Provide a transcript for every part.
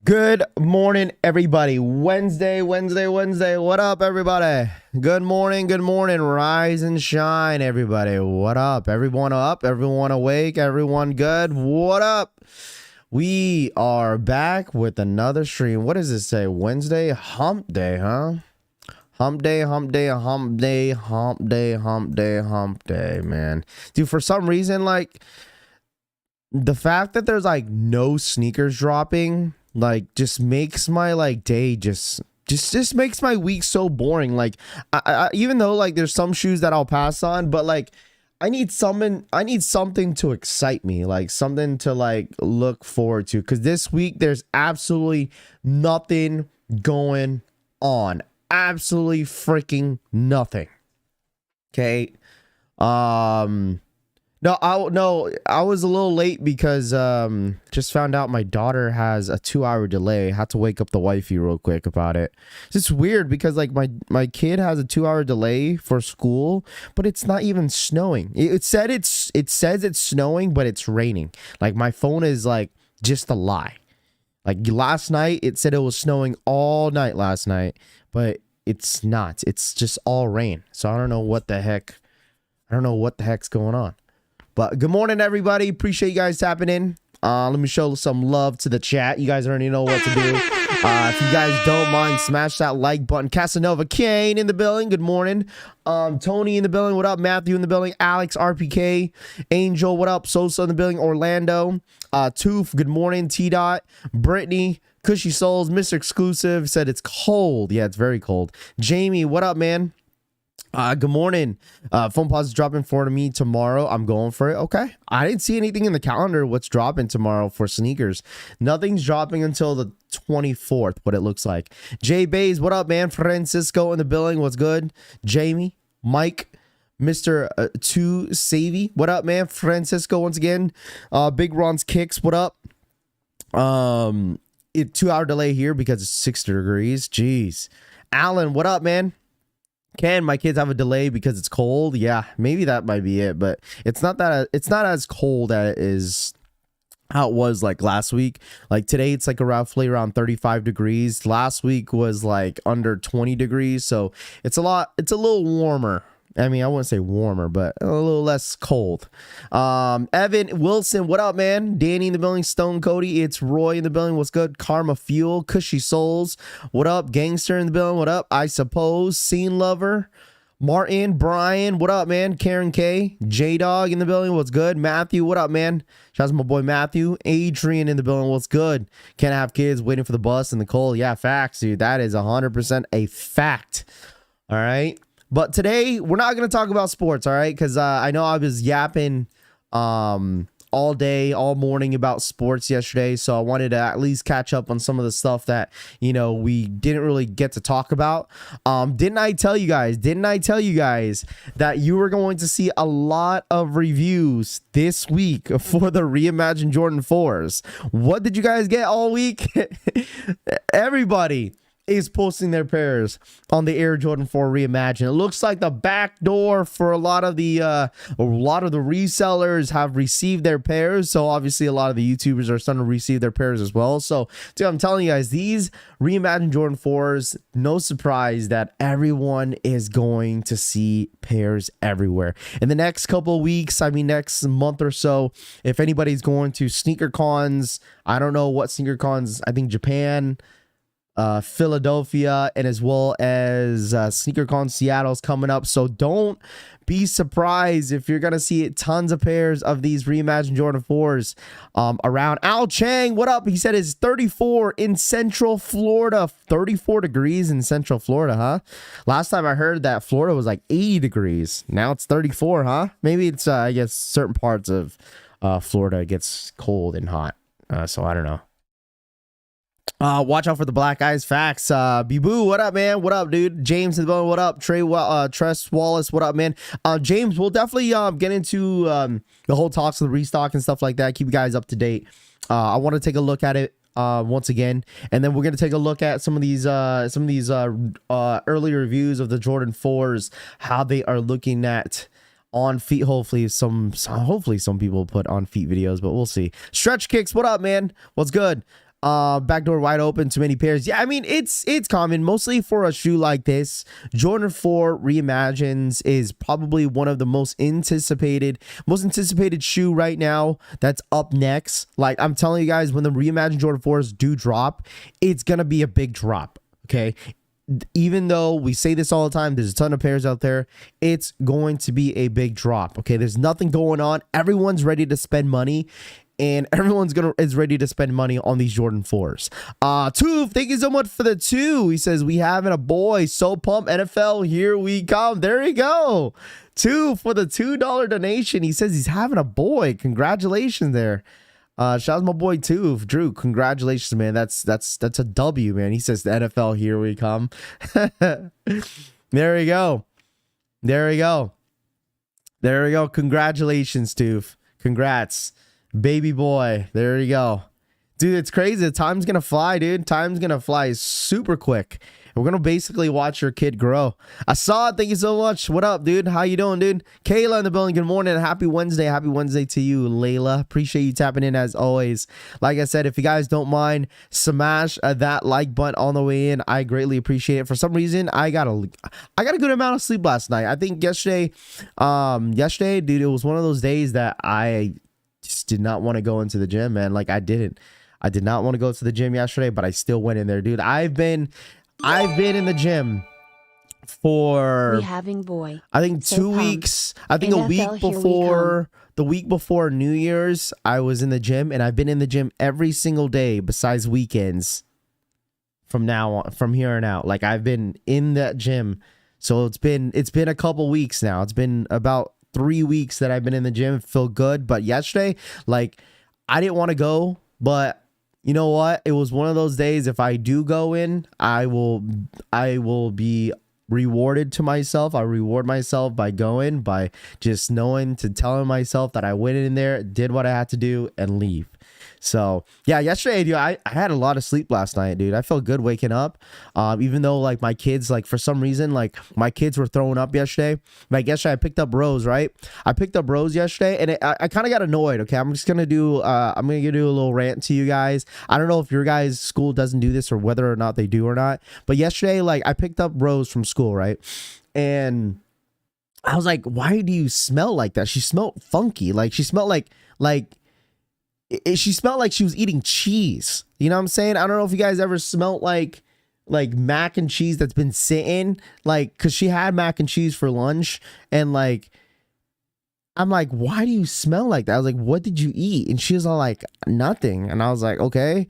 Good morning, everybody. Wednesday. What up, everybody? Good morning. Rise and shine, everybody. What up? Everyone up? Everyone awake? Everyone good? What up? We are back with another stream. What does it say? Wednesday? Hump day, huh? Hump day, man. Dude, for some reason, like, the fact that there's, like, no sneakers dropping, like, just makes my, like, day just makes my week so boring. Like, I even though, like, there's some shoes that I'll pass on, but, like, I need something to excite me, like something to, like, look forward to, because this week there's absolutely nothing going on. Absolutely freaking nothing. Okay. No, I was a little late because just found out my daughter has a 2-hour delay. Had to wake up the wifey real quick about it. It's just weird because, like, my kid has a 2-hour delay for school, but it's not even snowing. It says it's snowing, but it's raining. Like, my phone is, like, just a lie. Like, last night it said it was snowing all night last night, but it's not. It's just all rain. So I don't know what the heck's going on. But good morning, everybody. Appreciate you guys tapping in. Let me show some love to the chat. You guys already know what to do. If you guys don't mind, smash that like button. Casanova Kane in the building. Good morning. Tony in the building. What up? Matthew in the building. Alex, RPK. Angel, what up? Sosa in the building. Orlando. Toof, good morning. T-Dot. Brittany. Cushy Souls. Mr. Exclusive said it's cold. Yeah, it's very cold. Jamie, what up, man? Good morning. Phone pause is dropping for me tomorrow. I'm going for it. Okay. I didn't see anything in the calendar what's dropping tomorrow for sneakers. Nothing's dropping until the 24th, what it looks like. Jay Bays, what up, man? Francisco in the building. What's good? Jamie, Mike, Mr. 2 Savvy. What up, man? Francisco once again. Big Ron's Kicks. What up? 2-hour delay here because it's 60 degrees. Jeez. Alan, what up, man? Can my kids have a delay because it's cold? Yeah, maybe that might be it, but it's not as cold as it is how it was like last week. Like today it's like roughly around 35 degrees. Last week was like under 20 degrees, so it's a little warmer. I mean, I wouldn't say warmer, but a little less cold. Evan Wilson, what up, man? Danny in the building. Stone Cody, it's Roy in the building. What's good? Karma Fuel, Cushy Souls, what up? Gangster in the building. What up? I suppose. Scene Lover, Martin, Brian, what up, man? Karen K, J Dog in the building. What's good? Matthew, what up, man? Shout out to my boy Matthew. Adrian in the building. What's good? Can't have kids waiting for the bus in the cold. Yeah, facts, dude. That is 100% a fact. All right. But today, we're not going to talk about sports, all right? Because I know I was yapping all all day, all morning about sports yesterday, so I wanted to at least catch up on some of the stuff that, you know, we didn't really get to talk about. Didn't I tell you guys that you were going to see a lot of reviews this week for the Reimagined Jordan 4s? What did you guys get all week? Everybody is posting their pairs on the Air Jordan 4 Reimagine. It looks like the back door for a lot of the resellers have received their pairs. So obviously a lot of the YouTubers are starting to receive their pairs as well. So dude, I'm telling you guys, these Reimagined Jordan 4s, no surprise that everyone is going to see pairs everywhere in the next couple of weeks. I mean, next month or so, if anybody's going to sneaker cons, I don't know what sneaker cons, I think Japan, Philadelphia, and as well as SneakerCon Seattle's coming up. So don't be surprised if you're gonna see tons of pairs of these Reimagined Jordan 4s around. Al Chang, what up? He said it's 34 in Central Florida. 34 degrees in Central Florida, huh? Last time I heard that Florida was like 80 degrees. Now it's 34, huh? Maybe it's I guess certain parts of Florida gets cold and hot. So I don't know. Watch out for the black eyes. Facts. Biboo, what up, man? What up, dude? James in the bone, what up? Tress Wallace, what up, man? James, we'll definitely get into the whole talks of the restock and stuff like that. Keep you guys up to date. I want to take a look at it once again, and then we're gonna take a look at some of these early reviews of the Jordan 4s, how they are looking at on feet. Hopefully some people put on feet videos, but we'll see. Stretch Kicks, what up, man? What's good? Backdoor wide open, too many pairs. Yeah, I mean, it's common, mostly for a shoe like this. Jordan 4 Reimagines is probably one of the most anticipated shoe right now that's up next. Like, I'm telling you guys, when the Reimagined Jordan 4s do drop, it's gonna be a big drop, okay? Even though we say this all the time, there's a ton of pairs out there, it's going to be a big drop, okay? There's nothing going on. Everyone's ready to spend money, and everyone's is ready to spend money on these Jordan 4s. Toof, thank you so much for the 2. He says, we having a boy. So pumped. NFL, here we come. There you go. 2 for the $2 donation. He says he's having a boy. Congratulations there. Shout out to my boy Toof. Drew, congratulations, man. That's a W, man. He says the NFL, here we come. There we go. There we go. There we go. Congratulations, Toof. Congrats. Baby boy, there you go. Dude, it's crazy. Time's gonna fly, dude. Time's gonna fly super quick. We're gonna basically watch your kid grow. I saw it. Thank you so much. What up, dude? How you doing, dude? Kayla in the building. Good morning. Happy Wednesday. Happy Wednesday to you, Layla. Appreciate you tapping in as always. Like I said, if you guys don't mind, smash that like button on the way in. I greatly appreciate it. For some reason, I got a good amount of sleep last night. I think yesterday, dude, it was one of those days that I just did not want to go into the gym, man. Like I did not want to go to the gym yesterday, but I still went in there, dude. I've been in the gym for I think 2 weeks. I think NFL, the week before New Year's, I was in the gym, and I've been in the gym every single day besides weekends from here on out. Like I've been in that gym. So it's been a couple weeks now. It's been about 3 weeks that I've been in the gym. Feel good. But yesterday, like, I didn't want to go, but you know what? It was one of those days. If I do go in, I will be rewarded to myself. I reward myself by going, by just telling myself that I went in there, did what I had to do, and leave. So yeah, yesterday, dude, I had a lot of sleep last night, dude. I felt good waking up. Even though like my kids, like for some reason, like my kids were throwing up yesterday. Like yesterday I picked up Rose, right? I picked up Rose yesterday, and I kind of got annoyed. Okay, I'm gonna do a little rant to you guys. I don't know if your guys' school doesn't do this or whether or not they do or not. But yesterday, like I picked up Rose from school, right? And I was like, why do you smell like that? She smelled funky. Like she smelled like she smelled like she was eating cheese. You know what I'm saying? I don't know if you guys ever smelled like mac and cheese that's been sitting, like, cause she had mac and cheese for lunch, and like, I'm like, why do you smell like that? I was like, what did you eat? And she was all like, nothing. And I was like, okay.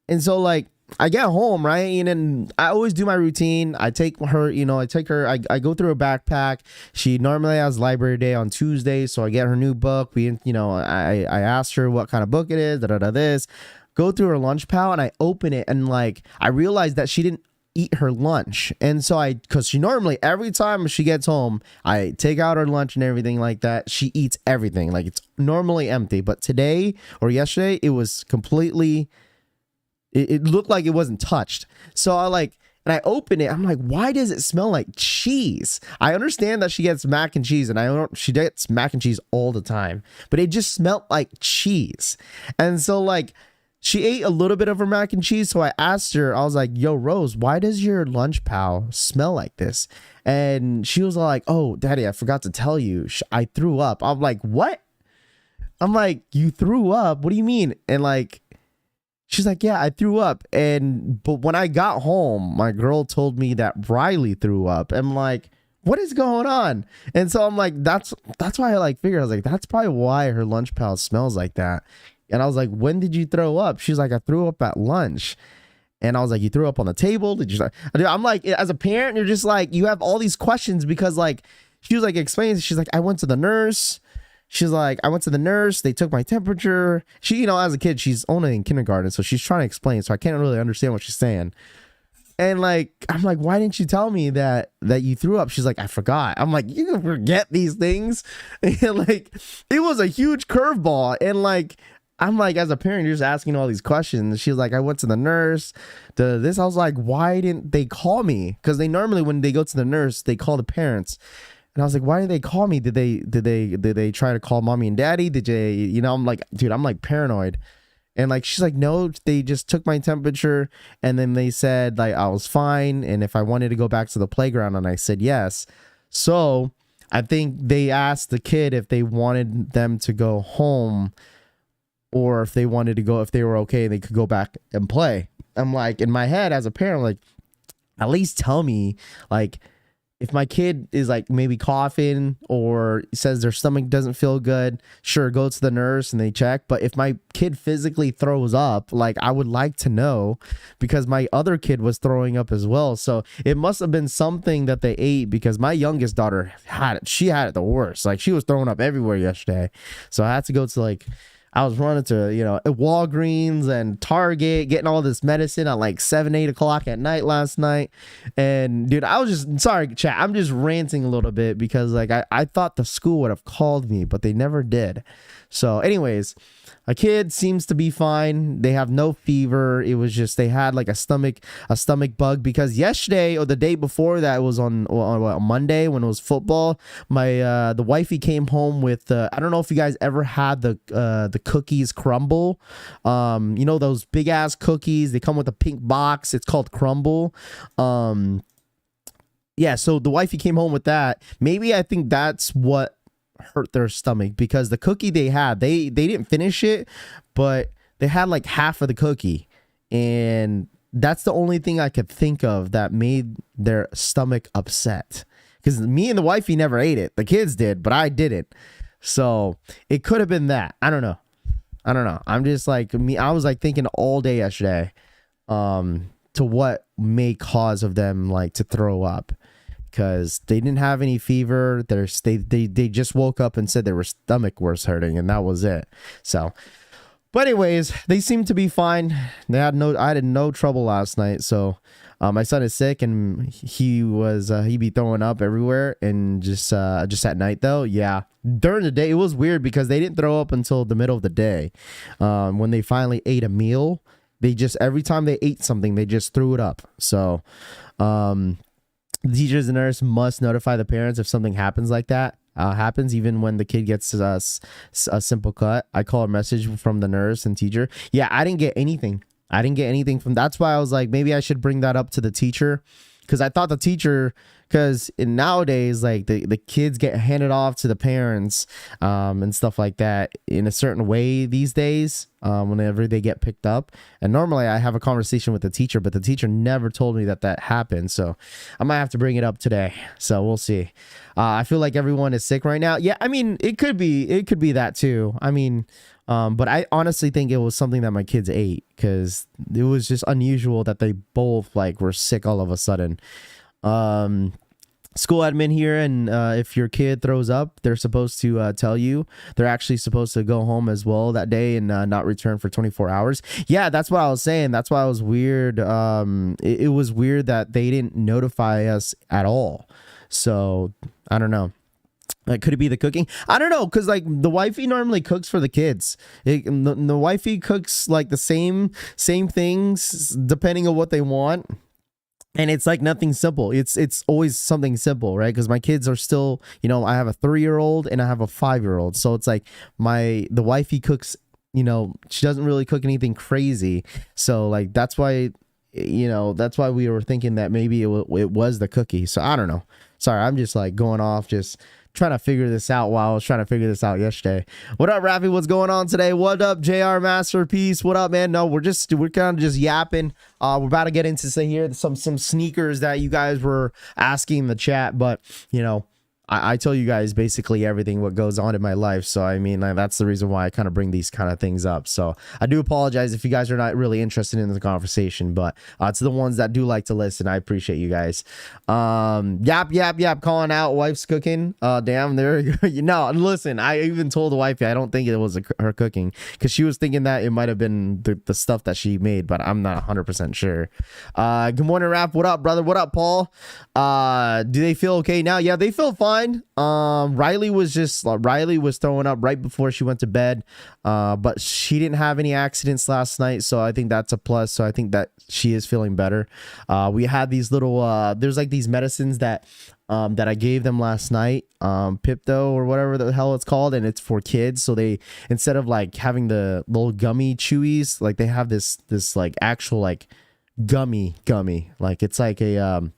And so like, I get home, right? And then I always do my routine. I take her, I go through her backpack. She normally has library day on Tuesday, so I get her new book. I asked her what kind of book it is, this. Go through her lunch pal, and I open it, and like I realized that she didn't eat her lunch. And so because she normally, every time she gets home, I take out her lunch and everything like that. She eats everything. Like it's normally empty. But today or yesterday, it was completely, it looked like it wasn't touched. So and I open it. I'm like, why does it smell like cheese? I understand that she gets mac and cheese, and she gets mac and cheese all the time, but it just smelled like cheese. And so like, she ate a little bit of her mac and cheese, so I asked her, I was like, yo, Rose, why does your lunch pal smell like this? And she was like, oh, Daddy, I forgot to tell you, I threw up. I'm like, what? I'm like, you threw up? What do you mean? And like, she's like, yeah, I threw up. But when I got home, my girl told me that Riley threw up. I'm like, what is going on? And so I'm like, that's why I like figured, I was like, that's probably why her lunch pal smells like that. And I was like, when did you throw up? She's like, I threw up at lunch. And I was like, you threw up on the table? Did you? I'm like, as a parent, you're just like, you have all these questions because like, she was like explaining, she's like, I went to the nurse. She's like, I went to the nurse. They took my temperature. She, as a kid, she's only in kindergarten. So she's trying to explain. So I can't really understand what she's saying. And like, I'm like, why didn't you tell me that you threw up? She's like, I forgot. I'm like, you can forget these things. And like, it was a huge curveball. And like, I'm like, as a parent, you're just asking all these questions. She was like, I went to the nurse. I was like, why didn't they call me? Because they normally, when they go to the nurse, they call the parents. And I was like, why didn't they call me? Did they try to call mommy and daddy? Did they, I'm like, dude, I'm like paranoid. And like, she's like, no, they just took my temperature. And then they said like, I was fine. And if I wanted to go back to the playground, and I said, yes. So I think they asked the kid if they wanted them to go home, or if they wanted to go, if they were okay, they could go back and play. I'm like, in my head as a parent, like, at least tell me, like, if my kid is like maybe coughing or says their stomach doesn't feel good, sure, go to the nurse and they check. But if my kid physically throws up, like, I would like to know, because my other kid was throwing up as well. So it must have been something that they ate, because my youngest daughter she had it the worst. Like, she was throwing up everywhere yesterday. So I had to go to like, I was running to, Walgreens and Target, getting all this medicine at like 7, 8 o'clock at night last night. And dude, I was just, sorry, chat, I'm just ranting a little bit because like I thought the school would have called me, but they never did. So anyways, a kid seems to be fine. They have no fever. It was just, they had like a stomach bug, because yesterday or the day before that, was on Monday when it was football. The wifey came home with I don't know if you guys ever had the cookies Crumble. Those big ass cookies. They come with a pink box. It's called Crumble. Yeah. So the wifey came home with that. Maybe I think that's what hurt their stomach, because the cookie they had, they didn't finish it, but they had like half of the cookie, and that's the only thing I could think of that made their stomach upset, because me and the wifey never ate it. The kids did, but I didn't. So it could have been that. I don't know. I'm just like, I was like thinking all day yesterday to what may cause of them like to throw up, because they didn't have any fever. They just woke up and said their stomach was hurting, and that was it. So, but anyways, they seem to be fine. I had no trouble last night. So, my son is sick, and he'd be throwing up everywhere, and just at night though. Yeah, during the day it was weird, because they didn't throw up until the middle of the day. When they finally ate a meal, every time they ate something, they just threw it up. So, the teachers and nurse must notify the parents if something happens like that. Happens even when the kid gets a simple cut. I call a message from the nurse and teacher. Yeah, I didn't get anything. That's why I was like, maybe I should bring that up to the teacher, because I thought the teacher, because nowadays, like the kids get handed off to the parents and stuff like that in a certain way these days, whenever they get picked up. And normally I have a conversation with the teacher, but the teacher never told me that happened. So I might have to bring it up today. So we'll see. I feel like everyone is sick right now. Yeah, I mean, it could be that too. I mean, But I honestly think it was something that my kids ate, because it was just unusual that they both like were sick all of a sudden. School admin here, and if your kid throws up, they're supposed to tell you. They're actually supposed to go home as well that day and not return for 24 hours. Yeah, that's what I was saying. That's why it was weird. It was weird that they didn't notify us at all. So I don't know. Like, could it be the cooking? I don't know, because like the wifey normally cooks for the kids. The wifey cooks like the same things depending on what they want. And it's like nothing simple. It's always something simple, right? Because my kids are still, I have a 3-year-old and I have a 5-year-old. So it's like the wifey cooks, she doesn't really cook anything crazy. So like that's why we were thinking that maybe it was the cookie. So I don't know. Sorry, I'm just like going off, just trying to figure this out while I was trying to figure this out yesterday. What up, Raffy? What's going on today? What up, JR Masterpiece? What up, man? No, we're kind of just yapping. We're about to get into some sneakers that you guys were asking in the chat, but I tell you guys basically everything what goes on in my life. So I mean, that's the reason why I kind of bring these kind of things up. So I do apologize if you guys are not really interested in the conversation, but to the ones that do like to listen, I appreciate you guys. Yap, calling out wife's cooking. Damn, there. No, listen, I even told the wifey I don't think it was her cooking, because she was thinking that it might have been the stuff that she made, but I'm not 100% sure. Good morning, Rap. What up, brother? What up, Paul? Do they feel okay now? Yeah, they feel fine. Riley was throwing up right before she went to bed, but she didn't have any accidents last night, so I think that's a plus. So I think that she is feeling better. We had these little there's like these medicines that I gave them last night, Pipto or whatever the hell it's called, and it's for kids. So they, instead of like having the little gummy chewies, like they have this like actual like gummy, like it's like a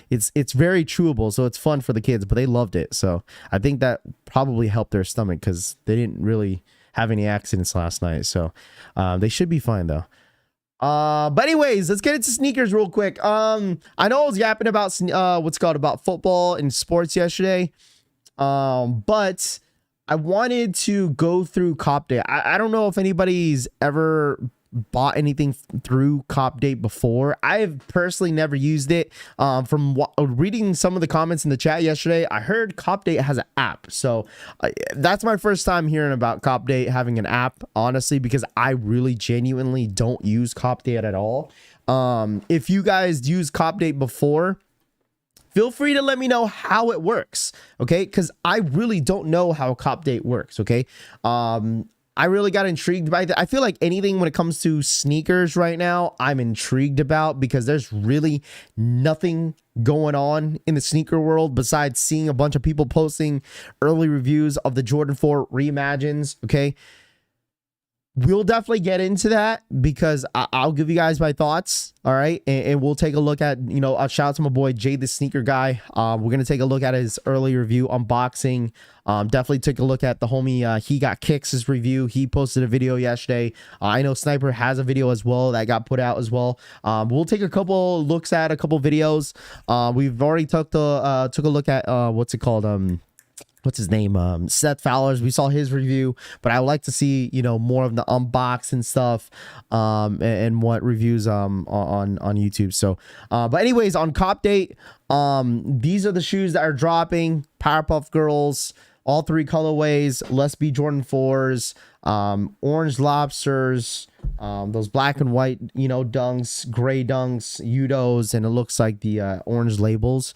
it's very chewable, so it's fun for the kids, but they loved it. So I think that probably helped their stomach, because they didn't really have any accidents last night. So they should be fine though. But anyways, let's get into sneakers real quick. I know I was yapping about about football and sports yesterday, but I wanted to go through Cop Day. I don't know if anybody's ever bought anything through Cop Date before. I've personally never used it. From reading some of the comments in the chat yesterday, I heard Cop Date has an app. So that's my first time hearing about Cop Date having an app, honestly, because I really genuinely don't use Cop Date at all. If you guys use Cop Date before, feel free to let me know how it works, okay? Because I really don't know how Cop Date works, okay? I really got intrigued by that. I feel like anything when it comes to sneakers right now, I'm intrigued about, because there's really nothing going on in the sneaker world besides seeing a bunch of people posting early reviews of the Jordan 4 Reimagines, okay? We'll definitely get into that, because I'll give you guys my thoughts, all right? And we'll take a look at, a shout out to my boy Jay the Sneaker Guy. We're going to take a look at his early review unboxing. Definitely take a look at the homie He Got Kicks' review. He posted a video yesterday. I know Sniper has a video as well that got put out as well. We'll take a couple looks at a couple videos. We've already took a look at what's it called? What's his name? Seth Fowler's. We saw his review, but I would like to see, more of the unboxing stuff, and what reviews on YouTube. So, but anyways, on Cop Date, these are the shoes that are dropping. Powerpuff Girls, all 3 colorways. Let's Be Jordan 4s, orange lobsters, those black and white, dunks, gray dunks, Udos, and it looks like the orange labels.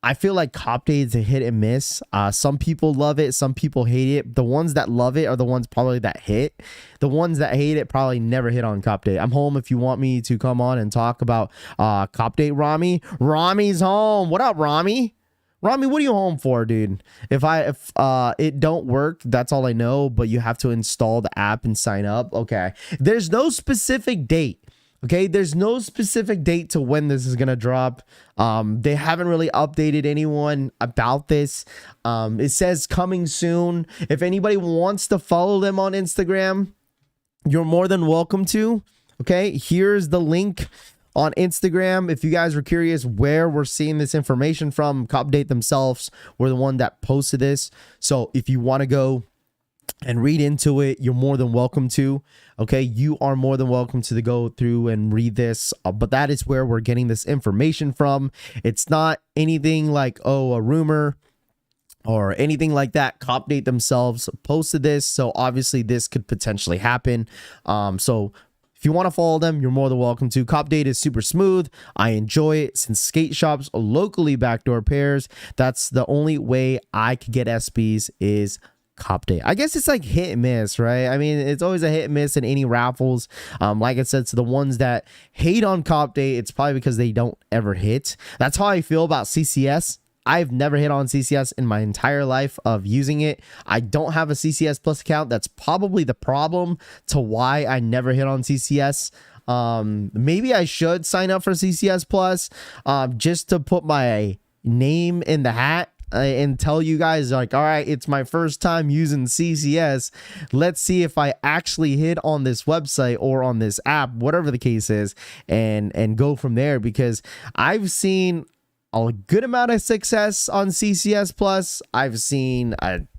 I feel like Cop Day is a hit and miss. Some people love it, some people hate it. The ones that love it are the ones probably that hit. The ones that hate it probably never hit on Cop Day. I'm home if you want me to come on and talk about Cop Day, Rami. Rami's home. What up, Rami? Rami, what are you home for, dude? If it don't work, that's all I know, but you have to install the app and sign up. Okay. There's no specific date. Okay, there's no specific date to when this is gonna drop. They haven't really updated anyone about this. It says coming soon. If anybody wants to follow them on Instagram, you're more than welcome to. Okay, here's the link on Instagram. If you guys were curious where we're seeing this information from, Cop Date themselves were the one that posted this. So if you want to go and read into it, you're more than welcome to. Okay, you are more than welcome to go through and read this, but that is where we're getting this information from. It's not anything like, oh, a rumor or anything like that. Copdate themselves posted this, so obviously this could potentially happen. So if you want to follow them, you're more than welcome to. Copdate is super smooth. I enjoy it. Since skate shops locally backdoor pairs, that's the only way I could get SBs is Copdate. I guess it's like hit and miss, right? I mean, it's always a hit and miss in any raffles. Like I said, to the ones that hate on Copdate, it's probably because they don't ever hit. That's how I feel about CCS. I've never hit on CCS in my entire life of using it. I don't have a CCS Plus account. That's probably the problem to why I never hit on CCS. Maybe I should sign up for CCS Plus just to put my name in the hat and tell you guys, like, all right, it's my first time using CCS. Let's see if I actually hit on this website or on this app, whatever the case is, and go from there, because I've seen a good amount of success on CCS Plus. I've seen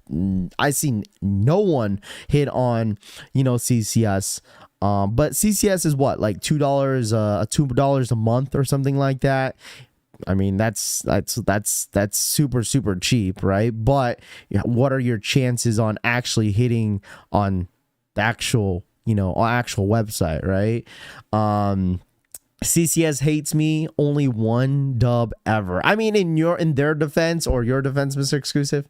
no one hit on, CCS. But CCS is what, like $2 a month or something like that. I mean, that's super, super cheap, right? But what are your chances on actually hitting on the actual website, right? CCS hates me. Only one dub ever. I mean, in their defense, or your defense, Mr. Exclusive,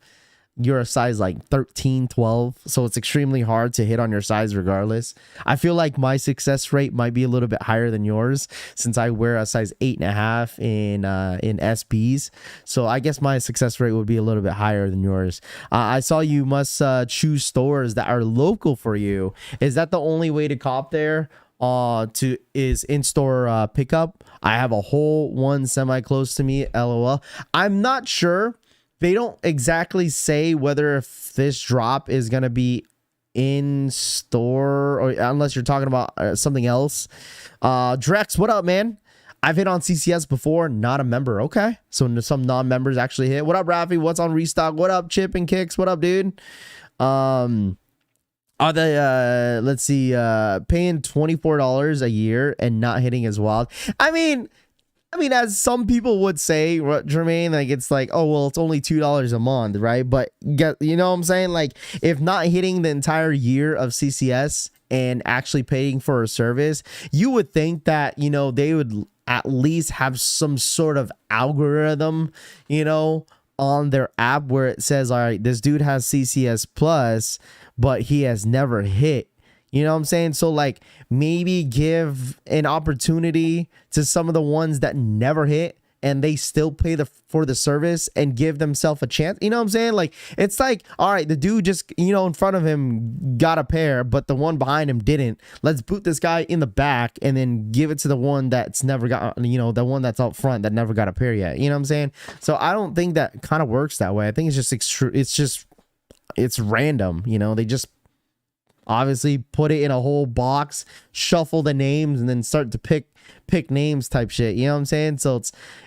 you're a size like 13, 12, so it's extremely hard to hit on your size regardless. I feel like my success rate might be a little bit higher than yours, since I wear a size 8.5 in SBs, so I guess my success rate would be a little bit higher than yours. I saw you must choose stores that are local for you. Is that the only way to cop there? Is in-store pickup? I have a whole one semi close to me, LOL. I'm not sure. They don't exactly say whether if this drop is gonna be in store, or unless you're talking about something else. Drex, what up, man? I've hit on CCS before, not a member. Okay, so some non-members actually hit. What up, Raffy? What's on Restock? What up, Chip and Kicks? What up, dude? Are they let's see, paying $24 a year and not hitting as wild? I mean, as some people would say, Jermaine, like, it's like, oh, well, it's only $2 a month, right? But you know what I'm saying? Like, if not hitting the entire year of CCS and actually paying for a service, you would think that, they would at least have some sort of algorithm, on their app where it says, all right, this dude has CCS Plus, but he has never hit. You know what I'm saying? So, like, maybe give an opportunity to some of the ones that never hit and they still pay for the service and give themselves a chance. You know what I'm saying? Like, it's like, all right, the dude just, in front of him got a pair, but the one behind him didn't. Let's boot this guy in the back and then give it to the one that's never got, the one that's out front that never got a pair yet. You know what I'm saying? So I don't think that kind of works that way. I think it's random. They just obviously put it in a whole box, shuffle the names, and then start to pick names type shit. You know what I'm saying? So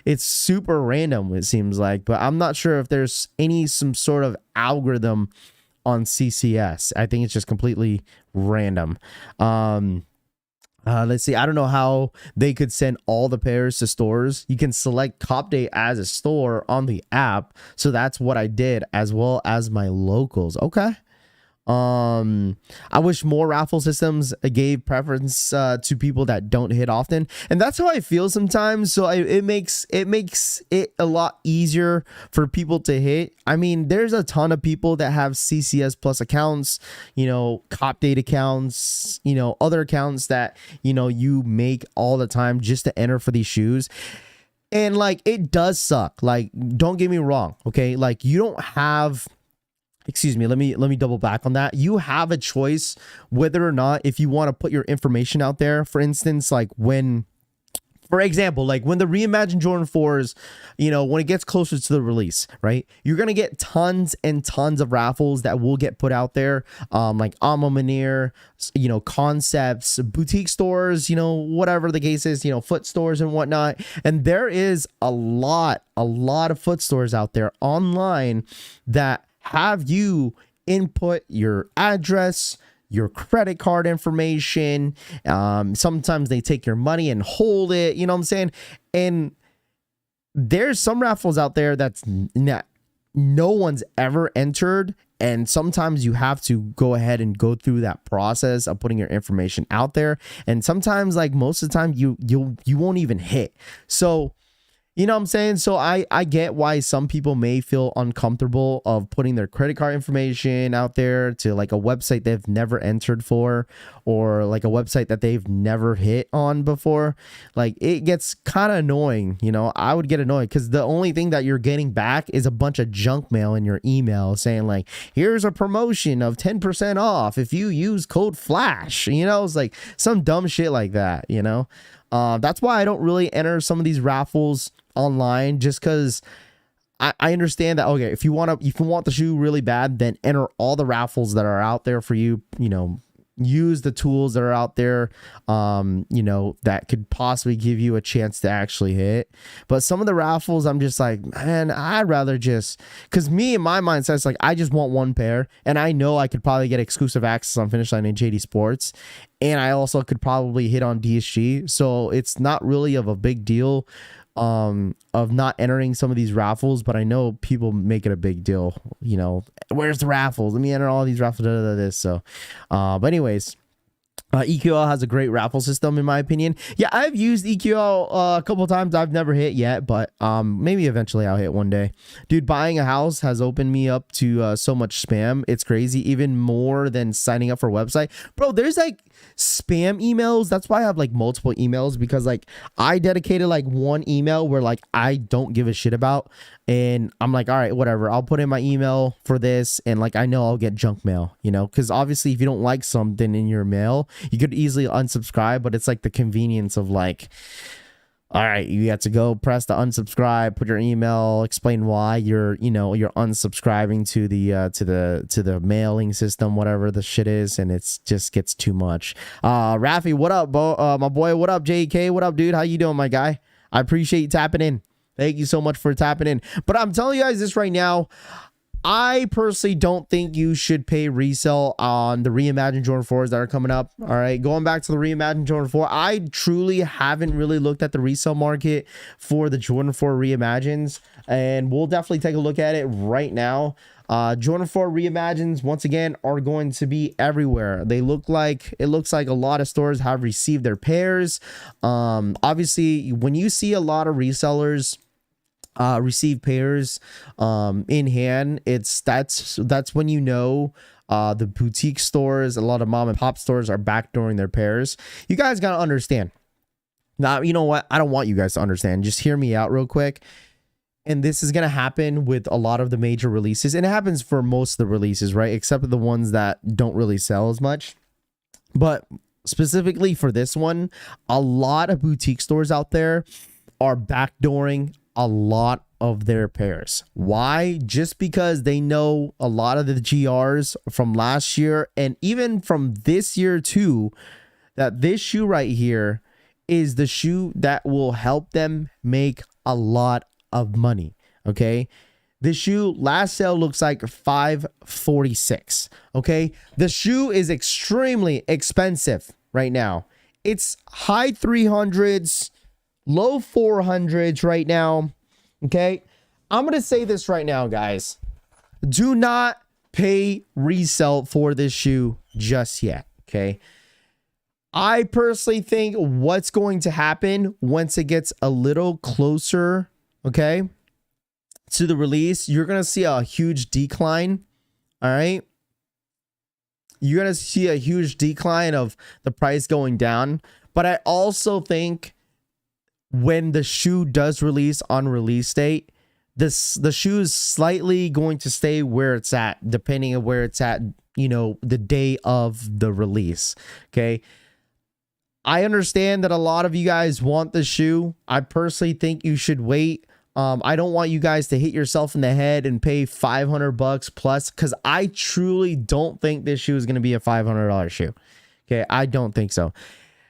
it's super random, it seems like, but I'm not sure if there's some sort of algorithm on CCS. I think it's just completely random. Let's see. I don't know how they could send all the pairs to stores. You can select Copdate as a store on the app. So that's what I did, as well as my locals. Okay. I wish more raffle systems gave preference to people that don't hit often, and that's how I feel sometimes. So it makes it a lot easier for people to hit. I mean, there's a ton of people that have CCS Plus accounts, Copdate accounts, other accounts that you make all the time just to enter for these shoes. And like, it does suck. Like, don't get me wrong, okay? Like, you don't have, excuse me, let me double back on that. You have a choice whether or not, if you want to put your information out there. For instance, like for example, like when the Reimagined Jordan 4s, when it gets closer to the release, right, you're going to get tons and tons of raffles that will get put out there, like Alma Manir, concepts, boutique stores, whatever the case is, foot stores and whatnot. And there is a lot of foot stores out there online that have you input your address, your credit card information. Sometimes they take your money and hold it, you know what I'm saying? And there's some raffles out there that's not, no one's ever entered, and sometimes you have to go ahead and go through that process of putting your information out there, and sometimes, like most of the time, you won't even hit. So you know what I'm saying? So I get why some people may feel uncomfortable of putting their credit card information out there to like a website they've never entered for, or like a website that they've never hit on before. Like it gets kind of annoying, you know. I would get annoyed because the only thing that you're getting back is a bunch of junk mail in your email saying like, here's a promotion of 10% off if you use code FLASH, you know. It's like some dumb shit like that, you know. That's why I don't really enter some of these raffles online, just because I understand that, okay, if you want the shoe really bad, then enter all the raffles that are out there for you, you know, use the tools that are out there, you know, that could possibly give you a chance to actually hit. But some of the raffles, I'm just like, man, I'd rather just, because me in my mindset, it's like, I just want one pair, and I know I could probably get exclusive access on Finish Line and JD Sports, and I also could probably hit on DSG, so it's not really of a big deal of not entering some of these raffles. But I know people make it a big deal, you know, where's the raffles, let me enter all these raffles, this. So but anyways, EQL has a great raffle system in my opinion. Yeah, I've used EQL a couple of times. I've never hit yet, but maybe eventually I'll hit one day. Dude, buying a house has opened me up to so much spam. It's crazy, even more than signing up for a website. Bro, there's like spam emails. That's why I have like multiple emails, because like I dedicated like one email where like I don't give a shit about, and I'm like, all right, whatever, I'll put in my email for this, and like I know I'll get junk mail, you know, because obviously if you don't like something in your mail, you could easily unsubscribe, but it's like the convenience of like, all right, you have to go press the unsubscribe, put your email, explain why you're, you know, you're unsubscribing to the mailing system, whatever the shit is, and it's just gets too much. Rafi, what up, my boy? What up, JK? What up, dude? How you doing, my guy? I appreciate you tapping in. Thank you so much for tapping in. But I'm telling you guys this right now, I personally don't think you should pay resale on the Reimagined Jordan 4s that are coming up. All right, going back to the Reimagined Jordan 4, I truly haven't really looked at the resale market for the Jordan 4 Reimagines, and we'll definitely take a look at it right now. Jordan 4 Reimagines, once again, are going to be everywhere. It looks like a lot of stores have received their pairs. Obviously, when you see a lot of resellers receive pairs in hand, that's when you know the boutique stores, a lot of mom and pop stores are backdooring their pairs. You guys gotta understand. Now, you know what? I don't want you guys to understand. Just hear me out real quick. And this is gonna happen with a lot of the major releases, and it happens for most of the releases, right? Except for the ones that don't really sell as much. But specifically for this one, a lot of boutique stores out there are backdooring a lot of their pairs. Why? Just because they know a lot of the GRs from last year and even from this year too, that this shoe right here is the shoe that will help them make a lot of money. Okay, the shoe last sale looks like $546. Okay, the shoe is extremely expensive right now. It's high 300s, low 400s right now. Okay, I'm gonna say this right now, guys. Do not pay resale for this shoe just yet. Okay, I personally think what's going to happen once it gets a little closer, okay, to the release, you're gonna see a huge decline. All right, you're gonna see a huge decline of the price going down. But I also think when the shoe does release on release date, the shoe is slightly going to stay where it's at, depending on where it's at, you know, the day of the release. Okay, I understand that a lot of you guys want the shoe. I personally think you should wait. I don't want you guys to hit yourself in the head and pay $500 plus, because I truly don't think this shoe is going to be a $500 shoe. Okay, I don't think so.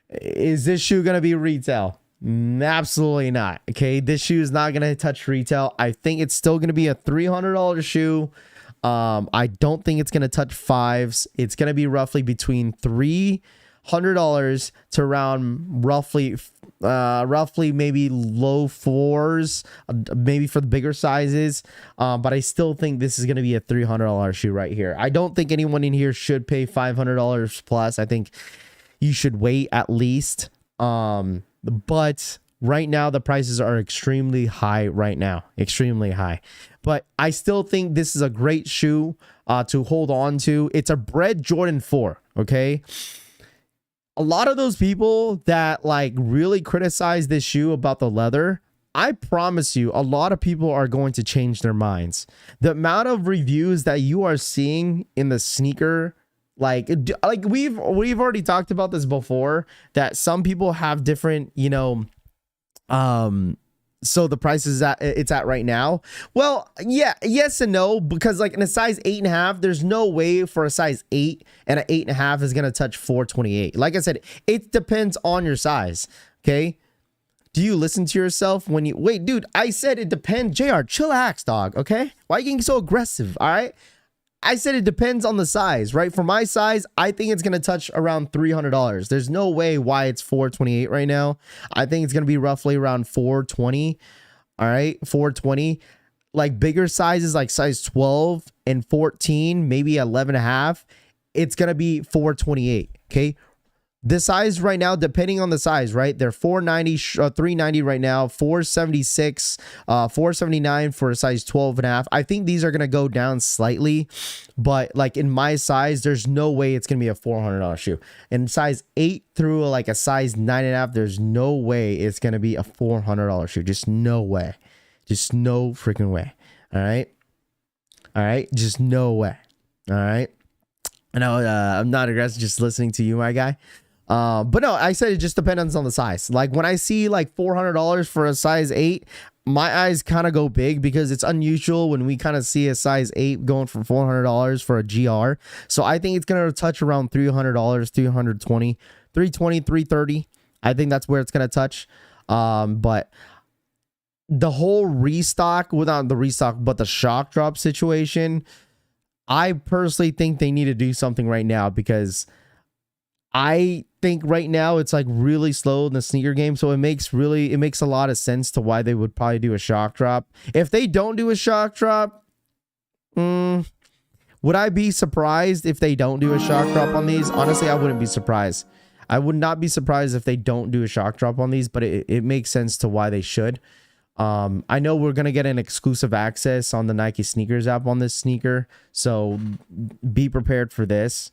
Is this shoe going to be retail? Absolutely not. Okay, this shoe is not going to touch retail. I think it's still going to be a $300 shoe. I don't think it's gonna touch fives. It's gonna be roughly between $300 to around roughly maybe low fours, maybe for the bigger sizes. But I still think this is going to be a $300 shoe right here. I don't think anyone in here should pay $500 plus. I think you should wait at least. But right now the prices are extremely high right now, extremely high. But I still think this is a great shoe to hold on to. It's a bred Jordan 4, okay? A lot of those people that like really criticize this shoe about the leather, I promise you, a lot of people are going to change their minds. The amount of reviews that you are seeing in the sneaker, like we've already talked about this before, that some people have different, you know, so the price is it's at right now. Well, yeah, yes and no, because like in a size 8.5, there's no way for a size 8 and an 8.5 is gonna touch 428. Like I said, it depends on your size. Okay. Do you listen to yourself when you wait, dude? I said it depends. JR, chillax, dog. Okay. Why are you getting so aggressive? All right. I said it depends on the size, right? For my size, I think it's going to touch around $300. There's no way why it's 428 right now. I think it's going to be roughly around 420. All right, 420. Like bigger sizes like size 12 and 14, maybe 11.5, it's going to be 428, okay? The size right now, depending on the size, right? They're 490, 390 right now, 476, 479 for a size 12.5. I think these are going to go down slightly, but like in my size, there's no way it's going to be a $400 shoe. In size 8 through like a size 9.5, there's no way it's going to be a $400 shoe. Just no way. Just no freaking way. All right. All right. Just no way. All right. I know I'm not aggressive, just listening to you, my guy. But no, I said it just depends on the size. Like when I see like $400 for a size 8, my eyes kind of go big because it's unusual when we kind of see a size 8 going for $400 for a GR. So I think it's going to touch around $300, 320, 320, 330. I think that's where it's going to touch. But the whole restock, without the restock, but the shock drop situation, I personally think they need to do something right now, because I think right now it's like really slow in the sneaker game. So it makes a lot of sense to why they would probably do a shock drop. If they don't do a shock drop, would I be surprised if they don't do a shock drop on these? Honestly, I wouldn't be surprised. I would not be surprised if they don't do a shock drop on these, but it makes sense to why they should. I know we're going to get an exclusive access on the Nike sneakers app on this sneaker, so be prepared for this.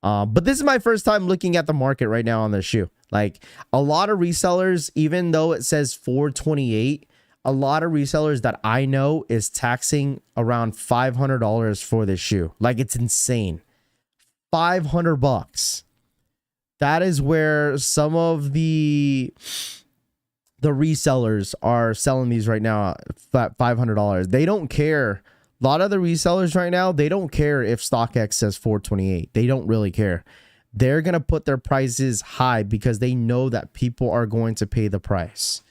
But this is my first time looking at the market right now on this shoe. Like a lot of resellers, even though it says 428, a lot of resellers that I know is taxing around $500 for this shoe. Like it's insane. $500. That is where some of the resellers are selling these right now at $500. They don't care. A lot of the resellers right now, they don't care if StockX says 428. They don't really care. They're going to put their prices high because they know that people are going to pay the price.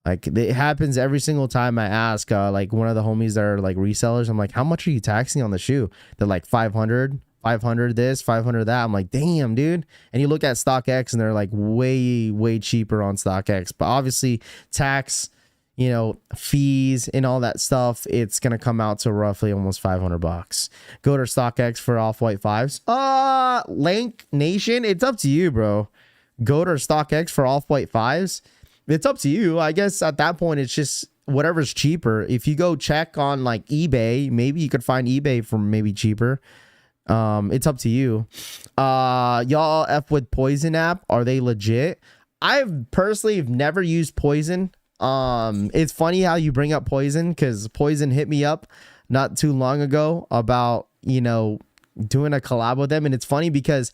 Like it happens every single time I ask like one of the homies that are like resellers, I'm like, how much are you taxing on the shoe? They're like 500 this, 500 that. I'm like, damn, dude. And you look at StockX and they're like way cheaper on StockX. But obviously tax, you know, fees and all that stuff, it's gonna come out to roughly almost $500. Go to StockX for off-white 5s. Link Nation, it's up to you, bro. Go to StockX for off-white 5s. It's up to you. I guess at that point it's just whatever's cheaper. If you go check on like eBay, maybe you could find eBay for maybe cheaper. It's up to you. Y'all F with Poison app, are they legit? I've personally never used Poison. It's funny how you bring up Poison, because Poison hit me up not too long ago about, you know, doing a collab with them. And it's funny because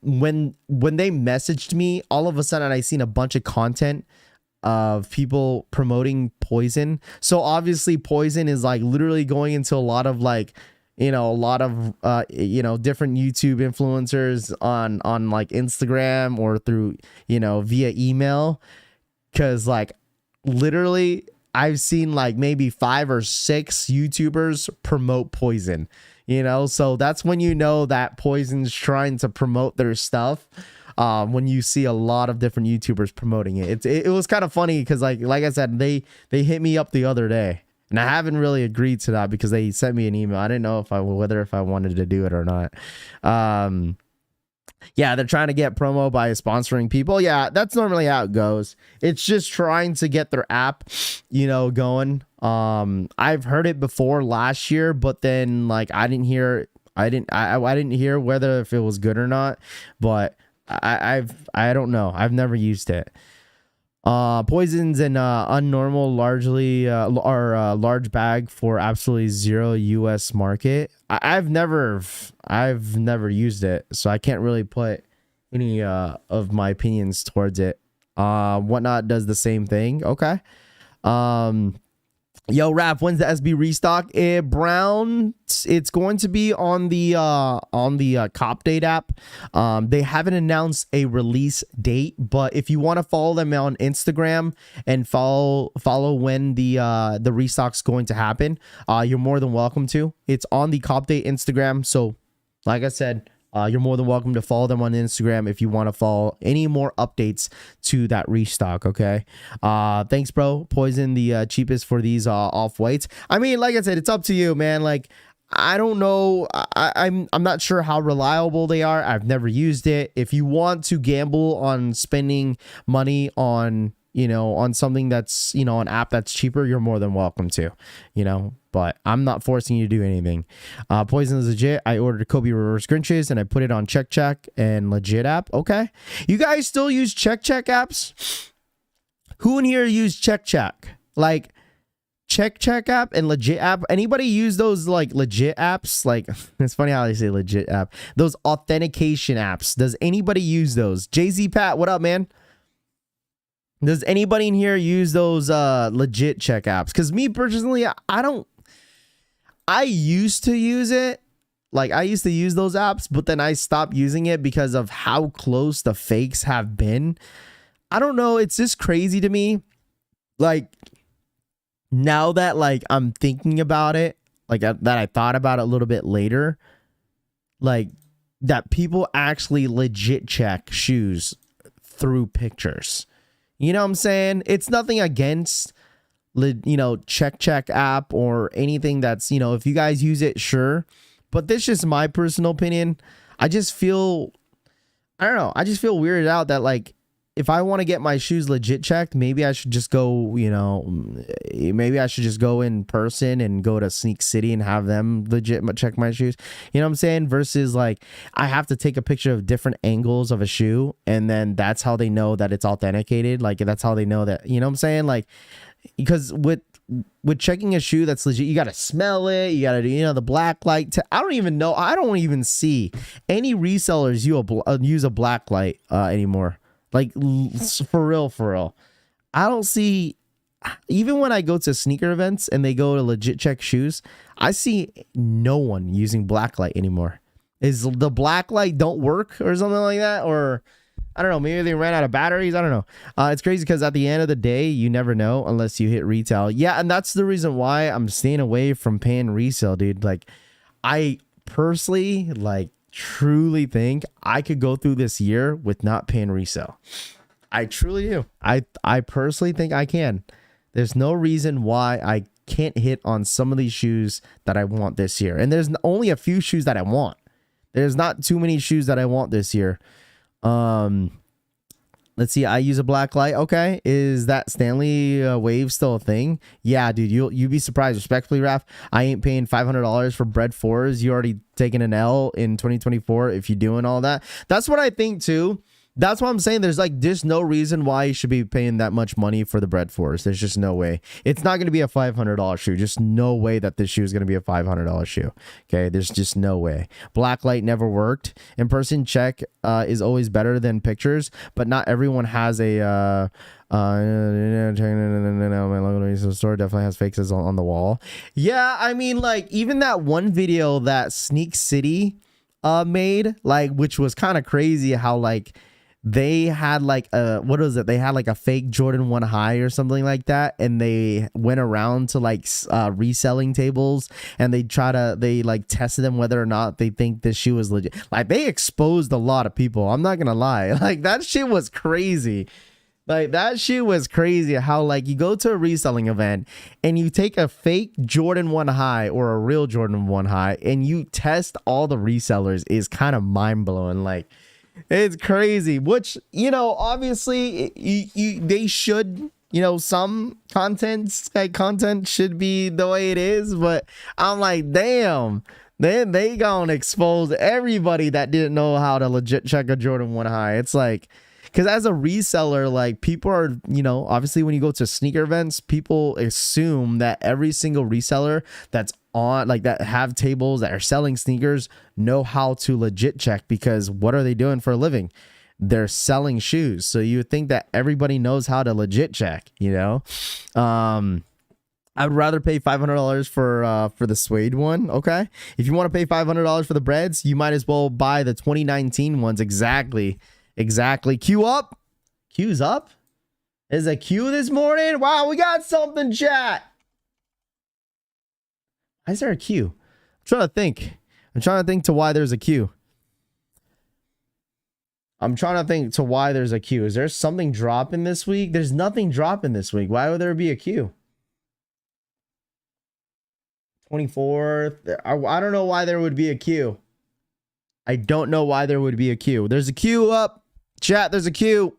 when they messaged me, all of a sudden I seen a bunch of content of people promoting Poison. So obviously Poison is like literally going into a lot of like, you know, a lot of different YouTube influencers on like Instagram or through, you know, via email. Because like literally I've seen like maybe 5 or 6 YouTubers promote Poison, so that's when you know that Poison's trying to promote their stuff. When you see a lot of different YouTubers promoting it, it was kind of funny because like I said, they hit me up the other day, and I haven't really agreed to that because they sent me an email. I didn't know if I wanted to do it or not. Yeah, they're trying to get promo by sponsoring people. Yeah, that's normally how it goes. It's just trying to get their app, going. I've heard it before last year, but then like I didn't hear whether if it was good or not. But I don't know. I've never used it. Poisons and unnormal largely are large bag for absolutely zero US market. I've never used it, so I can't really put any of my opinions towards it. Whatnot does the same thing. Okay. Yo, Raph, when's the SB restock? Brown, it's going to be on the Cop Date app. They haven't announced a release date, but if you want to follow them on Instagram and follow when the restock's going to happen, you're more than welcome to. It's on the Cop Date Instagram. So, like I said, you're more than welcome to follow them on Instagram if you want to follow any more updates to that restock. Okay. Thanks, bro. Poison, the cheapest for these off whites. I mean, like I said, it's up to you, man. Like, I don't know. I'm not sure how reliable they are. I've never used it. If you want to gamble on spending money on, on something that's, an app that's cheaper, you're more than welcome to, but I'm not forcing you to do anything. Poison is legit. I ordered Kobe reverse Grinches and I put it on Check and legit app. Okay. You guys still use Check apps? Who in here use Check? Like Check app and legit app? Anybody use those like legit apps? Like, it's funny how they say legit app. Those authentication apps. Does anybody use those? Jay-Z Pat, what up, man? Does anybody in here use those legit Check apps? Because me personally, I used to use it. Like, I used to use those apps, but then I stopped using it because of how close the fakes have been. I don't know. It's just crazy to me. Like, now that like I'm thinking about it, like that I thought about it a little bit later, like that people actually legit check shoes through pictures. You know what I'm saying? It's nothing against, Check app or anything that's, if you guys use it, sure. But this is just my personal opinion. I don't know. I just feel weirded out that like, if I want to get my shoes legit checked, maybe I should just go, maybe I should just go in person and go to Sneak City and have them legit check my shoes. You know what I'm saying? Versus like, I have to take a picture of different angles of a shoe and then that's how they know that it's authenticated. Like, that's how they know that, you know what I'm saying? Like, because with checking a shoe that's legit, you got to smell it. You got to do, the black light. I don't even know. I don't even see any resellers use a black light anymore. Like, for real. I don't see, even when I go to sneaker events and they go to legit check shoes, I see no one using blacklight anymore. Is the blacklight don't work or something like that? Or, I don't know, maybe they ran out of batteries. I don't know. It's crazy because at the end of the day, you never know unless you hit retail. Yeah, and that's the reason why I'm staying away from paying resale, dude. Like, I personally, like, truly think I could go through this year with not paying resale. I truly do. I personally think I can. There's no reason why I can't hit on some of these shoes that I want this year. And there's only a few shoes that I want. There's not too many shoes that I want this year. Let's see. I use a black light. Okay. Is that Stanley wave still a thing? Yeah, dude. You'd be surprised. Respectfully, Raph, I ain't paying $500 for bread 4s. You already taking an L in 2024 if you're doing all that. That's what I think too. That's what I'm saying. There's no reason why you should be paying that much money for the bread 4s. There's just no way. It's not going to be a $500 shoe. Just no way that this shoe is going to be a $500 shoe. Okay. There's just no way. Blacklight never worked. In-person check is always better than pictures, but not everyone has a, my local store definitely has fakes on the wall. Yeah. I mean, like, even that one video that Sneak City made, like, which was kind of crazy how, like, they had like a, what was it? They had like a fake Jordan 1 high or something like that, and they went around to like reselling tables, and they like tested them whether or not they think this shoe was legit. Like they exposed a lot of people. I'm not gonna lie, like that shit was crazy. Like that shit was crazy how like you go to a reselling event and you take a fake Jordan 1 high or a real Jordan 1 high and you test all the resellers is kind of mind blowing. Like it's crazy, which, you know, obviously they should, you know, some content should be the way it is, but I'm like, damn, then they gonna expose everybody that didn't know how to legit check a Jordan 1 high. It's like, because as a reseller, like people are, you know, obviously when you go to sneaker events, people assume that every single reseller that's on, like that have tables that are selling sneakers know how to legit check, because what are they doing for a living? They're selling shoes. So you would think that everybody knows how to legit check, you know? I would rather pay $500 for the suede one. Okay. If you want to pay $500 for the breads, you might as well buy the 2019 ones. Exactly. Queue up. Queue's up. Is a queue this morning? Wow, we got something, chat. Why is there a queue? I'm trying to think to why there's a queue. I'm trying to think to why there's a queue. Is there something dropping this week? There's nothing dropping this week. Why would there be a queue? 24th. I don't know why there would be a queue. I don't know why there would be a queue. There's a queue up. Chat, there's a queue.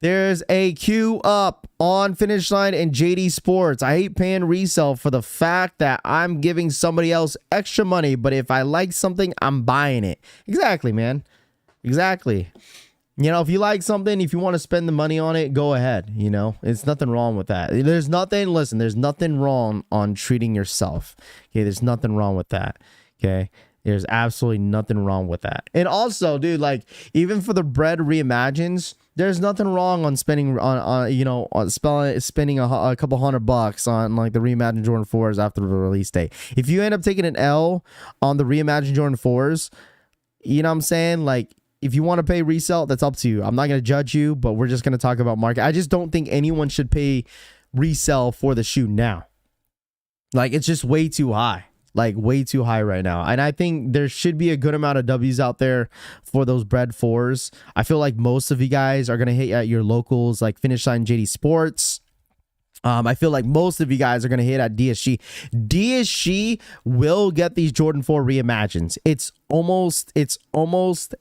There's a queue up on Finish Line and JD Sports. I hate paying resale for the fact that I'm giving somebody else extra money, but if I like something, I'm buying it. Exactly, man. Exactly. You know, if you like something, if you want to spend the money on it, go ahead. You know, it's nothing wrong with that. There's nothing wrong on treating yourself. Okay, there's nothing wrong with that. Okay. There's absolutely nothing wrong with that. And also, dude, like even for the bread reimagines, there's nothing wrong on spending on you know, on spending a couple $100 on like the Reimagined Jordan 4s after the release date. If you end up taking an L on the Reimagined Jordan 4s, you know what I'm saying? Like if you want to pay resale, that's up to you. I'm not going to judge you, but we're just going to talk about market. I just don't think anyone should pay resale for the shoe now. Like it's just way too high. Like way too high right now. And I think there should be a good amount of W's out there for those bread 4s. I feel like most of you guys are going to hit at your locals like Finish Line, JD Sports. I feel like most of you guys are going to hit at DSG. DSG will get these Jordan 4 reimagines. It's almost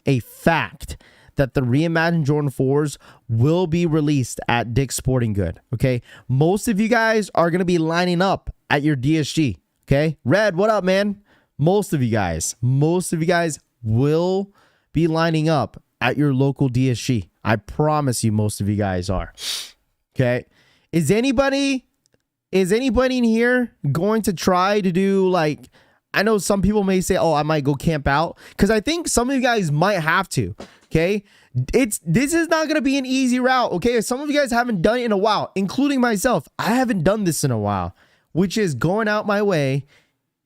a fact that the Reimagined Jordan 4s will be released at Dick's Sporting Good. Okay. Most of you guys are going to be lining up at your DSG. Okay, Red, what up, man? Most of you guys will be lining up at your local DSG. I promise you, most of you guys are. Okay, is anybody in here going to try to do like? I know some people may say, "Oh, I might go camp out," because I think some of you guys might have to. Okay, this is not gonna be an easy route. Okay, some of you guys haven't done it in a while, including myself. I haven't done this in a while, which is going out my way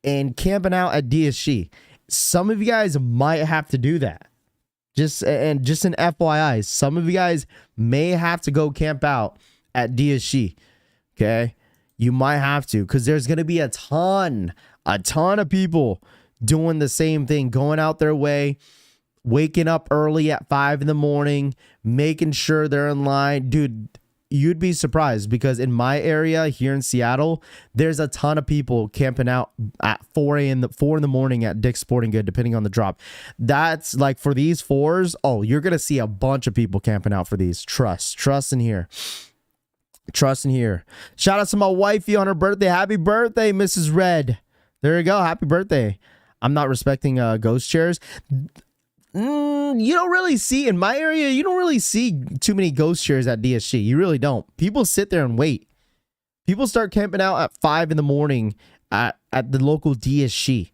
and camping out at DSG. Some of you guys might have to do that. Just an FYI, some of you guys may have to go camp out at DSG. Okay? You might have to, because there's going to be a ton of people doing the same thing, going out their way, waking up early at 5 in the morning, making sure they're in line. Dude, you'd be surprised, because in my area here in Seattle, there's a ton of people camping out at 4 in the morning at Dick's Sporting Good, depending on the drop. That's like for these 4s. Oh, you're going to see a bunch of people camping out for these. Trust in here. Shout out to my wifey on her birthday. Happy birthday, Mrs. Red. There you go. Happy birthday. I'm not respecting ghost chairs. You don't really see in my area. You don't really see too many ghost chairs at DSG. You really don't. People sit there and wait. People start camping out at 5 in the morning at the local DSG.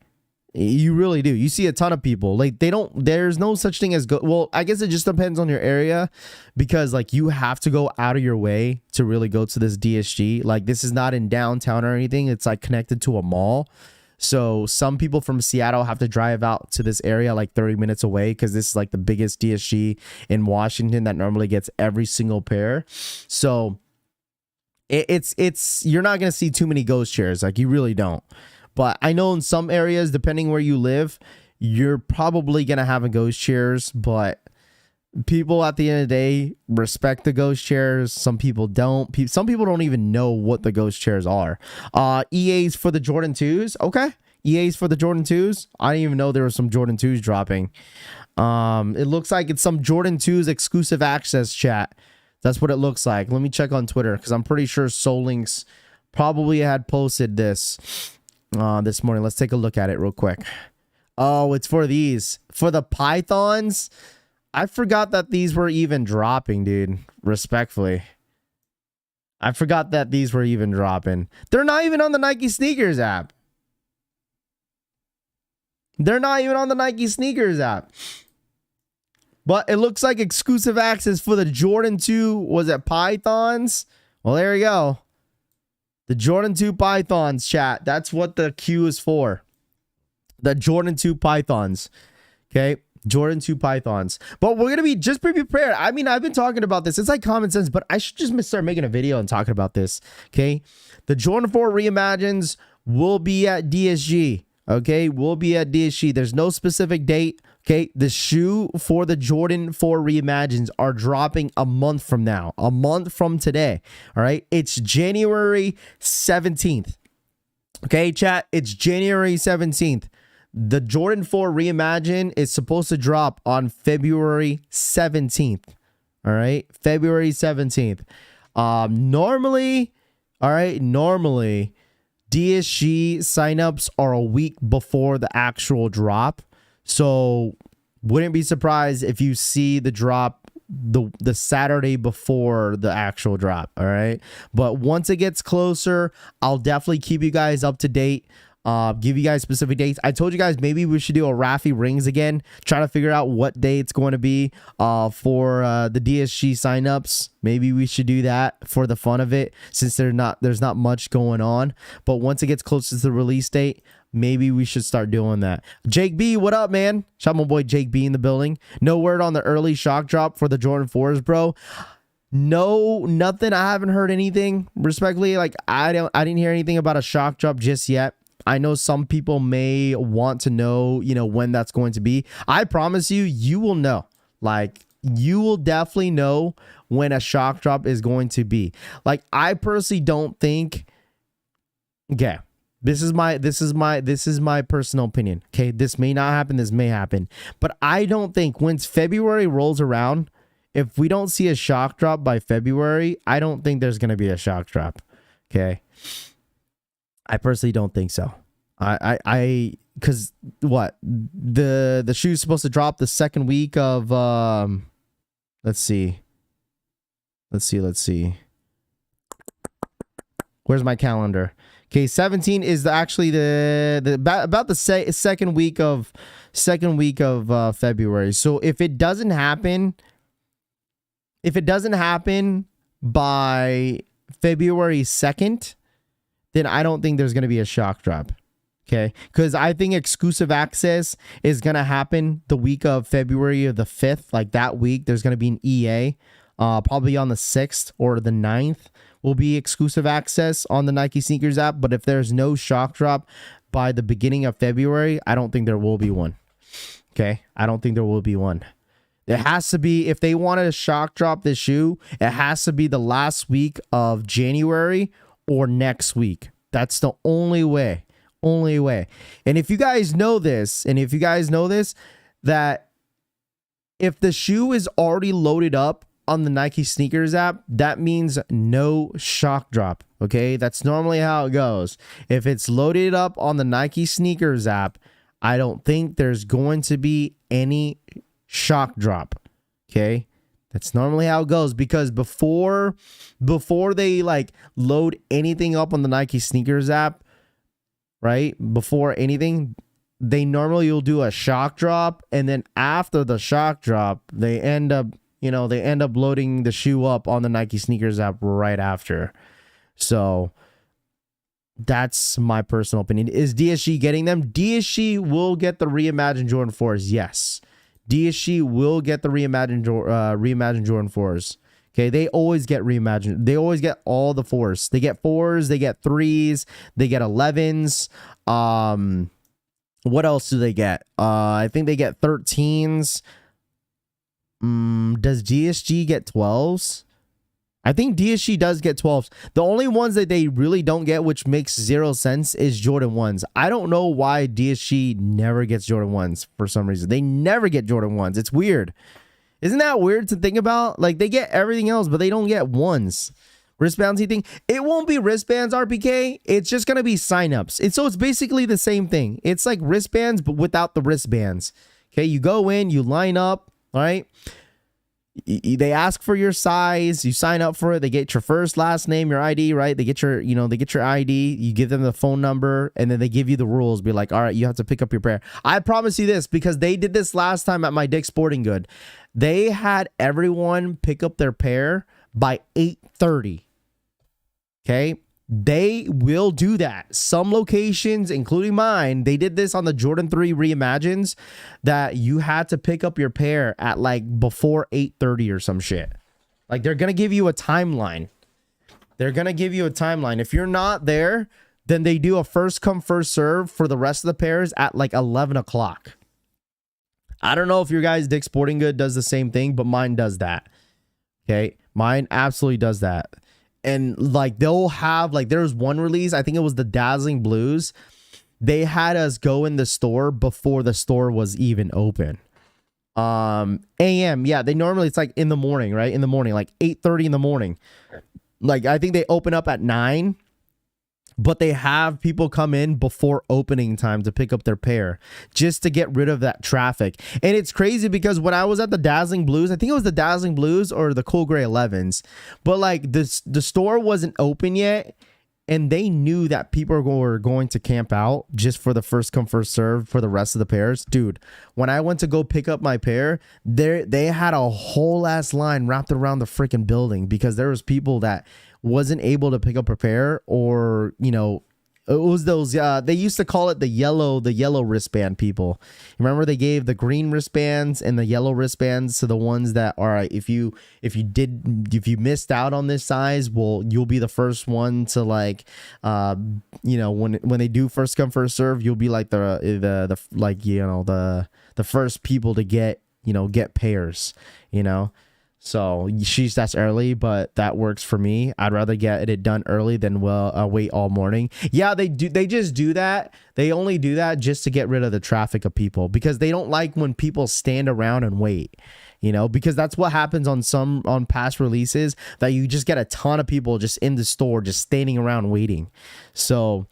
You really do. You see a ton of people. Like there's no such thing as well, I guess it just depends on your area, because like you have to go out of your way to really go to this DSG. Like this is not in downtown or anything. It's like connected to a mall. So some people from Seattle have to drive out to this area like 30 minutes away because this is like the biggest DSG in Washington that normally gets every single pair. So it's you're not going to see too many ghost chairs. Like, you really don't. But I know in some areas, depending where you live, you're probably going to have a ghost chairs, but people at the end of the day respect the ghost chairs. Some people don't. Some people don't even know what the ghost chairs are. EAs for the Jordan 2s. Okay. EAs for the Jordan 2s. I didn't even know there were some Jordan 2s dropping. It looks like it's some Jordan 2s exclusive access, chat. That's what it looks like. Let me check on Twitter because I'm pretty sure Solinks probably had posted this this morning. Let's take a look at it real quick. Oh, it's for these. For the Pythons. I forgot that these were even dropping, dude. Respectfully. I forgot that these were even dropping. They're not even on the Nike Sneakers app. They're not even on the Nike Sneakers app. But it looks like exclusive access for the Jordan 2. Was it Pythons? Well, there you go. The Jordan 2 Pythons, chat. That's what the Q is for. The Jordan 2 Pythons. Okay. Jordan 2 Pythons. But we're going to be just be prepared. I mean, I've been talking about this. It's like common sense, but I should just start making a video and talking about this. Okay. The Jordan 4 Reimagines will be at DSG. Okay. Will be at DSG. There's no specific date. Okay. The shoe for the Jordan 4 Reimagines are dropping a month from now. A month from today. All right. It's January 17th. Okay, chat. It's January 17th. The Jordan 4 Reimagine is supposed to drop on February 17th. All right. February 17th. Normally DSG signups are a week before the actual drop. So wouldn't be surprised if you see the drop the Saturday before the actual drop. All right. But once it gets closer, I'll definitely keep you guys up to date. Give you guys specific dates. I told you guys maybe we should do a Raffle rings again. Try to figure out what day it's going to be for the DSG signups. Maybe we should do that for the fun of it, since there's not much going on. But once it gets closer to the release date, maybe we should start doing that. Jake B, what up, man? Shout out my boy Jake B in the building. No word on the early shock drop for the Jordan 4s, bro. No, nothing. I haven't heard anything. Respectfully, like I didn't hear anything about a shock drop just yet. I know some people may want to know, when that's going to be. I promise you, you will know. Like, you will definitely know when a shock drop is going to be. Like, I personally don't think. Okay, this is my personal opinion. Okay, this may not happen. This may happen, but I don't think once February rolls around, if we don't see a shock drop by February, I don't think there's going to be a shock drop. Okay. I personally don't think so. Because what the shoe's supposed to drop the second week of let's see. Where's my calendar? Okay, 17 is actually about the second week of February. So if it doesn't happen by February 2nd, then I don't think there's going to be a shock drop. Okay. Because I think exclusive access is going to happen the week of February of the 5th. Like that week, there's going to be an EA. Probably on the 6th or the 9th will be exclusive access on the Nike Sneakers app. But if there's no shock drop by the beginning of February, I don't think there will be one. Okay. I don't think there will be one. It has to be, if they wanted to shock drop this shoe, it has to be the last week of January or next week. That's the only way. And if you guys know this, that if the shoe is already loaded up on the Nike Sneakers app, that means no shock drop. Okay, that's normally how it goes. If it's loaded up on the Nike Sneakers app, I don't think there's going to be any shock drop. Okay. That's normally how it goes, because before they like load anything up on the Nike Sneakers app, right? Before anything, they normally will do a shock drop, and then after the shock drop, they end up loading the shoe up on the Nike Sneakers app right after. So That's my personal opinion. Is DSG getting them? DSG will get the Reimagined Jordan 4s. Yes. DSG will get the Reimagined Jordan 4s. Okay, they always get reimagined. They always get all the 4s. They get 4s, they get 3s, they get 11s. What else do they get? I think they get 13s. Does DSG get 12s? I think DSG does get 12s. The only ones that they really don't get, which makes zero sense, is Jordan 1s. I don't know why DSG never gets Jordan 1s for some reason. They never get Jordan 1s. It's weird. Isn't that weird to think about? Like, they get everything else, but they don't get 1s. Wristbandsy thing. It won't be wristbands, RPK. It's just going to be signups. So it's basically the same thing. It's like wristbands, but without the wristbands. Okay, you go in, you line up, all right? They ask for your size, you sign up for it, they get your first, last name, your ID, right? They get your, they get your ID, you give them the phone number, and then they give you the rules. Be like, all right, you have to pick up your pair. I promise you this, because they did this last time at my Dick's Sporting Good. They had everyone pick up their pair by 8:30. Okay? They will do that. Some locations, including mine, they did this on the Jordan 3 Reimagines, that you had to pick up your pair at like before 8:30 or some shit. Like, they're going to give you a timeline. They're going to give you a timeline. If you're not there, then they do a first come, first serve for the rest of the pairs at like 11 o'clock. I don't know if your guys' Dick's Sporting Good does the same thing, but mine does that. Okay? Mine absolutely does that. And like, they'll have, like, there's one release, I think it was the Dazzling Blues. They had us go in the store before the store was even open. AM, yeah, they normally, it's like in the morning, right? In the morning, like 8:30 in the morning. Like, I think they open up at 9, but they have people come in before opening time to pick up their pair just to get rid of that traffic. And it's crazy because when I was at the Dazzling Blues, I think it was the Dazzling Blues or the Cool Gray 11s, but like the store wasn't open yet, and they knew that people were going to camp out just for the first come, first serve for the rest of the pairs. Dude, when I went to go pick up my pair, they had a whole ass line wrapped around the freaking building because there was people that wasn't able to pick up a pair, or it was those they used to call it the yellow wristband people. Remember, they gave the green wristbands and the yellow wristbands to the ones that, all right, if you missed out on this size, well, you'll be the first one to, like, when they do first come, first serve, you'll be like the first people to get pairs, So that's early, but that works for me. I'd rather get it done early than wait all morning. Yeah, they do. They just do that. They only do that just to get rid of the traffic of people, because they don't like when people stand around and wait. Because that's what happens on past releases, that you just get a ton of people just in the store, just standing around waiting. So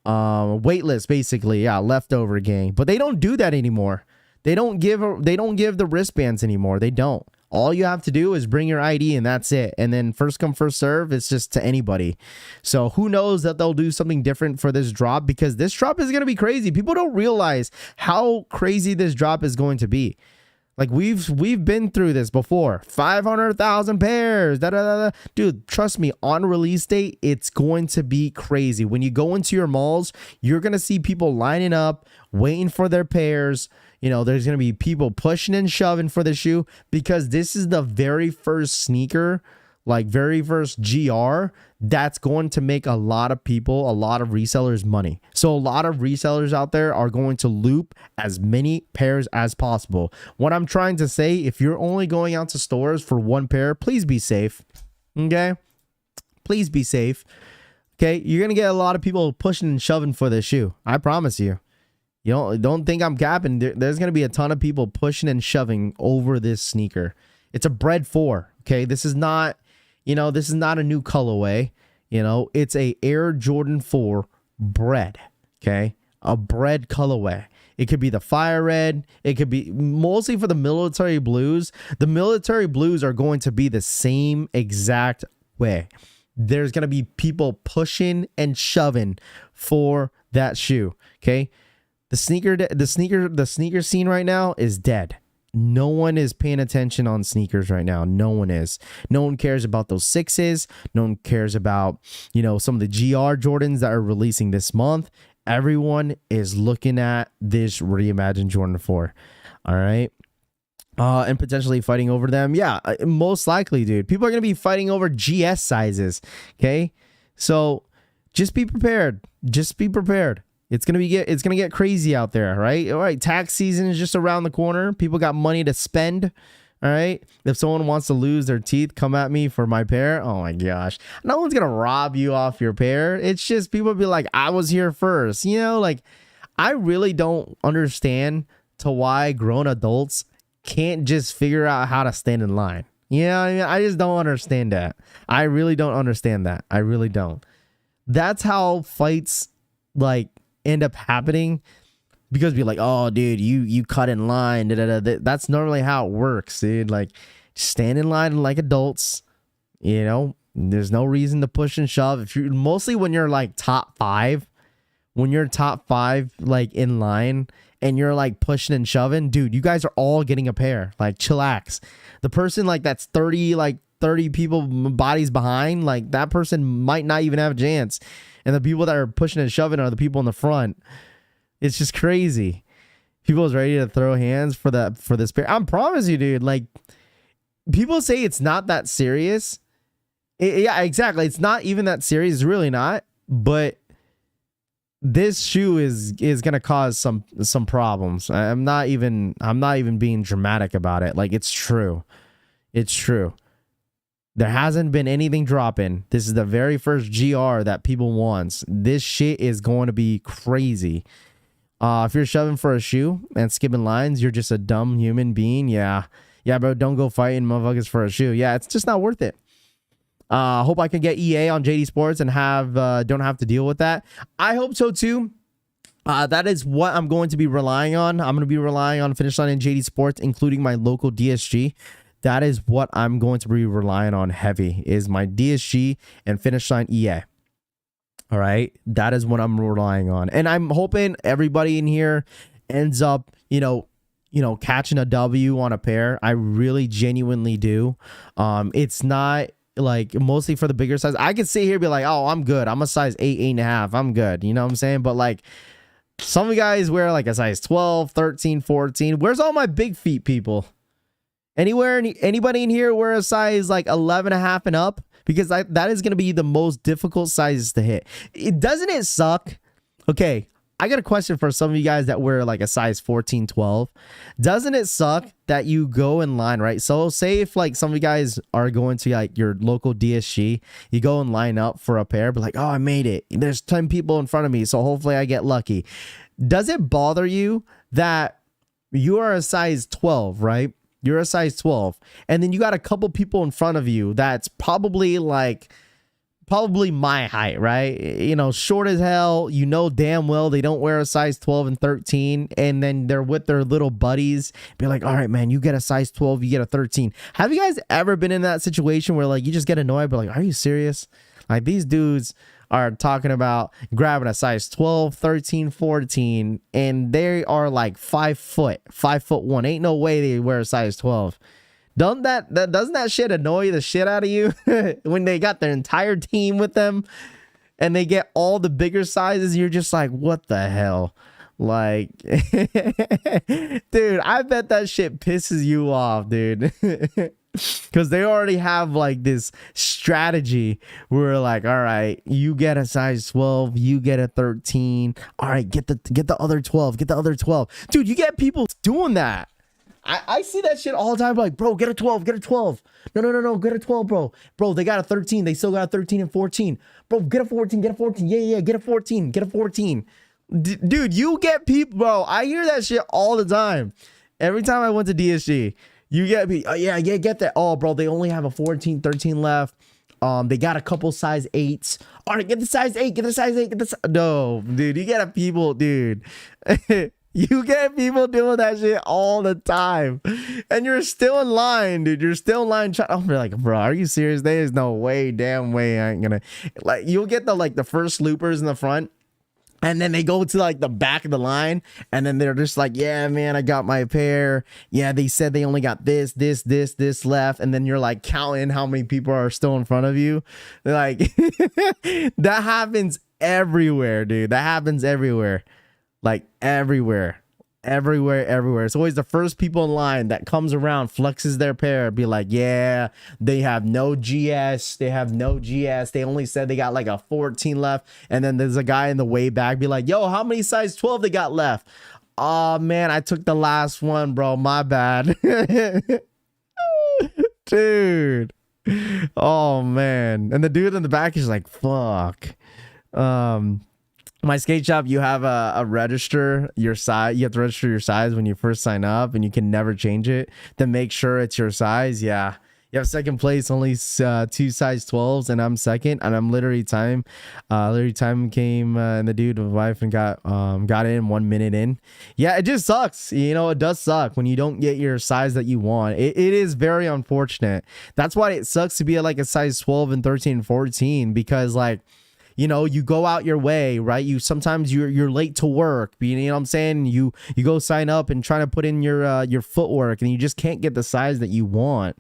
waitlist, basically, yeah, leftover gang. But they don't do that anymore. They don't give the wristbands anymore. They don't. All you have to do is bring your ID, and that's it. And then first come, first serve, it's just to anybody. So who knows that they'll do something different for this drop, because this drop is going to be crazy. People don't realize how crazy this drop is going to be. Like, we've been through this before. 500,000 pairs. Dude, trust me, on release date, it's going to be crazy. When you go into your malls, you're going to see people lining up, waiting for their pairs. There's going to be people pushing and shoving for the shoe, because this is the very first sneaker, like very first GR, that's going to make a lot of people, a lot of resellers money. So a lot of resellers out there are going to loop as many pairs as possible. What I'm trying to say, if you're only going out to stores for one pair, please be safe. Okay? Please be safe. Okay? You're going to get a lot of people pushing and shoving for this shoe. I promise you. Don't think I'm capping. There's going to be a ton of people pushing and shoving over this sneaker. It's a Bred 4. Okay? This is not a new colorway. It's a Air Jordan 4 Bred. Okay? A Bred colorway. It could be the fire red. It could be mostly for the military blues. The military blues are going to be the same exact way. There's going to be people pushing and shoving for that shoe. Okay? The sneaker scene right now is dead. No one is paying attention on sneakers right now. No one is. No one cares about those sixes. No one cares about, some of the GR Jordans that are releasing this month. Everyone is looking at this Reimagined Jordan 4. All right. And potentially fighting over them. Yeah, most likely, dude. People are going to be fighting over GS sizes. Okay. So just be prepared. Just be prepared. It's gonna get crazy out there, right? All right, tax season is just around the corner. People got money to spend. All right. If someone wants to lose their teeth, come at me for my pair. Oh my gosh. No one's gonna rob you off your pair. It's just people be like, I was here first. Like I really don't understand to why grown adults can't just figure out how to stand in line. I just don't understand that. I really don't understand that. I really don't. That's how fights like end up happening, because be like, oh dude, you cut in line. That's normally how it works, dude. Like, stand in line like adults. There's no reason to push and shove. If you're mostly when you're like top five, like in line and you're like pushing and shoving, dude, you guys are all getting a pair. Like, chillax. The person like that's 30 people bodies behind, like that person might not even have a chance. And the people that are pushing and shoving are the people in the front. It's just crazy. People's ready to throw hands for this pair. I promise you, dude. Like, people say it's not that serious. Yeah, exactly. It's not even that serious. It's really not. But this shoe is gonna cause some problems. I'm not even being dramatic about it. Like, it's true. It's true. There hasn't been anything dropping. This is the very first GR that people want. This shit is going to be crazy. If you're shoving for a shoe and skipping lines, you're just a dumb human being. Yeah, bro, don't go fighting motherfuckers for a shoe. Yeah, it's just not worth it. Hope I can get EA on JD Sports and don't have to deal with that. I hope so too. That is what I'm going to be relying on. I'm going to be relying on Finish Line and JD Sports, including my local DSG. That is what I'm going to be relying on heavy, is my DSG and Finish Line EA. All right. That is what I'm relying on. And I'm hoping everybody in here ends up, catching a W on a pair. I really genuinely do. It's not like mostly for the bigger size. I could sit here and be like, oh, I'm good. I'm a size 8, 8.5. I'm good. You know what I'm saying? But like, some of you guys wear like a size 12, 13, 14. Where's all my big feet people? Anybody in here wear a size like 11.5 and up? Because that is going to be the most difficult sizes to hit. Doesn't it suck? Okay, I got a question for some of you guys that wear like a size 14, 12. Doesn't it suck that you go in line, right? So say if like some of you guys are going to like your local DSG, you go and line up for a pair, but like, oh, I made it. There's 10 people in front of me, so hopefully I get lucky. Does it bother you that you are a size 12, right? You're a size 12, and then you got a couple people in front of you that's probably my height, right? Short as hell. Damn well they don't wear a size 12 and 13, and then they're with their little buddies. Be like, all right, man, you get a size 12, you get a 13. Have you guys ever been in that situation where like you just get annoyed, but like, are you serious? Like, these dudes are talking about grabbing a size 12, 13, 14, and they are like 5'1". Ain't no way they wear a size 12. Doesn't that shit annoy the shit out of you when they got their entire team with them and they get all the bigger sizes? You're just like, what the hell? Like, dude, I bet that shit pisses you off, dude. Because they already have like this strategy where like, all right, you get a size 12, you get a 13. All right, get the other 12, get the other 12. Dude, you get people doing that. I see that shit all the time. Like, bro, get a 12, get a 12. No, get a 12, bro. Bro, they got a 13. They still got a 13 and 14. Bro, get a 14, get a 14. Yeah, get a 14, get a 14. Dude, you get people, bro. I hear that shit all the time. Every time I went to DSG, you get me. Oh, yeah, get that. Oh, bro, they only have a 14, 13 left. They got a couple size 8s. All right, get the size 8. Get the size 8. No, dude, you get people, dude. You get people doing that shit all the time, and you're still in line, dude. You're still in line. I'm like, bro, are you serious? There's no way, damn way, I ain't gonna. Like, you'll get the first loopers in the front. And then they go to like the back of the line, and then they're just like, yeah, man, I got my pair. Yeah, they said they only got this left. And then you're like counting how many people are still in front of you. Like, that happens everywhere, dude. That happens everywhere. Like, everywhere. Everywhere. It's always the first people in line that comes around, flexes their pair, be like, yeah, they have no GS. They only said they got like a 14 left. And then there's a guy in the way back be like, yo, how many size 12 they got left? Oh man, I took the last one, bro. My bad. Dude. Oh man. And the dude in the back is like, fuck. My skate shop, you have a register your size. You have to register your size when you first sign up, and you can never change it to make sure it's your size. Yeah, you have second place, only 2 size 12s, and I'm second. And I'm literally time came and the dude with wife and got in 1 minute in. Yeah, it just sucks. You know, it does suck when you don't get your size that you want. It is very unfortunate. That's why it sucks to be at like a size 12 and 13 and 14, because like, you know, you go out your way, right? Sometimes you're late to work. You know what I'm saying? You go sign up and try to put in your footwork, and you just can't get the size that you want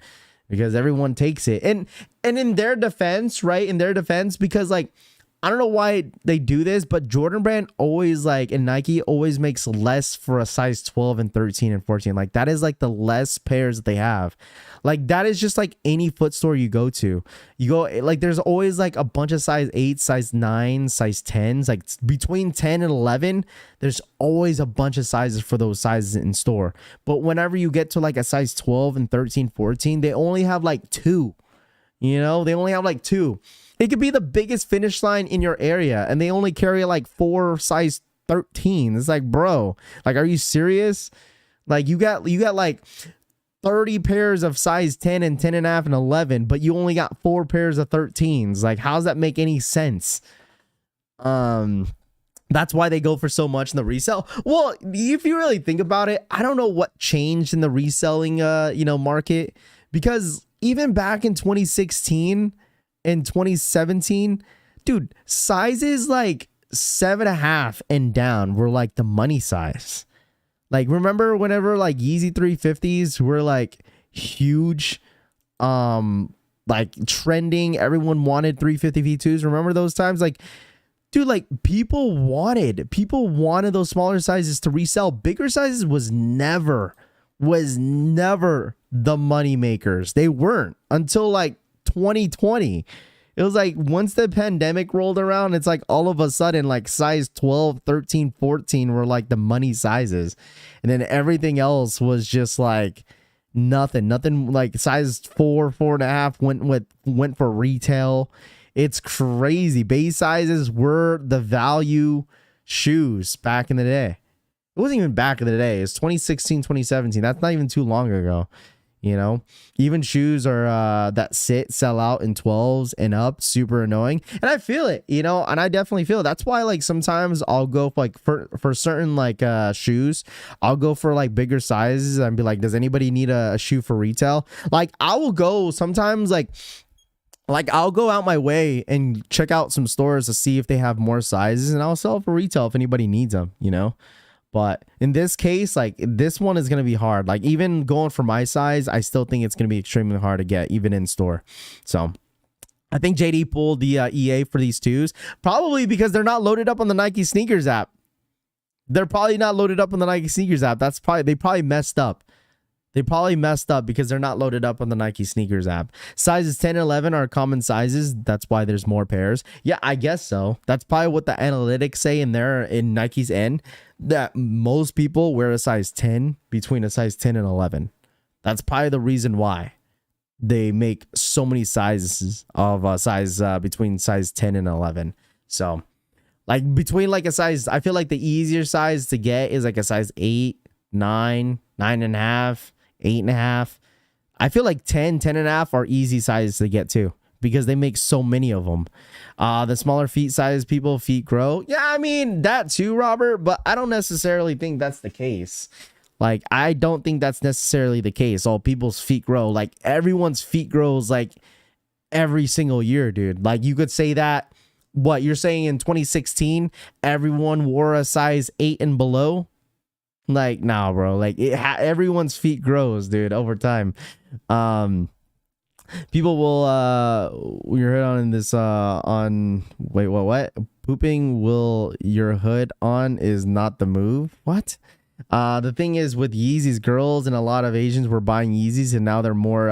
because everyone takes it. And in their defense, right? In their defense, because like, I don't know why they do this, but Jordan Brand always like, and Nike always makes less for a size 12 and 13 and 14. Like that is like the less pairs that they have. Like that is just like any foot store you go to. You go like there's always like a bunch of size 8, size 9, size 10s. Like between 10 and 11, there's always a bunch of sizes for those sizes in store. But whenever you get to like a size 12 and 13, 14, they only have like 2. You know, they only have like 2. It could be the biggest finish line in your area, and they only carry like 4 size 13. It's like, bro, like, are you serious? Like, you got like 30 pairs of size 10 and 10 and a half and 11, but you only got 4 pairs of 13s. Like, how does that make any sense? That's why they go for so much in the resale. Well, if you really think about it, I don't know what changed in the reselling, market, because even back in 2016 and 2017, dude, sizes like 7.5 and down were like the money size. Like, remember whenever like Yeezy 350s were like huge, like trending, everyone wanted 350 V2s. Remember those times? Like, dude, like people wanted those smaller sizes to resell. Bigger sizes was never the money makers. They weren't until like 2020. It was like once the pandemic rolled around, it's like all of a sudden like size 12, 13, 14 were like the money sizes. And then everything else was just like nothing like size 4, 4.5 went for retail. It's crazy. Base sizes were the value shoes back in the day. It wasn't even back in the day. It's 2016, 2017. That's not even too long ago. You know, even shoes are that sell out in 12s and up, super annoying. And I feel it, you know, and I definitely feel it. That's why like sometimes I'll go like for certain like shoes, I'll go for like bigger sizes and be like, does anybody need a shoe for retail? Like I will go sometimes like I'll go out my way and check out some stores to see if they have more sizes, and I'll sell for retail if anybody needs them, you know. But in this case, like this one is going to be hard. Like even going for my size, I still think it's going to be extremely hard to get even in store. So I think JD pulled the EA for these twos, probably because they're not loaded up on the Nike sneakers app. They're probably not loaded up on the Nike sneakers app. They probably messed up. They probably messed up because they're not loaded up on the Nike sneakers app. Sizes 10 and 11 are common sizes. That's why there's more pairs. Yeah, I guess so. That's probably what the analytics say in Nike's end, that most people wear a size 10 between a size 10 and 11. That's probably the reason why they make so many sizes of size between size 10 and 11. So like between like a size, I feel like the easier size to get is like a size 8, 9, 9.5, 8.5. I feel like 10, 10.5 are easy sizes to get too, because they make so many of them. The smaller feet size feet grow. Yeah, I mean that too, Robert, but I don't necessarily think that's the case. Like, I don't think that's necessarily the case. All people's feet grow. Like, everyone's feet grows like every single year, dude. Like, you could say that what you're saying in 2016 everyone wore a size 8 and below? Like, nah, bro. Like, everyone's feet grows, dude, over time. People will you're hit on in this on wait, what? Pooping will your hood on is not the move. What? The thing is with Yeezys, girls and a lot of Asians were buying Yeezys and now they're more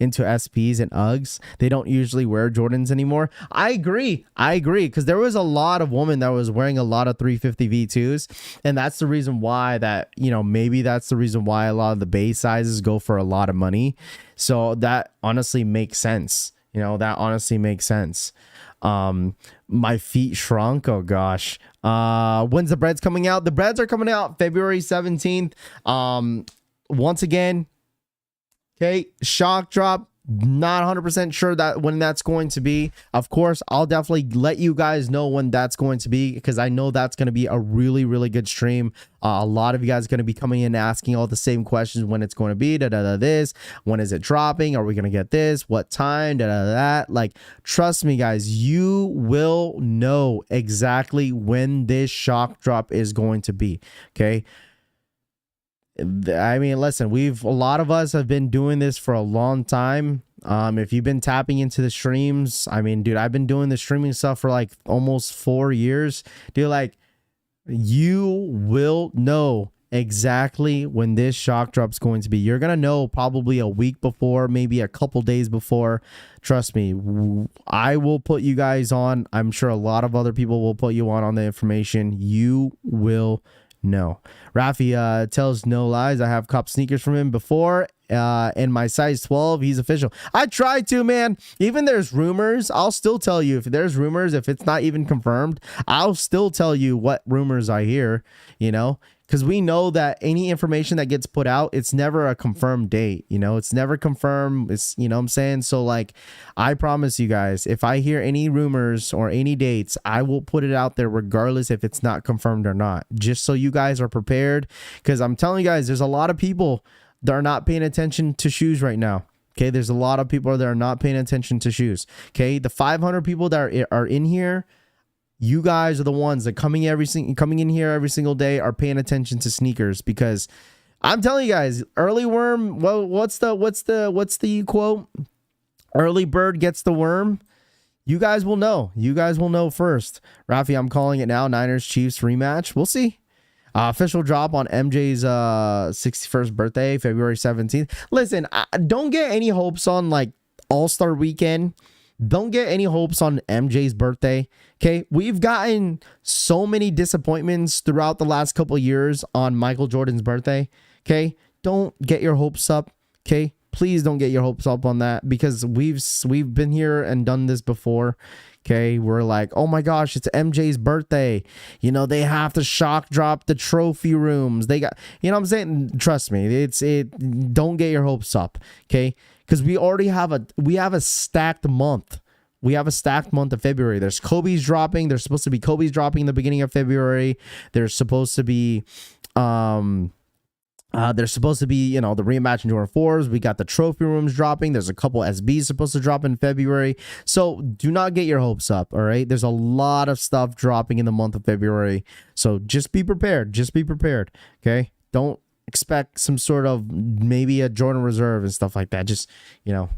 into SPs and Uggs. They don't usually wear Jordans anymore. I agree because there was a lot of women that was wearing a lot of 350 V2s, and that's the reason why that, you know, maybe that's the reason why a lot of the base sizes go for a lot of money. So that honestly makes sense. You know, that honestly makes sense. My feet shrunk. Oh gosh. When's the breads coming out? The breads are coming out February 17th. Once again, okay, shock drop. Not 100% sure that when that's going to be. Of course, I'll definitely let you guys know when that's going to be, because I know that's going to be a really, really good stream. A lot of you guys are going to be coming in asking all the same questions: when it's going to be, this, when is it dropping, are we going to get this, what time, that. Like, trust me guys, you will know exactly when this shock drop is going to be. Okay, I mean, listen, a lot of us have been doing this for a long time. If you've been tapping into the streams, I mean, dude, I've been doing the streaming stuff for like almost 4 years. Dude, like, you will know exactly when this shock drop's going to be. You're gonna know probably a week before, maybe a couple days before. Trust me, I will put you guys on. I'm sure a lot of other people will put you on the information. You will know. Rafi tells no lies. I have copped sneakers from him before, and my size 12. He's official. I tried to, man. Even there's rumors. I'll still tell you if there's rumors. If it's not even confirmed, I'll still tell you what rumors I hear. You know, because we know that any information that gets put out, it's never a confirmed date. You know, it's never confirmed. It's, you know what I'm saying? So like, I promise you guys, if I hear any rumors or any dates, I will put it out there regardless if it's not confirmed or not, just so you guys are prepared. Because I'm telling you guys, there's a lot of people that are not paying attention to shoes right now. Okay, there's a lot of people that are not paying attention to shoes. Okay, the 500 people that are in here, you guys are the ones that coming in here every single day are paying attention to sneakers, because I'm telling you guys, early worm. Well, what's the quote? Early bird gets the worm. You guys will know. You guys will know first. Rafi, I'm calling it now. Niners Chiefs rematch. We'll see. Official drop on MJ's 61st birthday, February 17th. Listen, don't get any hopes on like All-Star Weekend. Don't get any hopes on MJ's birthday. Okay, we've gotten so many disappointments throughout the last couple of years on Michael Jordan's birthday. Okay, don't get your hopes up. Okay, please don't get your hopes up on that, because we've been here and done this before. Okay, we're like, oh my gosh, it's MJ's birthday. You know, they have to shock drop the trophy rooms. They got, you know what I'm saying? Trust me, don't get your hopes up. Okay, because we have a stacked month. We have a stacked month of February. There's Kobe's dropping. There's supposed to be Kobe's dropping in the beginning of February. There's supposed to be you know, the Reimagined Jordan 4s. We got the trophy rooms dropping. There's a couple SBs supposed to drop in February. So do not get your hopes up, all right? There's a lot of stuff dropping in the month of February. So just be prepared. Just be prepared, okay? Don't expect some sort of maybe a Jordan Reserve and stuff like that. Just, you know,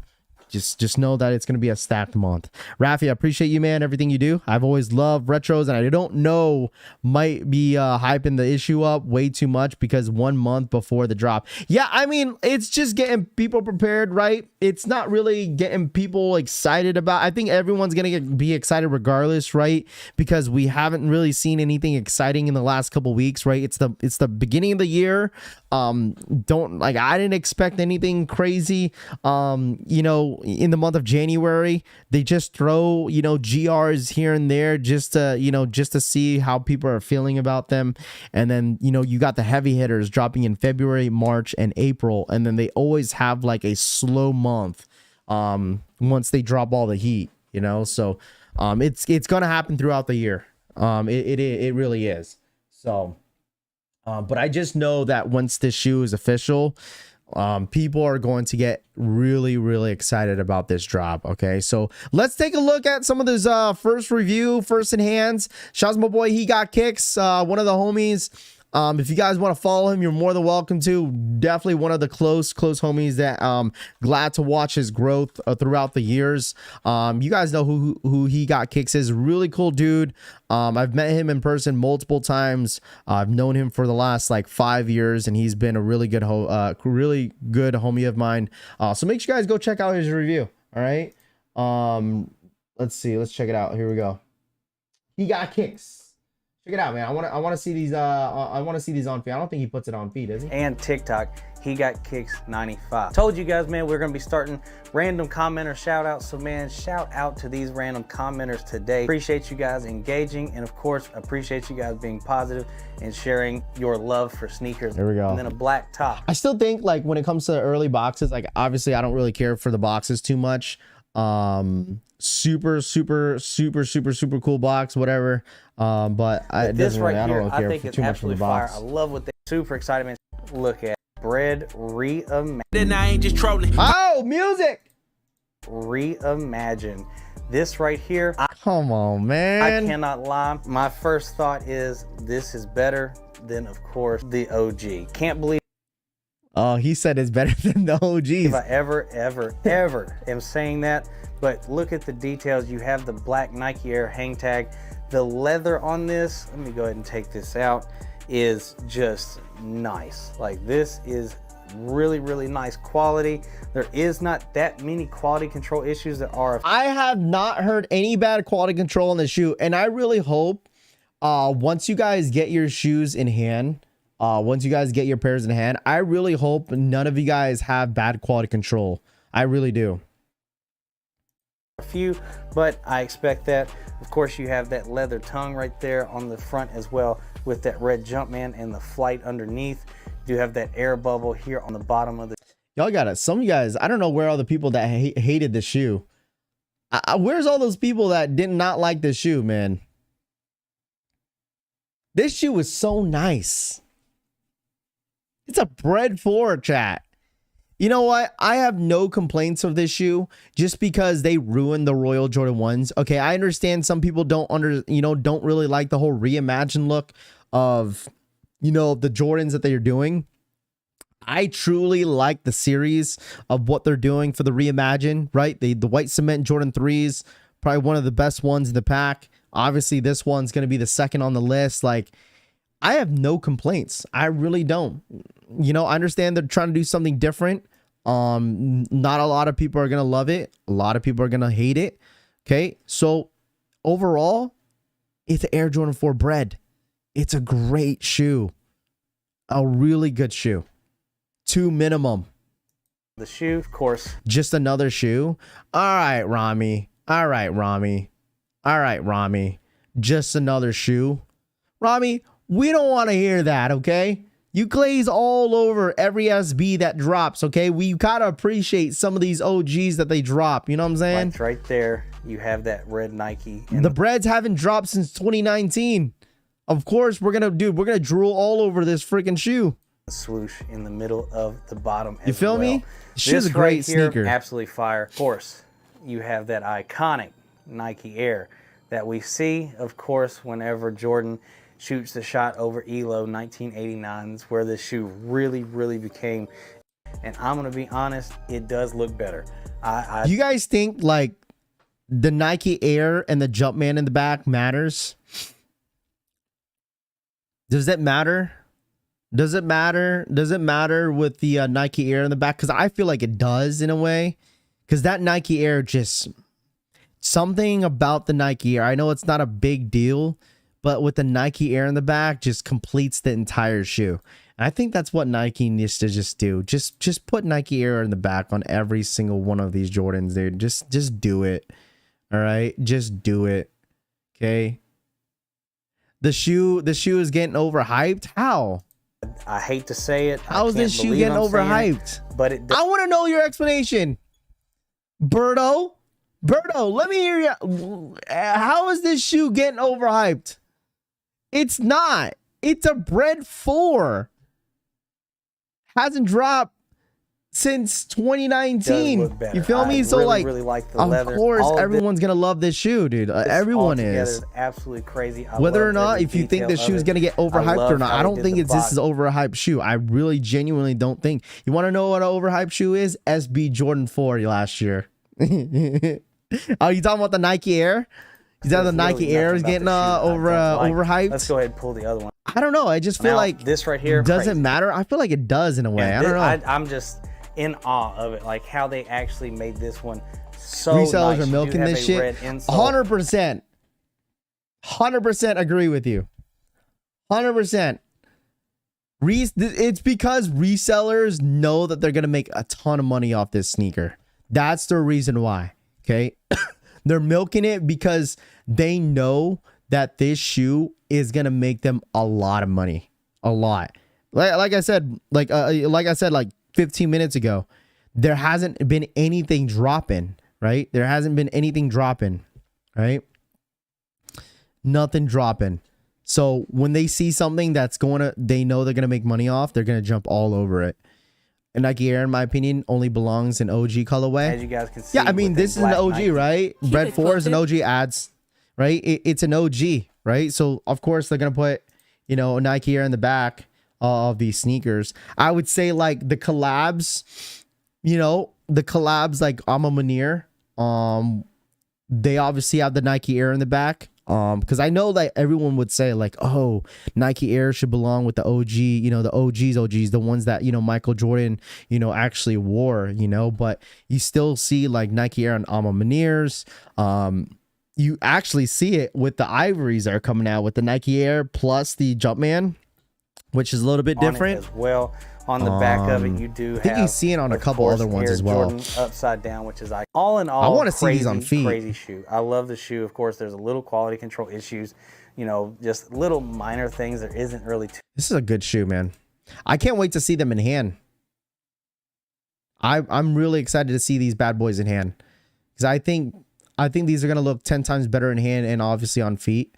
just know that it's going to be a stacked month. Rafi, I appreciate you, man, everything you do. I've always loved retros, and I don't know, might be hyping the issue up way too much because 1 month before the drop. Yeah, I mean, it's just getting people prepared, right? It's not really getting people excited about. I think everyone's going to be excited regardless, right? Because we haven't really seen anything exciting in the last couple weeks, right? It's the beginning of the year. I didn't expect anything crazy. You know, in the month of January, they just throw, you know, GRs here and there just to see how people are feeling about them. And then, you know, you got the heavy hitters dropping in February, March, and April. And then they always have like a slow month once they drop all the heat, you know. So it's gonna happen throughout the year. It really is. So but I just know that once this shoe is official, People are going to get really excited about this drop. Okay, so let's take a look at some of this first review, first in hands. Shouts my boy, he got kicks, one of the homies. If you guys want to follow him, you're more than welcome to. Definitely one of the close homies that glad to watch his growth throughout the years. You guys know who he got kicks is. Really cool dude. I've met him in person multiple times. I've known him for the last like 5 years, and he's been a really good homie of mine. So make sure you guys go check out his review. All right. Let's see. Let's check it out. Here we go. He got kicks. Check it out, man. I want to see these. I want to see these on feed. I don't think he puts it on feed, does he? And TikTok, he got kicks 95. Told you guys, man, we're gonna be starting random commenter shout outs. So man, shout out to these random commenters today. Appreciate you guys engaging, and of course, appreciate you guys being positive and sharing your love for sneakers. There we go. And then a black top. I still think like when it comes to early boxes, like obviously I don't really care for the boxes too much. Super cool box, whatever. But this right really, here, I think it's absolutely fire. I love what they super excited, man. Look at Bread Reimagine. Then I ain't just trolling. Oh, music. Reimagine. This right here, Come on, man. I cannot lie. My first thought is this is better than, of course, the OG. Can't believe. Oh, he said it's better than the OGs. If I ever am saying that, but look at the details. You have the black Nike Air hang tag. The leather on this, let me go ahead and take this out, is just nice. Like this is really nice quality. There is not that many quality control issues that are. I have not heard any bad quality control on the shoe, and I really hope once you guys get your shoes in hand, once you guys get your pairs in hand, I really hope none of you guys have bad quality control. I really do. A few, but I expect that. Of course, you have that leather tongue right there on the front as well with that red Jumpman and the flight underneath. You have that air bubble here on the bottom of the. Y'all got it. Some of you guys, I don't know where all the people that hated the shoe. Where's all those people that did not like the shoe, man? This shoe is so nice. It's a bread for chat. You know what? I have no complaints of this shoe just because they ruined the Royal Jordan 1s. Okay, I understand some people don't really like the whole reimagined look of, the Jordans that they are doing. I truly like the series of what they're doing for the Reimagine, right? The white cement Jordan 3s, probably one of the best ones in the pack. Obviously, this one's going to be the second on the list. Like, I have no complaints. I really don't. I understand they're trying to do something different. Not a lot of people are gonna love it. A lot of people are gonna hate it. Okay, so overall, it's an Air Jordan 4 bread. It's a great shoe. A really good shoe. 2 minimum. The shoe, of course. Just another shoe. All right, Rami. Just another shoe. Rami, we don't want to hear that, okay? You glaze all over every SB that drops, okay? We gotta appreciate some of these OGs that they drop, you know what I'm saying? Like right there, you have that red Nike. And the breads haven't dropped since 2019. Of course, we're gonna drool all over this freaking shoe. Swoosh in the middle of the bottom. You feel me? Shoe's a great sneaker. Absolutely fire. Of course, you have that iconic Nike Air that we see, of course, whenever Jordan shoots the shot over ELO 1989, is where this shoe really became. And I'm gonna be honest, it does look better. You guys think like the Nike Air and the Jumpman in the back matters? Does that matter? Does it matter? Does it matter with the Nike Air in the back? Because I feel like it does in a way. Because that Nike Air, just something about the Nike Air. I know it's not a big deal, but with the Nike Air in the back, just completes the entire shoe. And I think that's what Nike needs to just do. Just put Nike Air in the back on every single one of these Jordans, dude. Just do it. All right, just do it. Okay. The shoe is getting overhyped. How? I hate to say it. How is this shoe getting overhyped? But I want to know your explanation, Berto. Let me hear you. How is this shoe getting overhyped? It's not. It's a bread 4. Hasn't dropped since Does 2019. look better. You feel me? I So really, like, really like the of leather. course, All of everyone's gonna love this shoe, dude. Everyone is. absolutely crazy. I Whether love or not, every if you think detail the of shoe is it. gonna get overhyped love or not, how I they don't did think the it's this box. is overhyped shoe. I really genuinely don't think. You want to know what an overhyped shoe is? SB Jordan 4 last year. Oh, you talking about the Nike Air? Is that the There's Nike really Air nothing is about getting the shoe that I don't like. overhyped? Let's go ahead and pull the other one. I don't know. I just feel Now, like this right here doesn't crazy. matter. I feel like it does in a way. And I don't know. I'm just in awe of it, like how they actually made this one so Resellers nice. are You do milking have this a shit. red insole. 100%. 100% agree with you. 100%. It's because resellers know that they're going to make a ton of money off this sneaker. That's the reason why. Okay. They're milking it because they know that this shoe is going to make them a lot of money. A lot. Like I said, like 15 minutes ago, there hasn't been anything dropping, right? There hasn't been anything dropping, right? Nothing dropping. So when they see something that's they know they're going to make money off, they're going to jump all over it. And Nike Air, in my opinion, only belongs in OG colorway. As you guys can see. Yeah, I mean, this is an OG, Nike. right? Red 4 is an OG ads, right? It's an OG, right? So, of course, they're going to put, Nike Air in the back of these sneakers. I would say, like, the collabs, like Ama Munir, they obviously have the Nike Air in the back. Because I know that everyone would say like, oh, Nike Air should belong with the OG, the OGs, the ones that, Michael Jordan, actually wore, but you still see like Nike Air and Ama Munirs. You actually see it with the ivories that are coming out with the Nike Air plus the Jumpman, which is a little bit different as well. On the back of it, you do have. I think you see it on a couple other ones Air as well. Jordan upside down, which is all in all. I want to see these on feet. Crazy shoe. I love the shoe. Of course, there's a little quality control issues. Just little minor things. There isn't really. This is a good shoe, man. I can't wait to see them in hand. I'm really excited to see these bad boys in hand because I think these are gonna look 10 times better in hand and obviously on feet.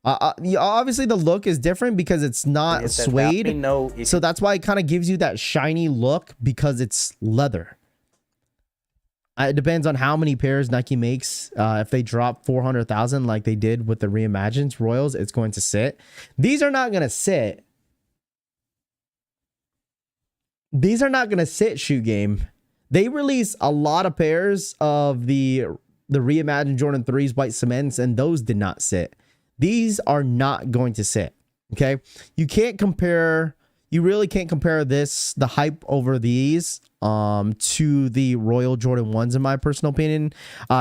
Obviously the look is different because it's not suede, so that's why it kind of gives you that shiny look because it's leather. It depends on how many pairs Nike makes. If they drop 400,000 like they did with the Reimagined Royals, it's going to sit. These are not going to sit. These are not going to sit, shoe game. They released a lot of pairs of the Reimagined Jordan 3s white cements, and those did not sit. These are not going to sit. Okay. You really can't compare the hype over these to the Royal Jordan 1s in my personal opinion,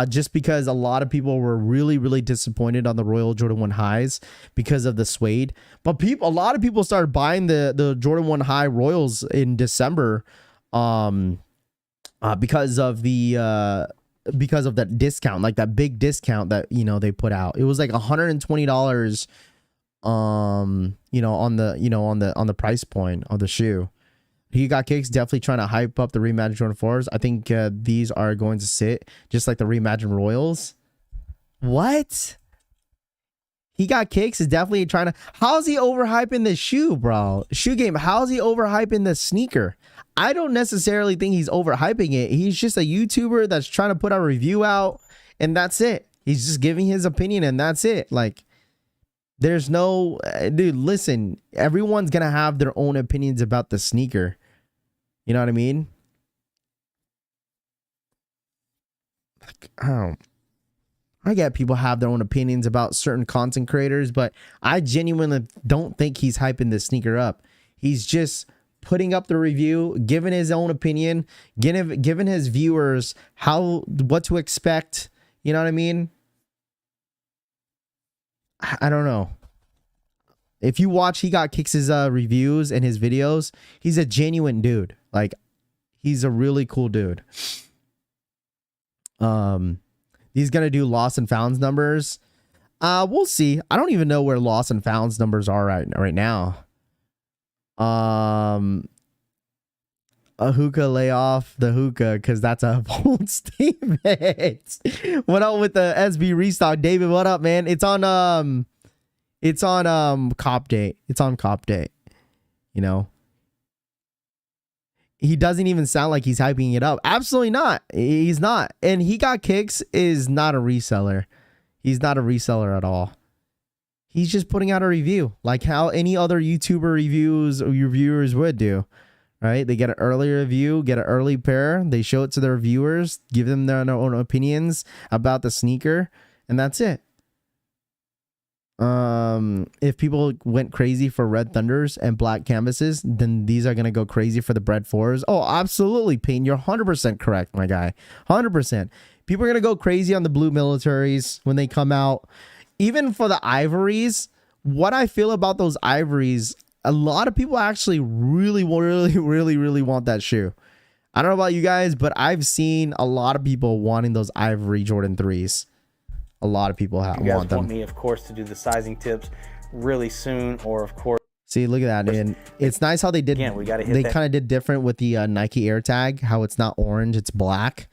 just because a lot of people were really, really disappointed on the Royal Jordan 1 highs because of the suede. But a lot of people started buying the Jordan 1 high Royals in December because of that discount, like that big discount that they put out. It was like $120 on the price point of the shoe. He Got Kicks definitely trying to hype up the Reimagined Jordan 4s. I think these are going to sit just like the Reimagined Royals. What? He Got Kicks is definitely trying to. How's he overhyping the shoe, bro? Shoe game. How's he overhyping the sneaker? I don't necessarily think he's overhyping it. He's just a YouTuber that's trying to put a review out, and that's it. He's just giving his opinion, and that's it. Like, there's no, dude, listen, everyone's gonna have their own opinions about the sneaker. You know what I mean? Like, I get people have their own opinions about certain content creators, but I genuinely don't think he's hyping this sneaker up. He's just putting up the review, giving his own opinion, giving his viewers what to expect. You know what I mean? I don't know. If you watch He Got Kicks' reviews and his videos, he's a genuine dude. Like, he's a really cool dude. He's gonna do lost and founds numbers. We'll see. I don't even know where lost and founds numbers are right now. A hookah, lay off the hookah because that's a bold statement. What up with the SB Restock? David, what up, man? It's on cop date. It's on cop date. he doesn't even sound like he's hyping it up. Absolutely not. He's not. And He Got Kicks is not a reseller. He's not a reseller at all. He's just putting out a review like how any other YouTuber reviews or reviewers would do, right? They get an early review, get an early pair. They show it to their viewers, give them their own opinions about the sneaker, and that's it. If people went crazy for red thunders and black canvases, then these are going to go crazy for the bread fours. Oh, absolutely, Payne. You're 100% correct, my guy. 100%. People are going to go crazy on the blue militaries when they come out. Even for the ivories, what I feel about those ivories, a lot of people actually really want that shoe. I don't know about you guys, but I've seen a lot of people wanting those ivory Jordan 3s. A lot of people want them. You guys want me, of course, to do the sizing tips really soon, or of course. See, look at that, and it's nice how they did. Again, we gotta hit they that. kind of did different with the Nike Air Tag. How it's not orange, it's black.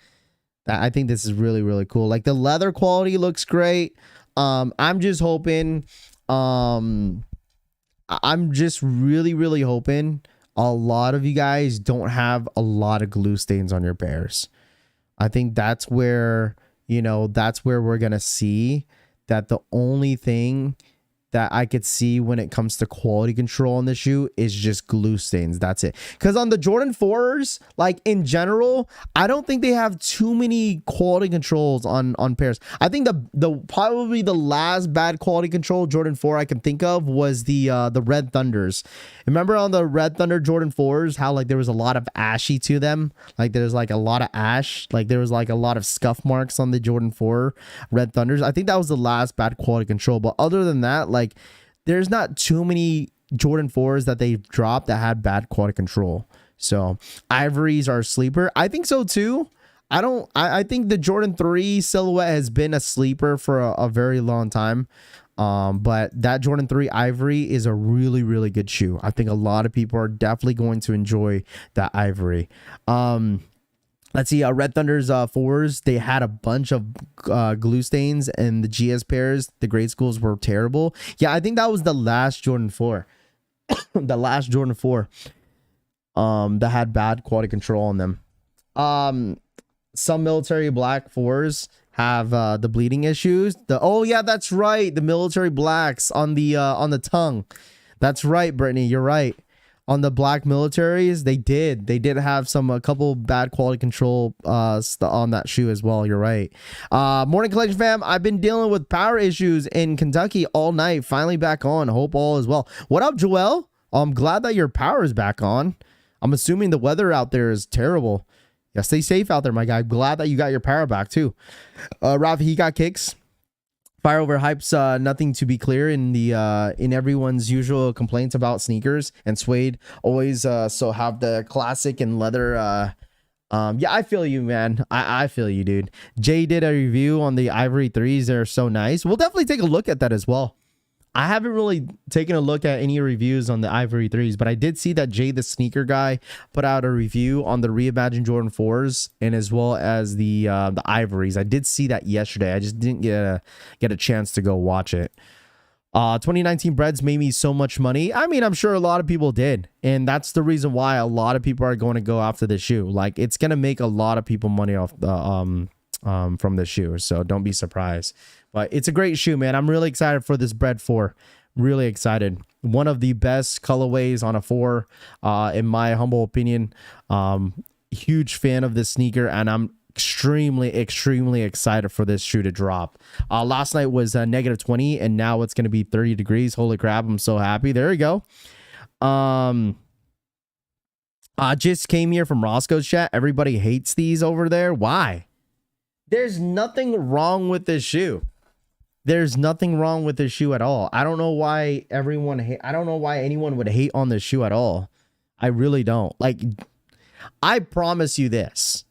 I think this is really cool. Like the leather quality looks great. I'm just hoping. I'm just really hoping a lot of you guys don't have a lot of glue stains on your pairs. I think that's where, that's where we're going to see that the only thing that I could see when it comes to quality control on the shoe is just glue stains. That's it. Because on the Jordan 4s, like in general, I don't think they have too many quality controls on pairs. I think the probably the last bad quality control Jordan 4 I can think of was the Red Thunders. Remember on the Red Thunder Jordan 4s how like there was a lot of ashy to them? Like there's like a lot of ash. Like there was like a lot of scuff marks on the Jordan 4 Red Thunders. I think that was the last bad quality control. But other than that, like there's not too many Jordan 4s that they've dropped that had bad quality control. So ivories are a sleeper. I think so too. I think the Jordan 3 silhouette has been a sleeper for a very long time. But that Jordan 3 ivory is a really good shoe. I think a lot of people are definitely going to enjoy that ivory. Let's see, Red Thunder's 4s, they had a bunch of glue stains, and the GS pairs, the grade schools were terrible. Yeah, I think that was the last Jordan 4. The last Jordan 4 that had bad quality control on them. Some military black 4s have the bleeding issues. Oh yeah, that's right, the military blacks on the tongue. That's right, Brittany, you're right. On the black militaries, they did have a couple bad quality control on that shoe as well. You're right. Morning collection fam, I've been dealing with power issues in Kentucky all night. Finally back on. Hope all is well. What up, Joel? I'm glad that your power is back on. I'm assuming the weather out there is terrible. Yeah, stay safe out there, my guy. Glad that you got your power back too. Rafi, he got kicks. Fire over hype's nothing to be clear in everyone's usual complaints about sneakers and suede. Always so have the classic and leather. Yeah, I feel you, man. I feel you, dude. Jay did a review on the Ivory 3s. They're so nice. We'll definitely take a look at that as well. I haven't really taken a look at any reviews on the Ivory 3s, but I did see that Jay the sneaker guy put out a review on the Reimagined Jordan 4s and as well as the Ivories. I did see that yesterday. I just didn't get a chance to go watch it. 2019 breads made me so much money. I mean, I'm sure a lot of people did, and that's the reason why a lot of people are going to go after the shoe. Like it's going to make a lot of people money off the from the shoe, so don't be surprised. But it's a great shoe, man. I'm really excited for this bread 4. Really excited. One of the best colorways on a 4, in my humble opinion. Huge fan of this sneaker, and I'm extremely excited for this shoe to drop. Last night was -20, and now it's going to be 30 degrees. Holy crap, I'm so happy. There we go. I just came here from Roscoe's chat. Everybody hates these over there. Why? There's nothing wrong with this shoe. There's nothing wrong with this shoe at all. I don't know why I don't know why anyone would hate on this shoe at all. I really don't. Like, I promise you this,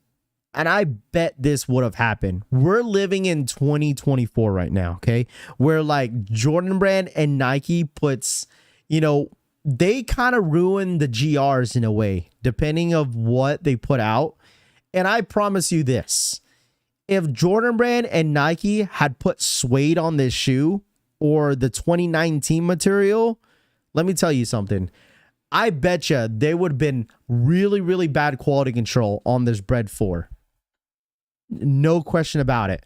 and I bet this would have happened. We're living in 2024 right now, okay? Where like Jordan Brand and Nike puts, they kind of ruin the GRs in a way, depending of what they put out. And I promise you this. If Jordan Brand and Nike had put suede on this shoe or the 2019 material, let me tell you something. I bet you there would have been really, really bad quality control on this Bread 4. No question about it.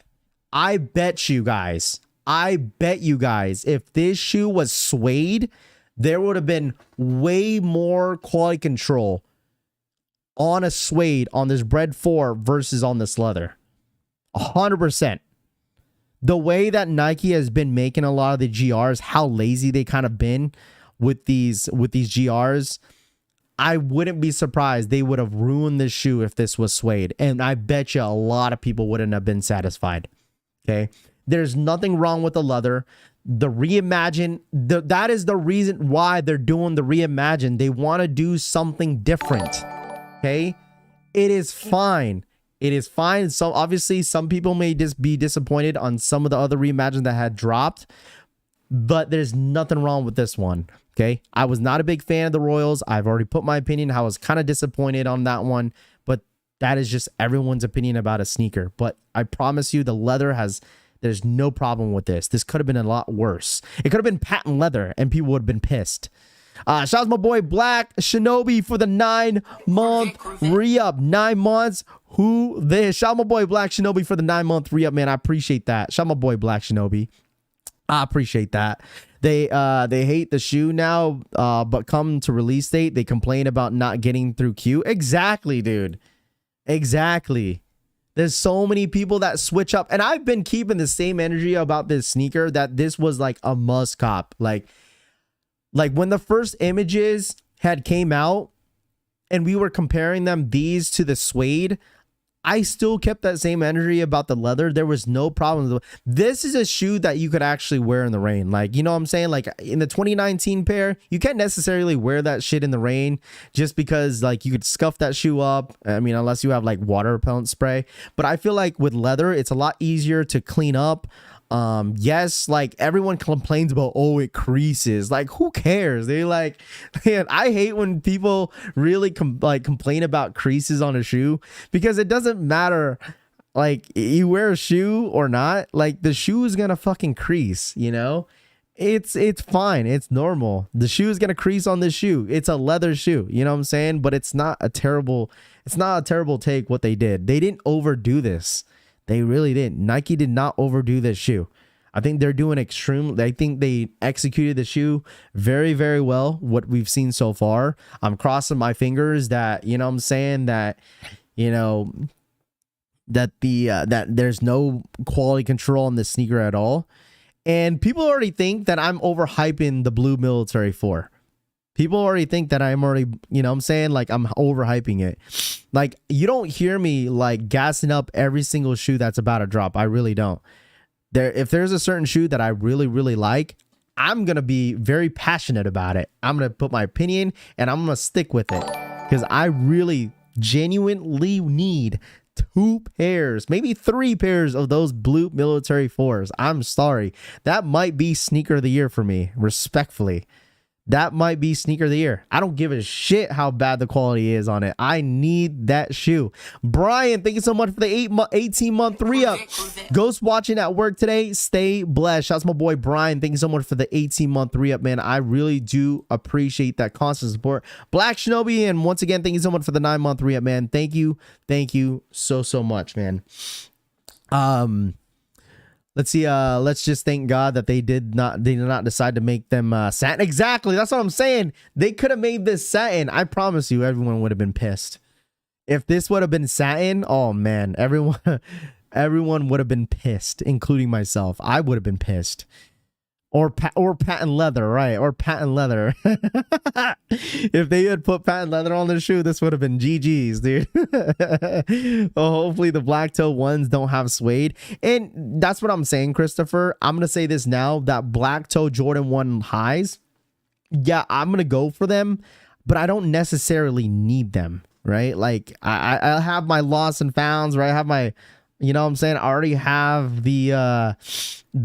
I bet you guys, if this shoe was suede, there would have been way more quality control on a suede on this Bread 4 versus on this leather. 100%. The way that Nike has been making a lot of the GRs, how lazy they kind of been with these GRs, I wouldn't be surprised they would have ruined this shoe if this was suede. And I bet you a lot of people wouldn't have been satisfied. Okay. There's nothing wrong with the leather. The Reimagine, that is the reason why they're doing the Reimagine. They want to do something different. Okay. It is fine. It is fine. So obviously some people may just be disappointed on some of the other Reimagine that had dropped, but there's nothing wrong with this one. Okay. I was not a big fan of the Royals. I've already put my opinion. I was kind of disappointed on that one, but that is just everyone's opinion about a sneaker. But I promise you the leather there's no problem with this. This could have been a lot worse. It could have been patent leather and people would have been pissed. Shout out to my boy Black Shinobi for the 9-month re-up. 9 months. Who this? Shout out my boy Black Shinobi for the 9-month re-up, man. I appreciate that. Shout out my boy Black Shinobi. I appreciate that. They hate the shoe now, but come to release date, they complain about not getting through queue. Exactly, dude. Exactly. There's so many people that switch up, and I've been keeping the same energy about this sneaker that this was like a must cop. Like when the first images had came out and we were comparing these to the suede, I still kept that same energy about the leather. There was no problem. This is a shoe that you could actually wear in the rain. Like, you know what I'm saying? Like in the 2019 pair, you can't necessarily wear that shit in the rain just because like you could scuff that shoe up. I mean, unless you have like water repellent spray. But I feel like with leather, it's a lot easier to clean up. Yes, like everyone complains about, oh, it creases. Like, who cares? They're like, man, I hate when people really complain about creases on a shoe, because it doesn't matter like you wear a shoe or not, like the shoe is gonna fucking crease, you know? It's fine, it's normal. The shoe is gonna crease on this shoe. It's a leather shoe, you know what I'm saying? But it's not a terrible take what they did. They didn't overdo this. They really didn't. Nike did not overdo this shoe. I think they're doing I think they executed the shoe very, very well, what we've seen so far. I'm crossing my fingers that, you know what I'm saying, that, you know, that that there's no quality control on this sneaker at all. And people already think that I'm overhyping the blue military 4. People already think that I'm already, you know what I'm saying, like I'm overhyping it. Like, you don't hear me like gassing up every single shoe that's about to drop. I really don't. If there's a certain shoe that I really, really like, I'm going to be very passionate about it. I'm going to put my opinion and I'm going to stick with it, because I really genuinely need 2 pairs, maybe 3 pairs of those blue military 4s. I'm sorry. That might be sneaker of the year for me, respectfully. That might be sneaker of the year. I don't give a shit how bad the quality is on it. I need that shoe. Brian, thank you so much for the 18-month re-up. Ghost watching at work today. Stay blessed. Shouts to my boy Brian. Thank you so much for the 18-month re-up, man. I really do appreciate that constant support. Black Shinobi, and once again, thank you so much for the 9-month re-up, man. Thank you. Thank you so much, man. Let's see. Let's just thank God that they did not decide to make them satin. Exactly. That's what I'm saying. They could have made this satin. I promise you, everyone would have been pissed. If this would have been satin, oh man, everyone would have been pissed, including myself. I would have been pissed. Or patent leather, right? Or patent leather. If they had put patent leather on their shoe, this would have been GG's, dude. Well, hopefully the black toe ones don't have suede. And that's what I'm saying, Christopher. I'm going to say this now, that black toe Jordan 1 highs, yeah, I'm going to go for them, but I don't necessarily need them, right? Like, I have my lost and founds, right? I have my... You know what I'm saying? I already have the you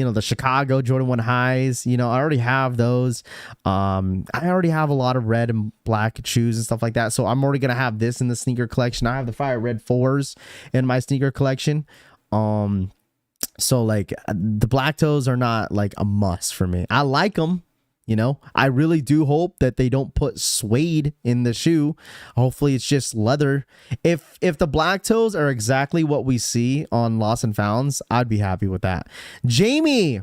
know, the Chicago Jordan 1 highs. You know, I already have those. I already have a lot of red and black shoes and stuff like that. So I'm already gonna have this in the sneaker collection. I have the fire red 4s in my sneaker collection. So like the black toes are not like a must for me. I like them. You know, I really do hope that they don't put suede in the shoe. Hopefully it's just leather. If the black toes are exactly what we see on Lost and Founds, I'd be happy with that. Jamie,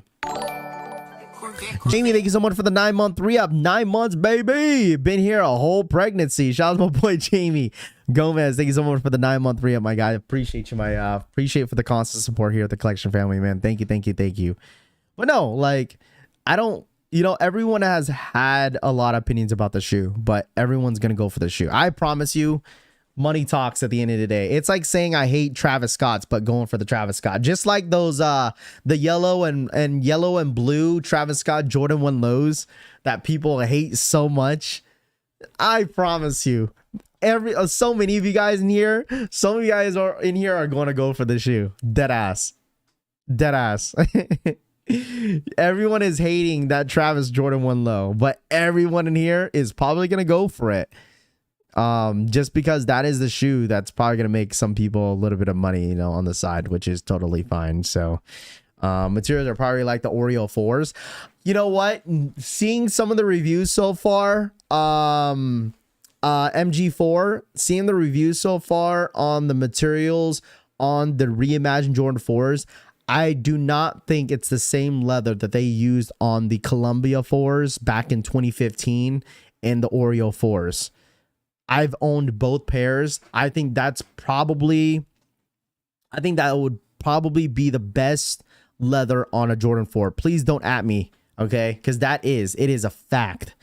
thank you so much for the 9-month re-up. 9 months, baby. Been here a whole pregnancy. Shout out to my boy Jamie Gomez. Thank you so much for the 9-month re-up, my guy. Appreciate you, appreciate for the constant support here at the collection family, man. Thank you. But no, like, I don't, you know, everyone has had a lot of opinions about the shoe, but everyone's gonna go for the shoe. I promise you, money talks at the end of the day. It's like saying I hate Travis Scott's, but going for the Travis Scott. Just like those the yellow and blue Travis Scott Jordan 1 lows that people hate so much. I promise you, so many of you guys in here, are going to go for the shoe. Dead ass. Everyone is hating that Travis Jordan 1 low, but everyone in here is probably going to go for it. Just because that is the shoe that's probably going to make some people a little bit of money, you know, on the side, which is totally fine. So, materials are probably like the Oreo 4s. You know what? Seeing some of the reviews so far, MG4, seeing the reviews so far on the materials on the Reimagined Jordan 4s, I do not think it's the same leather that they used on the Columbia 4s back in 2015 and the Oreo 4s. I've owned both pairs. I think that would probably be the best leather on a Jordan 4. Please don't at me, okay? Because it is a fact.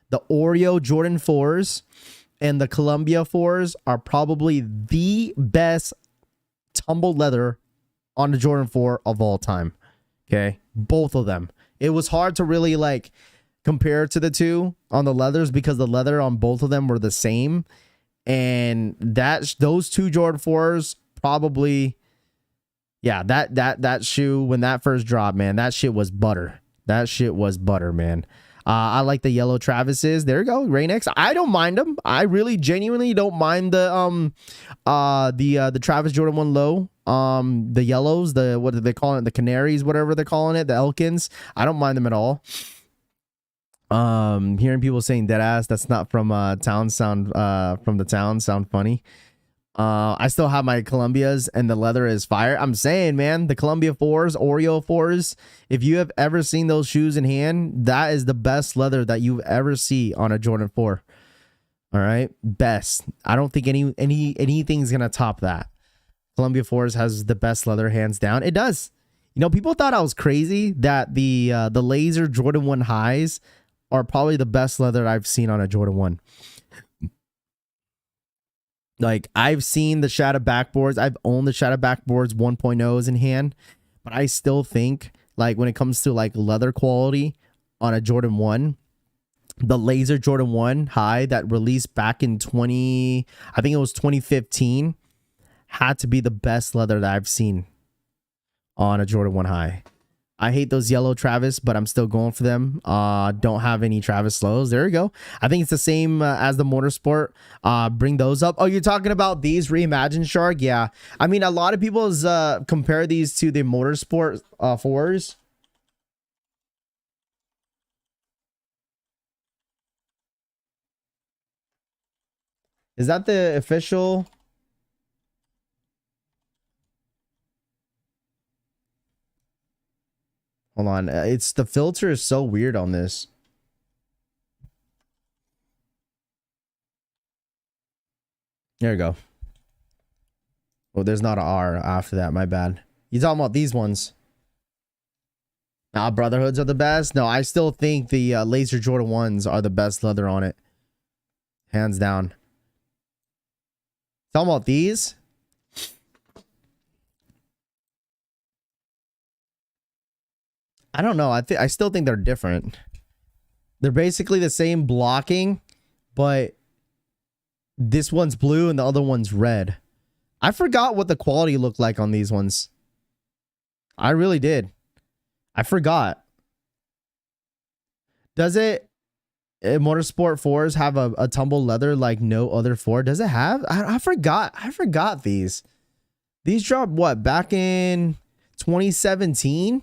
The Oreo Jordan 4s and the Columbia 4s are probably the best tumbled leather on the Jordan 4 of all time. Okay, both of them. It was hard to really like compare to the two on the leathers because the leather on both of them were the same, and those two Jordan 4s probably, yeah, that shoe when that first dropped, man, that shit was butter. Man. I like the yellow Travis's. There you go, Rain-X. I don't mind them. I really genuinely don't mind the Travis Jordan 1 low. The yellows, what do they call it? The canaries, whatever they're calling it, the Elkins. I don't mind them at all. Hearing people saying dead ass, that's not from Town Sound, from the Town Sound funny. I still have my Columbias and the leather is fire. I'm saying, man, the Columbia 4s, Oreo 4s, if you have ever seen those shoes in hand, that is the best leather that you ever see on a Jordan 4. All right, best. I don't think anything's gonna top that. Columbia 4s has the best leather, hands down. It does. You know, people thought I was crazy that the laser Jordan 1 highs are probably the best leather I've seen on a Jordan 1. Like, I've seen the Shadow backboards. I've owned the Shadow backboards 1.0s in hand, but I still think, like, when it comes to like leather quality on a Jordan 1, the laser Jordan 1 high that released back in 2015 had to be the best leather that I've seen on a Jordan 1 high. I hate those yellow Travis, but I'm still going for them. Don't have any Travis lows. There you go. I think it's the same as the Motorsport. Bring those up. Oh, you're talking about these Reimagine Shark? Yeah. I mean, a lot of people compare these to the Motorsport 4s. Is that the official? Hold on. It's the filter is so weird on this. There you go. Oh, there's not an R after that. My bad. You talking about these ones? Nah, Brotherhoods are the best. No, I still think the Laser Jordan 1s are the best leather on it. Hands down. Talking about these? I don't know. I still think they're different. They're basically the same blocking, but this one's blue and the other one's red. I forgot what the quality looked like on these ones. I really did. I forgot. Does it Motorsport 4s have a tumble leather like no other 4? Does it have? I forgot. I forgot these. These dropped what? Back in 2017?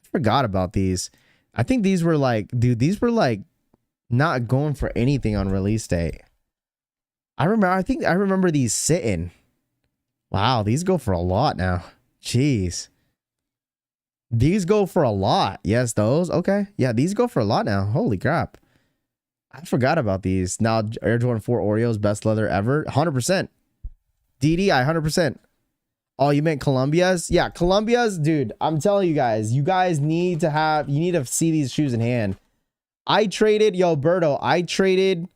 Forgot about these. I think these were like, dude, these were like not going for anything on release date. I remember these sitting. Wow, these go for a lot now. Jeez. These go for a lot. Yes, those. Okay. Yeah, these go for a lot now. Holy crap. I forgot about these. Now, Air Jordan 4 Oreos, best leather ever. 100%. DDI, 100%. Oh, you meant Columbia's? Yeah, Columbia's, dude. I'm telling you guys need to see these shoes in hand. I traded, yo, Berto, I traded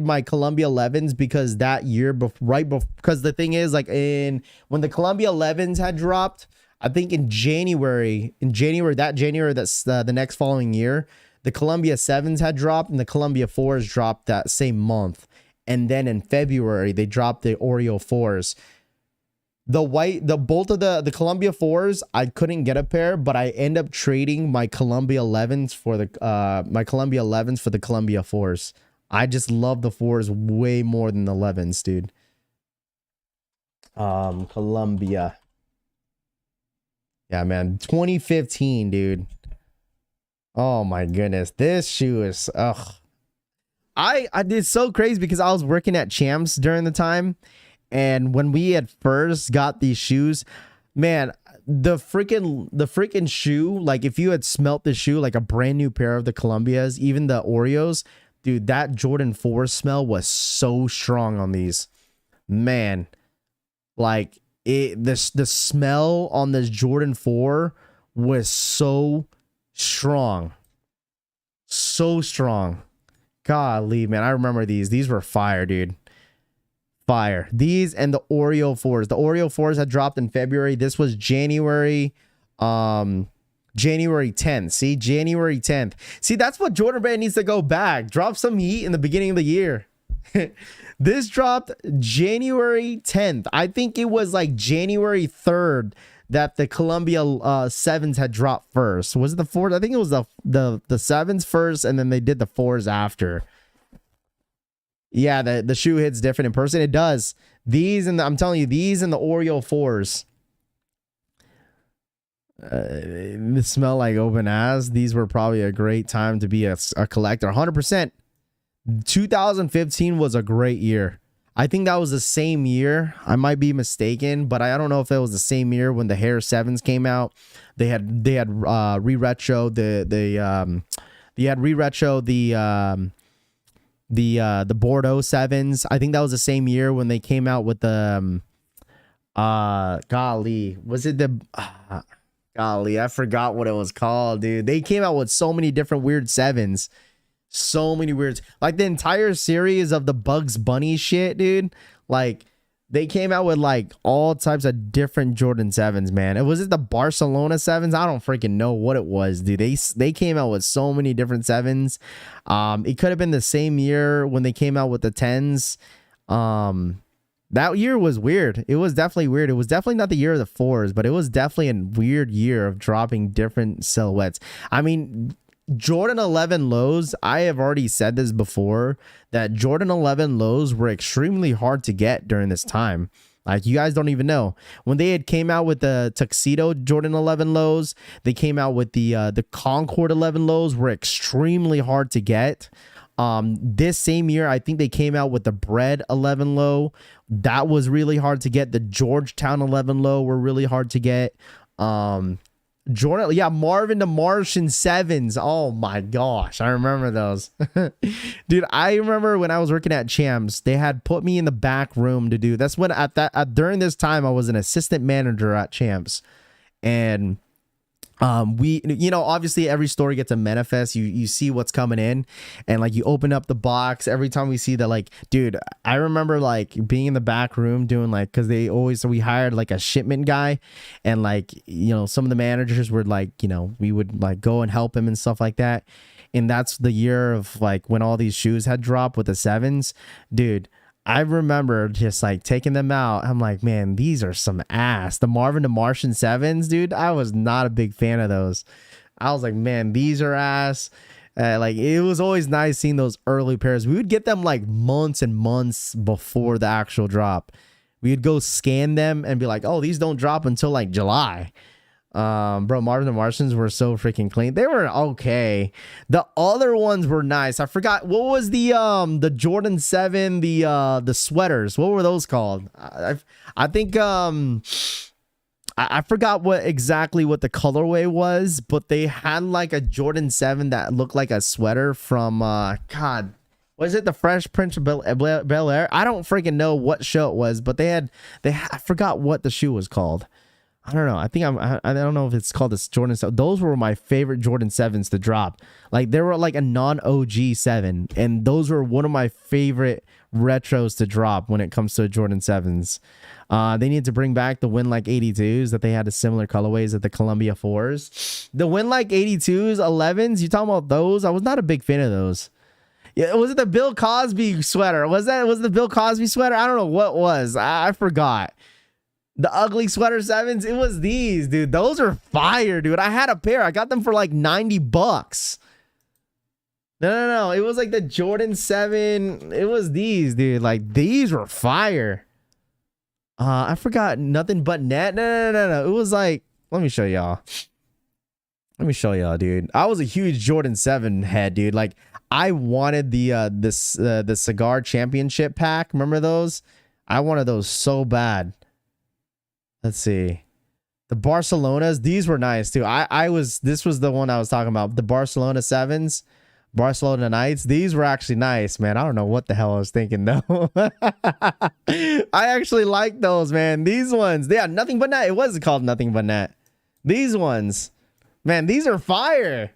my Columbia 11s because that year, because the thing is, like, when the Columbia 11s had dropped, I think in January, that's the next following year, the Columbia 7s had dropped and the Columbia 4s dropped that same month. And then in February, they dropped the Oreo 4s. Both of the Columbia 4s, I couldn't get a pair, but I end up trading my Columbia 11s for the Columbia 4s. I just love the 4s way more than the 11s, dude. Columbia. Yeah, man. 2015, dude. Oh my goodness. This shoe is I did so crazy because I was working at Champs during the time. And when we had first got these shoes, man, the freaking shoe, like if you had smelt the shoe, like a brand new pair of the Columbias, even the Oreos, dude, that Jordan 4 smell was so strong on these. Man, like the smell on this Jordan 4 was so strong. So strong. Golly, man, I remember these. These were fire, dude. Fire. These and the Oreo 4s. The Oreo 4s had dropped in February. This was January 10th. See, January 10th. See, that's what Jordan Brand needs to go back. Drop some heat in the beginning of the year. This dropped January 10th. I think it was like January 3rd that the Columbia 7s had dropped first. Was it the 4s? I think it was the 7s first, and then they did the 4s after. Yeah, the shoe hits different in person. It does. I'm telling you, these and the Oreo 4s. They smell like open ass. These were probably a great time to be a collector. 100%. 2015 was a great year. I think that was the same year. I might be mistaken, but I don't know if it was the same year when the Hair 7s came out. They had re-retro the Bordeaux 7s. I think that was the same year when they came out with the golly, was it the golly, I forgot what it was called, dude. They came out with so many different weird 7s. So many weirds. Like the entire series of the Bugs Bunny shit, dude. Like they came out with like all types of different Jordan 7s, man. Was it the Barcelona 7s? I don't freaking know what it was, dude. They came out with so many different 7s. It could have been the same year when they came out with the 10s. That year was weird. It was definitely weird. It was definitely not the year of the 4s, but it was definitely a weird year of dropping different silhouettes. I mean, Jordan 11 lows, I have already said this before, that Jordan 11 lows were extremely hard to get during this time. Like, you guys don't even know. When they had came out with the Tuxedo Jordan 11 lows, they came out with the Concord 11 lows were extremely hard to get. This same year, I think they came out with the Bread 11 low. That was really hard to get. The Georgetown 11 low were really hard to get. Jordan, yeah, Marvin the Martian 7s. Oh my gosh, I remember those. Dude, I remember when I was working at Champs, they had put me in the back room to do. That's when during this time I was an assistant manager at Champs. And we, you know, obviously every story gets a manifest. You see what's coming in, and like you open up the box every time we see that. Like, dude, I remember like being in the back room doing like, because we hired like a shipment guy, and like, you know, some of the managers were like, you know, we would like go and help him and stuff like that. And that's the year of like when all these shoes had dropped with the 7s, dude. I remember just like taking them out. I'm like, man, these are some ass. The Marvin the Martian 7s, dude. I was not a big fan of those. I was like, man, these are ass. Like, it was always nice seeing those early pairs. We would get them like months and months before the actual drop. We would go scan them and be like, oh, these don't drop until like July. Bro, Marvin the Martians were so freaking clean. They were okay. The other ones were nice. I forgot what was the Jordan 7, the sweaters. What were those called? I think I forgot what exactly what the colorway was, but they had like a Jordan 7 that looked like a sweater from God, was it the Fresh Prince of Bel-Air? I don't freaking know what show it was, but I forgot what the shoe was called. I don't know. I don't know if it's called this Jordan 7. Those were my favorite Jordan 7s to drop. Like they were like a non-OG 7, and those were one of my favorite retros to drop when it comes to Jordan 7s. They need to bring back the Win Like 82s that they had the similar colorways at the Columbia 4s. The Win Like 82s, 11s, you talking about those? I was not a big fan of those. Yeah, was it the Bill Cosby sweater? Was it the Bill Cosby sweater? I don't know what it was. I forgot. The ugly sweater 7s, it was these, dude. Those are fire, dude. I had a pair. I got them for like $90. No. It was like the Jordan 7. It was these, dude. Like these were fire. I forgot Nothing But Net. No. It was like, let me show y'all. Dude. I was a huge Jordan 7 head, dude. Like I wanted the cigar championship pack. Remember those? I wanted those so bad. Let's see. The Barcelonas, these were nice too. This was the one I was talking about. The Barcelona 7s, Barcelona Knights. These were actually nice, man. I don't know what the hell I was thinking though. I actually like those, man. These ones, yeah, Nothing But Net. It was called Nothing But Net. These ones, man, these are fire.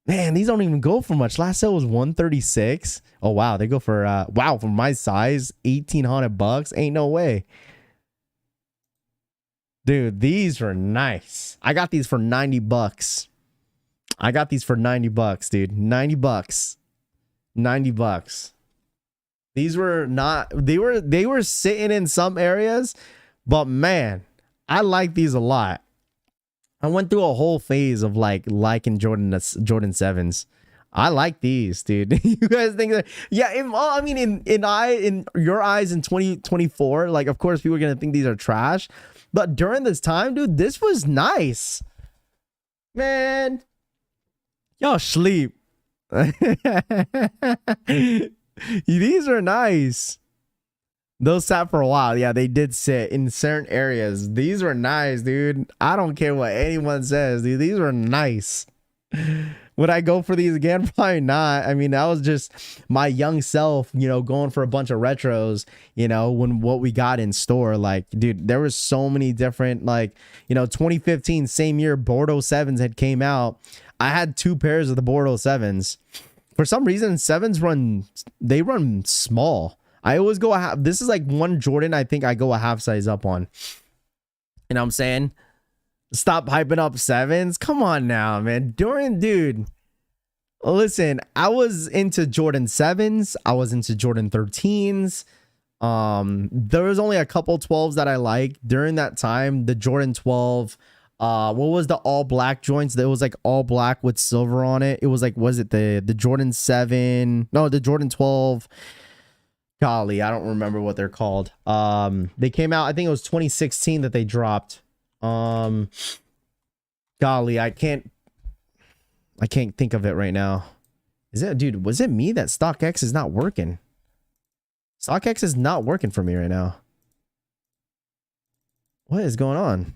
Man, these don't even go for much. Last sale was $136. Oh wow, they go for wow, for my size, $1,800. Ain't no way. Dude, these were nice. I got these for $90. I got these for $90, dude. $90. $90. These were not, they were sitting in some areas, but man, I like these a lot. I went through a whole phase of liking Jordan 7s. I like these, dude. You guys think that? Yeah, in your eyes in 2024, like of course people are gonna think these are trash, but during this time, dude, this was nice, man. Y'all sleep. These are nice. Those sat for a while. Yeah, they did sit in certain areas. These were nice, dude. I don't care what anyone says, dude. These were nice. Would I go for these again? Probably not. I mean, that was just my young self, going for a bunch of retros, when what we got in store. Like, dude, there was so many different, 2015, same year, Bordeaux 7s had came out. I had 2 pairs of the Bordeaux 7s. For some reason, 7s run small. I always go this is like one Jordan I think I go a half size up on. You know what I'm saying? Stop hyping up 7s. Come on now, man. Dude. Listen, I was into Jordan 7s. I was into Jordan 13s. There was only a couple 12s that I liked during that time. The Jordan 12. What was the all black joints? That was like all black with silver on it. It was like, was it the Jordan 7? No, the Jordan 12. Golly, I don't remember what they're called. They came out, I think it was 2016 that they dropped. Golly, I can't think of it right now. Dude, was it me that StockX is not working? StockX is not working for me right now. What is going on?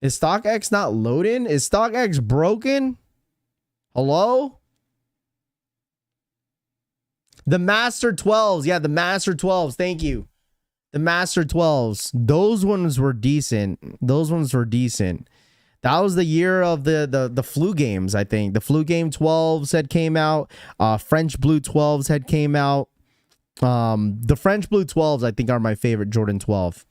Is StockX not loading? Is StockX broken? Hello? The Master 12s. Yeah, the Master 12s. Thank you. The Master 12s. Those ones were decent. That was the year of the flu games, I think. The flu game 12s had came out. French blue 12s had came out. The French blue 12s, I think, are my favorite Jordan 12.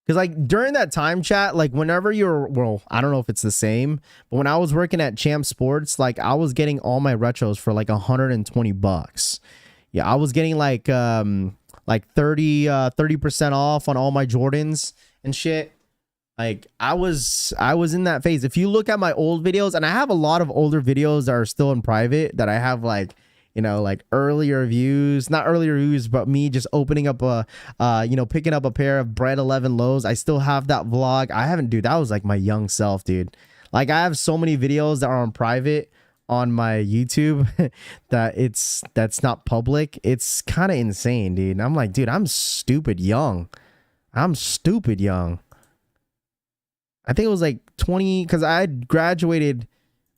Because during that time, chat, whenever I don't know if it's the same, but when I was working at Champ Sports, I was getting all my retros for $120. Yeah, I was getting 30% off on all my Jordans and shit. I was in that phase. If you look at my old videos, and I have a lot of older videos that are still in private that I have you know, like early reviews, not early reviews, but me just opening up a, you know, picking up a pair of Bread 11 lows. I still have that vlog. I haven't, dude, that was like my young self, dude. Like I have so many videos that are on private on my YouTube that's not public. It's kind of insane, dude. I'm like, dude, I'm stupid young. I'm stupid young. I think it was like 20, because I graduated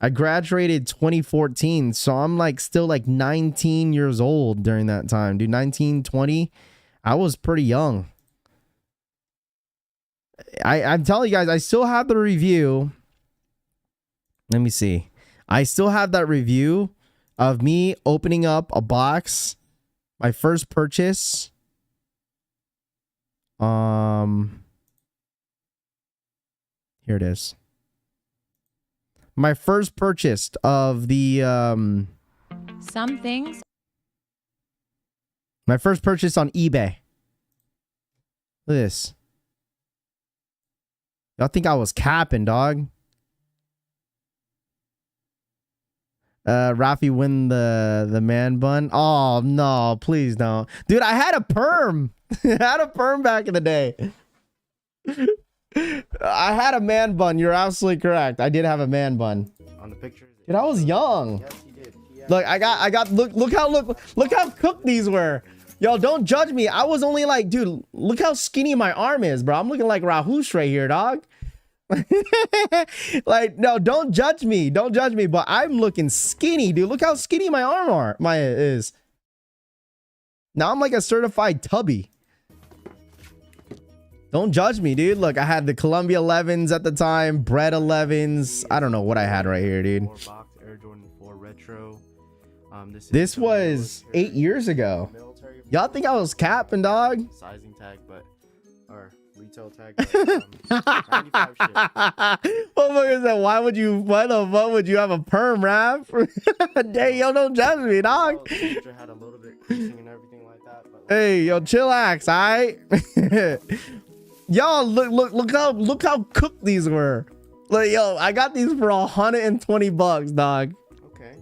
2014, so I'm like still like 19 years old during that time, dude. 19, 20. I was pretty young. I'm telling you guys, I still have the review. Let me see. I still have that review of me opening up a box, my first purchase. Here it is. My first purchase of the some things. My first purchase on eBay. Look at this. Y'all think I was capping, dog? Rafi win the man bun. Oh no, please don't. Dude, I had a perm. I had a perm back in the day. I had a man bun. You're absolutely correct. I did have a man bun. On the pictures. Dude, I was young. Yes, he did. Look, I got look how cooked these were. Y'all don't judge me. I was only like, dude, look how skinny my arm is, bro. I'm looking like Rahush right here, dog. Like, no, don't judge me. Don't judge me, but I'm looking skinny, dude. Look how skinny my arm is. Now I'm like a certified tubby. Don't judge me, dude. Look, I had the Columbia 11s at the time, Bread 11s. I don't know what I had right here, dude. Box Air Jordan 4 Retro. This was 8 years ago. Y'all think I was capping, dog? Sizing tag, but or retail tag. But, 95 shit. Motherfucker said, why the fuck would you have a perm, rap? Dang, yo, don't judge me, dog. The picture had a little bit creasing and everything like that. But like, Hey, yo, chillax, alright? Y'all look how cooked these were. Like, yo, I got these for $120, dog. okay.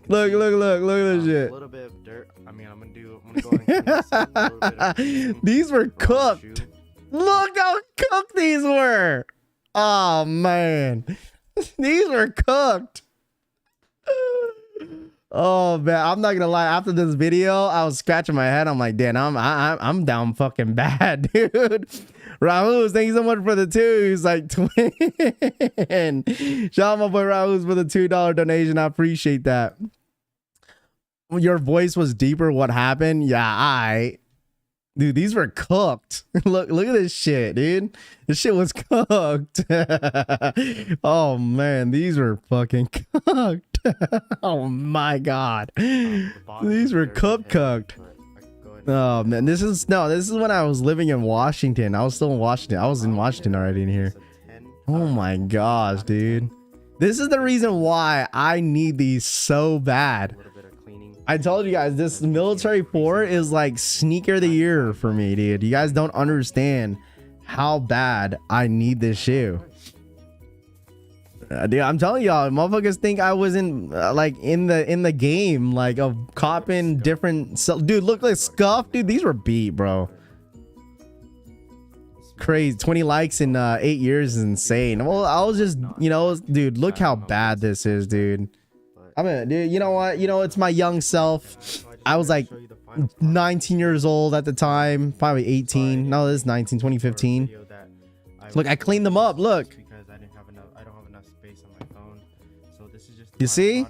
Look at this A shit. little bit of dirt. I mean, I'm gonna go ahead and clean this up, a little bit of creasing These were around the cooked. shoe. Look how cooked these were. Oh man, these were cooked. Oh man, I'm not gonna lie. After this video, I was scratching my head. I'm like, damn, I'm down fucking bad, dude. Rahul, thank you so much for the two. He's like, twin. Shout out my boy Rahul for the $2 donation. I appreciate that. Your voice was deeper. What happened? Yeah, dude, these were cooked. Look at this shit, dude. This shit was cooked. Oh man, these were fucking cooked. Oh my god, The bottom these is were very cooked. heavy, but I can go ahead and- Oh man, this is when I was living in Washington. I was still in Washington. I was in Washington already in here. It's a 10. Oh my gosh, dude. This is the reason why I need these so bad. A little bit of cleaning. I told you guys this military 4 is like sneaker of the year for me, dude. You guys don't understand how bad I need this shoe. Dude, I'm telling y'all, motherfuckers think I wasn't like in the game, like of copping different. Dude, look like scuff, dude. These were beat, bro. Crazy. 20 likes in 8 years is insane. Well, I was just, dude, look how bad this is, dude. I mean, dude, you know what? It's my young self. I was like 19 years old at the time, probably 18. No, this is 19, 2015. Look, I cleaned them up. Look. I don't have enough space on my phone. So this is just You see?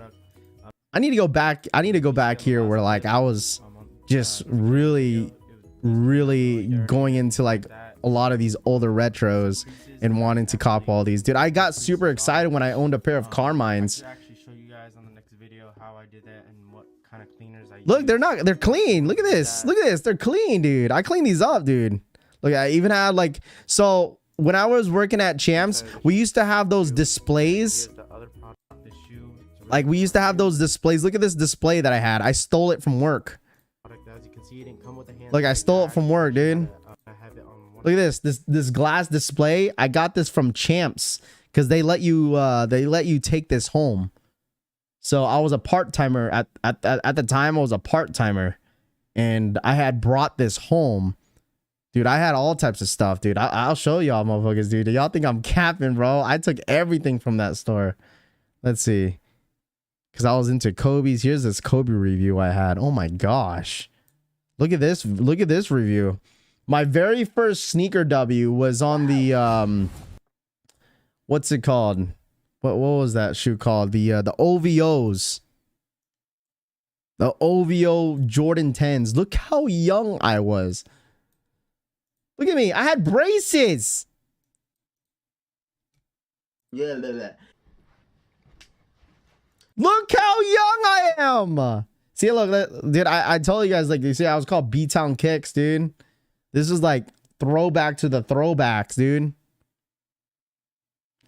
I need to go back. I need to go back here where like I was just really going into like a lot of these older retros and wanting to cop all these. Dude, I got super excited when I owned a pair of Carmines. actually show you guys on the next video how I did that and what kind of cleaners I Look, use. they're clean. Look at this. Look at this. They're clean, dude. I cleaned these up, dude. Look, I even had like, so when I was working at Champs, we used to have those displays. Here's the other product, the shoe. It's a really Like we used to have those displays. Look at this display that I had. I stole it from work. product. As you can see, it didn't come with a hand. Look, I stole it from work, dude. I have it on one. Look at this glass display. I got this from Champs because they let you take this home. So I was a part-timer at the time. I was a part-timer, and I had brought this home. Dude, I had all types of stuff, dude. I'll show y'all motherfuckers, dude. Y'all think I'm capping, bro? I took everything from that store. Let's see. Because I was into Kobe's. Here's this Kobe review I had. Oh my gosh. Look at this. Look at this review. My very first sneaker W was on the what's it called? What was that shoe called? The OVOs. The OVO Jordan 10s. Look how young I was. Look at me. I had braces. Yeah, look how young I am. See, look, dude, I told you guys, like, you see, I was called B-Town Kicks, dude. This is like throwback to the throwbacks, dude.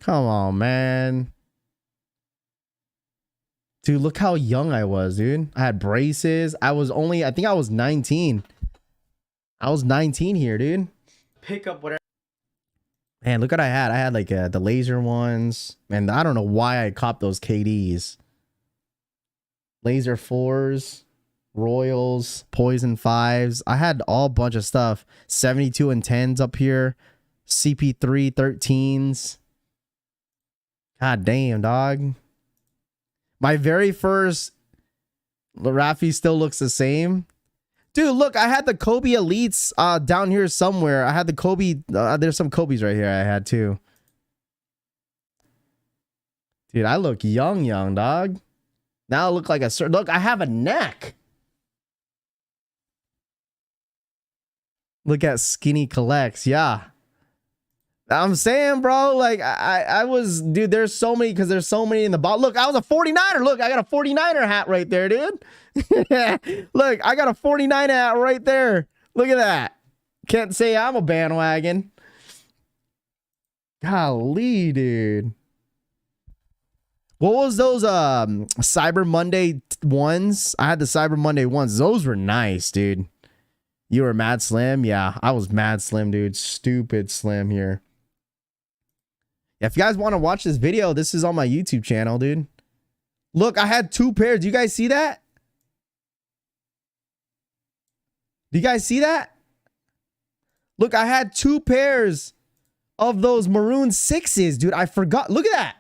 Come on, man. Dude, look how young I was, dude. I had braces. I think I was 19. I was 19 here, dude. Pick up whatever. Man, look what I had. I had like the laser ones. Man, I don't know why I copped those KDs. Laser 4s, Royals, Poison 5s. I had all bunch of stuff. 72 and 10s up here. CP3 13s. God damn, dog. My very first Raffy still looks the same. Dude, look, I had the Kobe Elites down here somewhere. I had the Kobe. There's some Kobe's right here I had too. Dude, I look young, dog. Now I look like a certain. Look, I have a neck. Look at Skinny Collects. Yeah. I'm saying, bro, like I was, dude, there's so many, because there's so many in the bottom. Look, I was a 49er. Look, I got a 49er hat right there, dude. Look, I got a 49 hat right there. Look at that. Can't say I'm a bandwagon. Golly, dude. What was those Cyber Monday ones? I had the Cyber Monday ones. Those were nice, dude. You were mad slim? Yeah, I was mad slim, dude. Stupid slim here. If you guys want to watch this video, this is on my YouTube channel, dude. Look, I had 2 pairs. Do you guys see that? Do you guys see that? Look, I had 2 pairs of those maroon 6s, dude. I forgot. Look at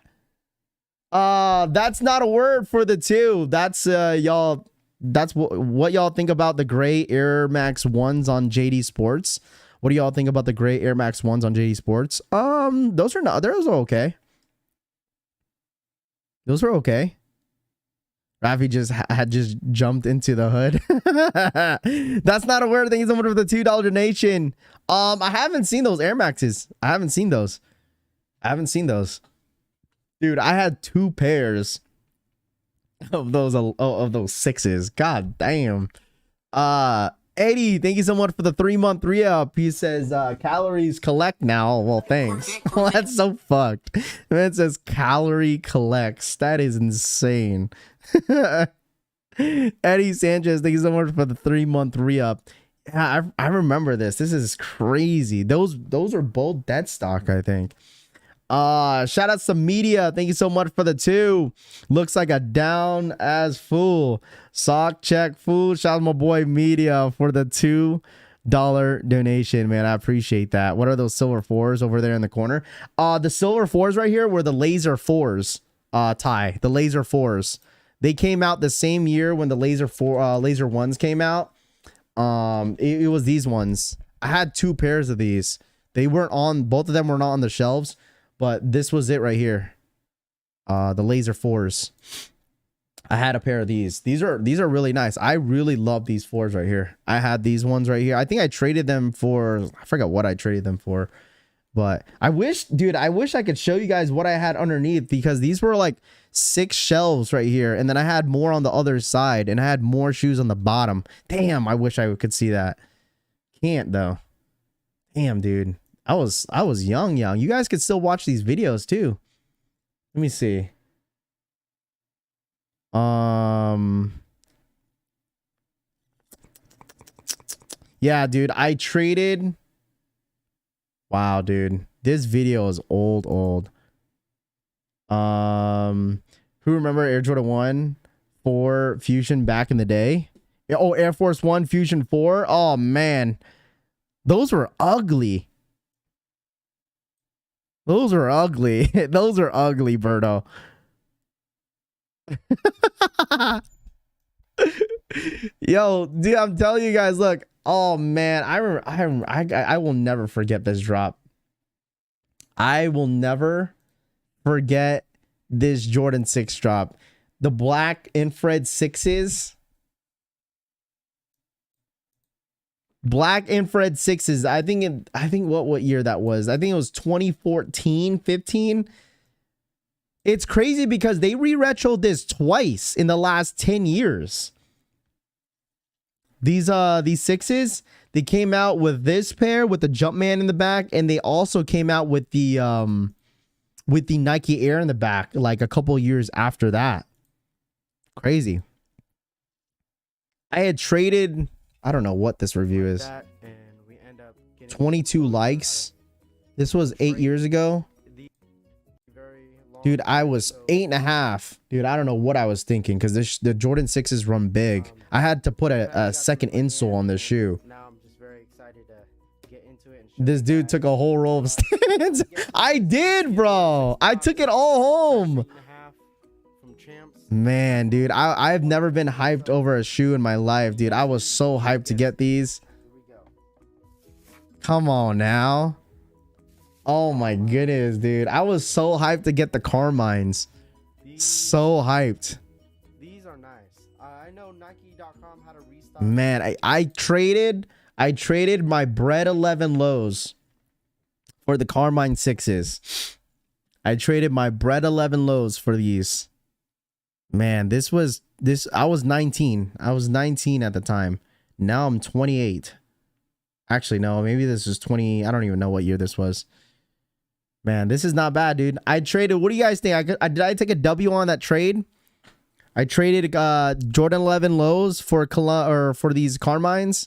that. That's not a word for the 2. That's y'all. That's what y'all think about the gray Air Max 1s on JD Sports. What do y'all think about the gray Air Max 1s on JD Sports? Those are okay. Those are okay. Rafi just jumped into the hood. That's not a word. Thank you so much for the $2 donation. I haven't seen those Air Maxes. I haven't seen those. Dude, I had 2 pairs of those 6s. God damn. 80, thank you so much for the 3-month re-up. He says calories collect now. Well, thanks. Well, that's so fucked. It says calorie collects. That is insane. Eddie Sanchez, thank you so much for the 3-month re-up. Yeah, I remember this. This is crazy. Those are both dead stock, I think. Shout out to Media. Thank you so much for the 2. Looks like a down as fool. Sock check fool. Shout out to my boy Media for the $2 donation, man. I appreciate that. What are those silver 4s over there in the corner? The silver 4s right here were the laser 4s. Ty, the laser 4s. They came out the same year when the laser 1s came out. It was these ones. I had 2 pairs of these. They weren't on, both of them were not on the shelves. But this was it right here. The laser 4s. I had a pair of these. These are really nice. I really love these 4s right here. I had these ones right here. I think I traded them for, I forgot what I traded them for. But I wish I could show you guys what I had underneath, because these were like 6 shelves right here. And then I had more on the other side, and I had more shoes on the bottom. Damn, I wish I could see that. Can't though. Damn, dude. I was young. You guys could still watch these videos too. Let me see. Yeah, dude, I traded. Wow, dude. This video is old. Who remember Air Jordan 1 4 Fusion back in the day? Oh, Air Force 1 Fusion 4. Oh man. Those were ugly. Those are ugly. Those are ugly, Berto. Yo, dude, I'm telling you guys, look. Oh man, I will never forget this drop. I will never forget this Jordan 6 drop. The black infrared 6s. Black infrared 6s. I think what year that was. I think it was 2014, 15. It's crazy because they re-retroed this twice in the last 10 years. These 6s, they came out with this pair with the Jumpman in the back, and they also came out with the Nike Air in the back like a couple years after that. Crazy. I had traded, I don't know what this review is. 22 likes. This was 8 years ago. Dude, I was 8.5. Dude, I don't know what I was thinking because the Jordan 6s run big. I had to put a second insole on this shoe. Now I'm just very excited to get into it. This dude took a whole roll of stands. I did, bro. I took it all home. Man, dude, I've never been hyped over a shoe in my life, dude. I was so hyped to get these. Come on now. Oh my goodness, dude. I was so hyped to get the Carmines. So hyped. These are nice. I know Nike.com had a restock. Man, I traded my Bread 11 lows for the Carmine 6s. I traded my Bread 11 lows for these. Man, I was 19. I was 19 at the time. Now I'm 28. Actually, no, maybe this was 20. I don't even know what year this was. Man, this is not bad, dude. I traded. What do you guys think? Did I take a W on that trade? I traded Jordan 11 lows for these Carmines.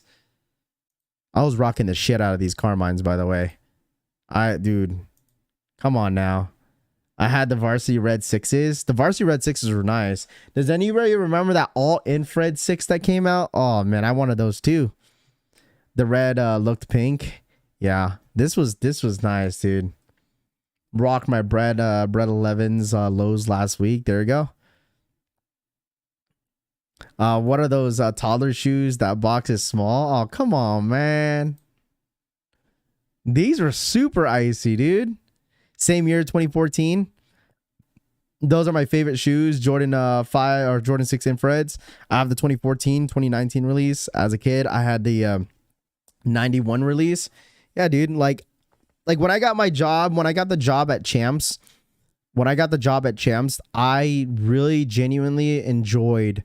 I was rocking the shit out of these Carmines, by the way. Dude, come on now. I had the Varsity Red 6s. The Varsity Red 6s were nice. Does anybody remember that all infrared 6 that came out? Oh man, I wanted those too. The red looked pink. Yeah, this was nice, dude. Rocked my Bread 11's lows last week. There you go. What are those toddler shoes? That box is small. Oh, come on, man. These were super icy, dude. Same year, 2014. Those are my favorite shoes. Jordan 5 or Jordan 6 infrareds. I have the 2014, 2019 release. As a kid, I had the 91 release. Yeah, dude. Like when I got the job at Champs, I really genuinely enjoyed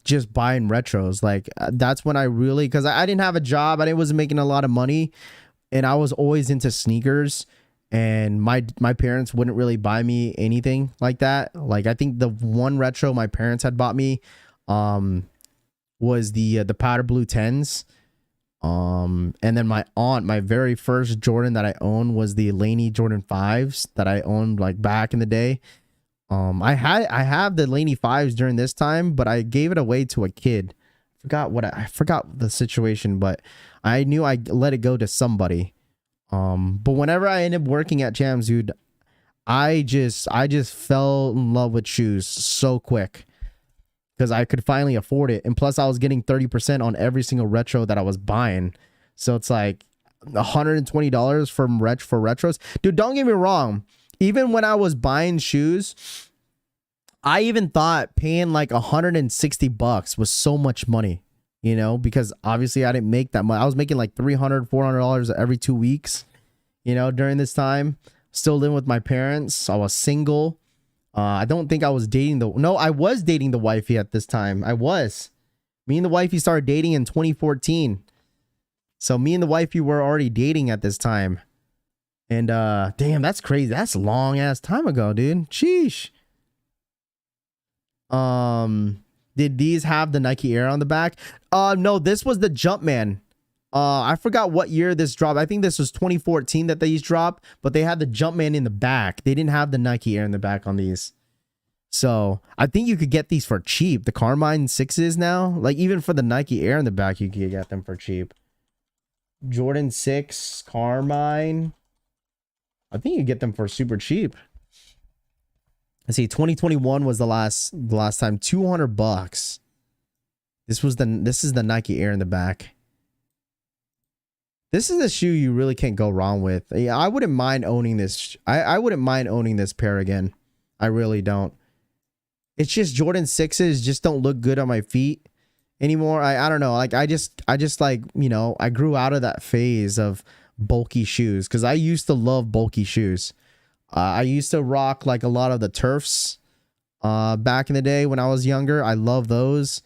just buying retros. Like that's when I really, because I didn't have a job, I wasn't making a lot of money, and I was always into sneakers, and my parents wouldn't really buy me anything like that. Like I think the one retro my parents had bought me was the powder blue 10s. And then my very first Jordan that I owned was the Laney Jordan 5s that I owned like back in the day. I have the Laney 5s during this time, but I gave it away to a kid. I forgot the situation, but I knew I let it go to somebody. But whenever I ended up working at Champs, dude, I just fell in love with shoes so quick. Because I could finally afford it. And plus I was getting 30% on every single retro that I was buying. So it's like $120 for retros. Dude, don't get me wrong. Even when I was buying shoes, I even thought paying like $160 was so much money. You know, because obviously I didn't make that much. I was making like $300, $400 every 2 weeks, you know, during this time. Still living with my parents. I was single. I don't think I was dating I was dating the wifey at this time. I was. Me and the wifey started dating in 2014. So me and the wifey were already dating at this time. And damn, that's crazy. That's a long ass time ago, dude. Sheesh. Did these have the Nike Air on the back? No, this was the Jumpman. I forgot what year this dropped. I think this was 2014 that these dropped, but they had the Jumpman in the back. They didn't have the Nike Air in the back on these. So I think you could get these for cheap. The Carmine 6s now, like even for the Nike Air in the back, you could get them for cheap. Jordan 6 Carmine. I think you get them for super cheap. I see 2021 was the last time. $200. This is the Nike Air in the back. This is a shoe you really can't go wrong with. Yeah, I wouldn't mind owning this. I wouldn't mind owning this pair again. I really don't. It's just Jordan 6s just don't look good on my feet anymore. I don't know. Like I just like, you know, I grew out of that phase of bulky shoes because I used to love bulky shoes. I used to rock like a lot of the Turfs back in the day when I was younger. I love those.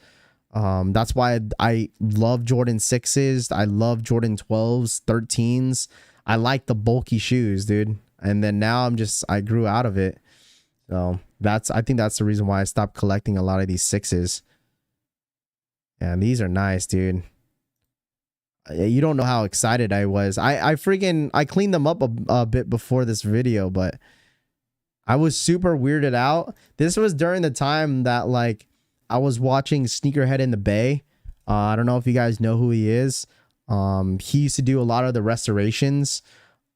That's why I love Jordan 6s. I love Jordan 12s, 13s. I like the bulky shoes, dude. And then now I grew out of it. So I think that's the reason why I stopped collecting a lot of these 6s. And these are nice, dude. You don't know how excited I was. I cleaned them up a bit before this video, but I was super weirded out. This was during the time that like I was watching Sneakerhead in the Bay. I don't know if you guys know who he is. He used to do a lot of the restorations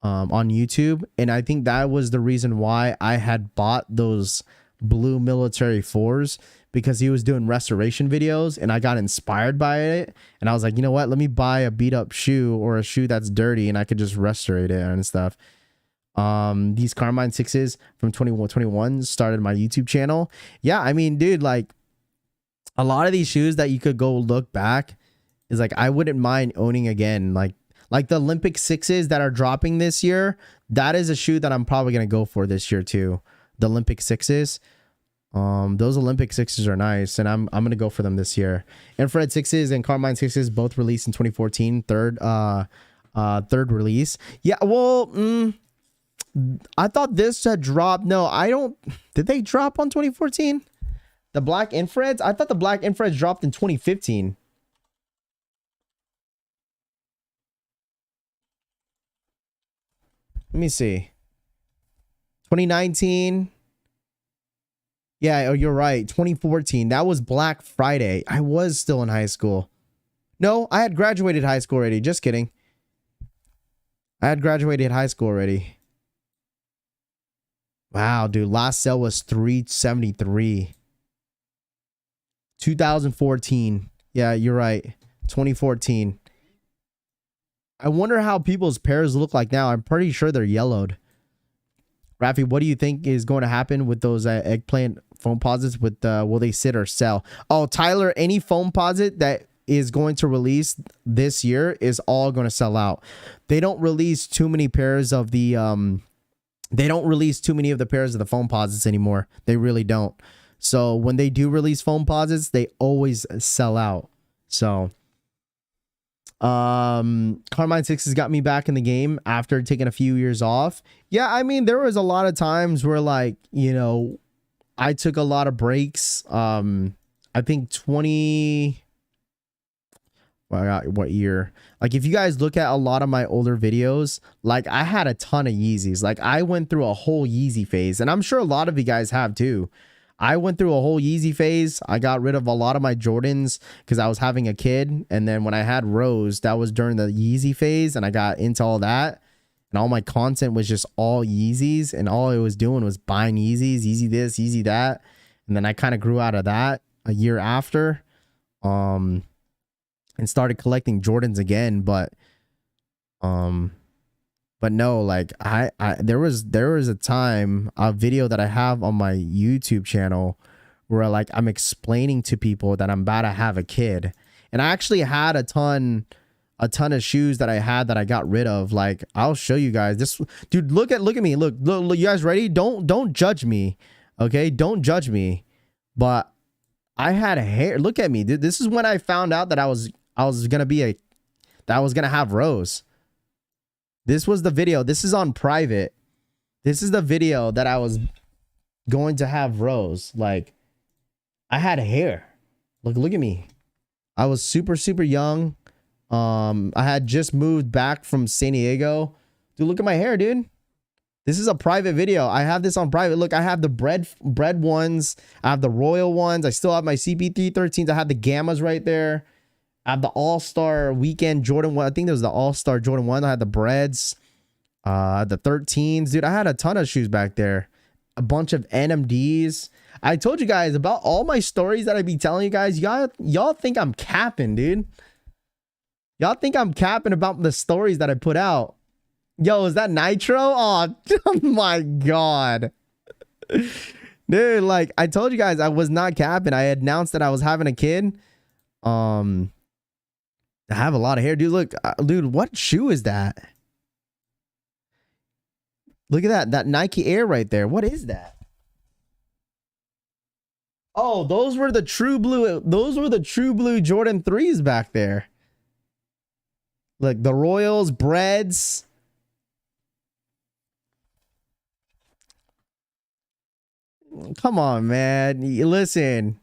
on YouTube, and I think that was the reason why I had bought those blue military 4s, because he was doing restoration videos and I got inspired by it, and I was like, you know what, let me buy a beat up shoe or a shoe that's dirty and I could just restore it and stuff. These Carmine 6s from 2021 started my YouTube channel. Yeah, I mean, dude, like a lot of these shoes that you could go look back is like I wouldn't mind owning again. Like the Olympic 6s that are dropping this year, that is a shoe that I'm probably gonna go for this year too. The Olympic 6s. Those Olympic 6s are nice, and I'm gonna go for them this year. Infrared 6s and Carmine 6s both released in 2014, third release. Yeah, well, I thought this had dropped. No, I don't. Did they drop on 2014? The black infrareds? I thought the black infrareds dropped in 2015. Let me see. 2019. Yeah, oh, you're right. 2014. That was Black Friday. I was still in high school. No, I had graduated high school already. Just kidding. I had graduated high school already. Wow, dude. Last sale was $373. 2014. Yeah, you're right. 2014. I wonder how people's pairs look like now. I'm pretty sure they're yellowed. Rafi, what do you think is going to happen with those eggplant foam posits? With will they sit or sell? Oh, Tyler, any foam posit that is going to release this year is all going to sell out. They don't release too many pairs of the they don't release too many of the pairs of the foam posits anymore. They really don't. So when they do release foam posits, they always sell out. So Carmine 6 has got me back in the game after taking a few years off. Yeah, I mean, there was a lot of times where, like, you know, I took a lot of breaks. I think what year? Like, if you guys look at a lot of my older videos, like, I had a ton of Yeezys. Like, I went through a whole Yeezy phase, and I'm sure a lot of you guys have too. I went through a whole Yeezy phase. I got rid of a lot of my Jordans because I was having a kid. And then when I had Rose, that was during the Yeezy phase. And I got into all that. And all my content was just all Yeezys. And all I was doing was buying Yeezys, Yeezy this, Yeezy that. And then I kind of grew out of that a year after. And started collecting Jordans again. But no, like there was a time, a video that I have on my YouTube channel where like I'm explaining to people that I'm about to have a kid. And I actually had a ton of shoes that I had that I got rid of. Like, I'll show you guys this. Dude, look at me. Look, you guys ready? Don't judge me. Okay? Don't judge me. But I had hair. Look at me. This is when I found out that I was gonna have Rose. This was the video. This is on private. This is the video that I was going to have Rose. Like, I had hair. Look at me. I was super, super young. I had just moved back from San Diego. Dude, look at my hair, dude. This is a private video. I have this on private. Look, I have the bread ones. I have the royal ones. I still have my CP313s. I have the gammas right there. I have the All-Star Weekend Jordan 1. I think there was the All-Star Jordan 1. I had the breads. The 13s. Dude, I had a ton of shoes back there. A bunch of NMDs. I told you guys about all my stories that I be telling you guys. Y'all think I'm capping, dude. Y'all think I'm capping about the stories that I put out. Yo, is that Nitro? Oh, oh my God. Dude, like, I told you guys I was not capping. I announced that I was having a kid. I have a lot of hair. Dude, look. Dude, what shoe is that? Look at that. That Nike Air right there. What is that? Oh, those were the true blue. Those were the true blue Jordan 3s back there. Look, the Royals, breads. Come on, man. Listen.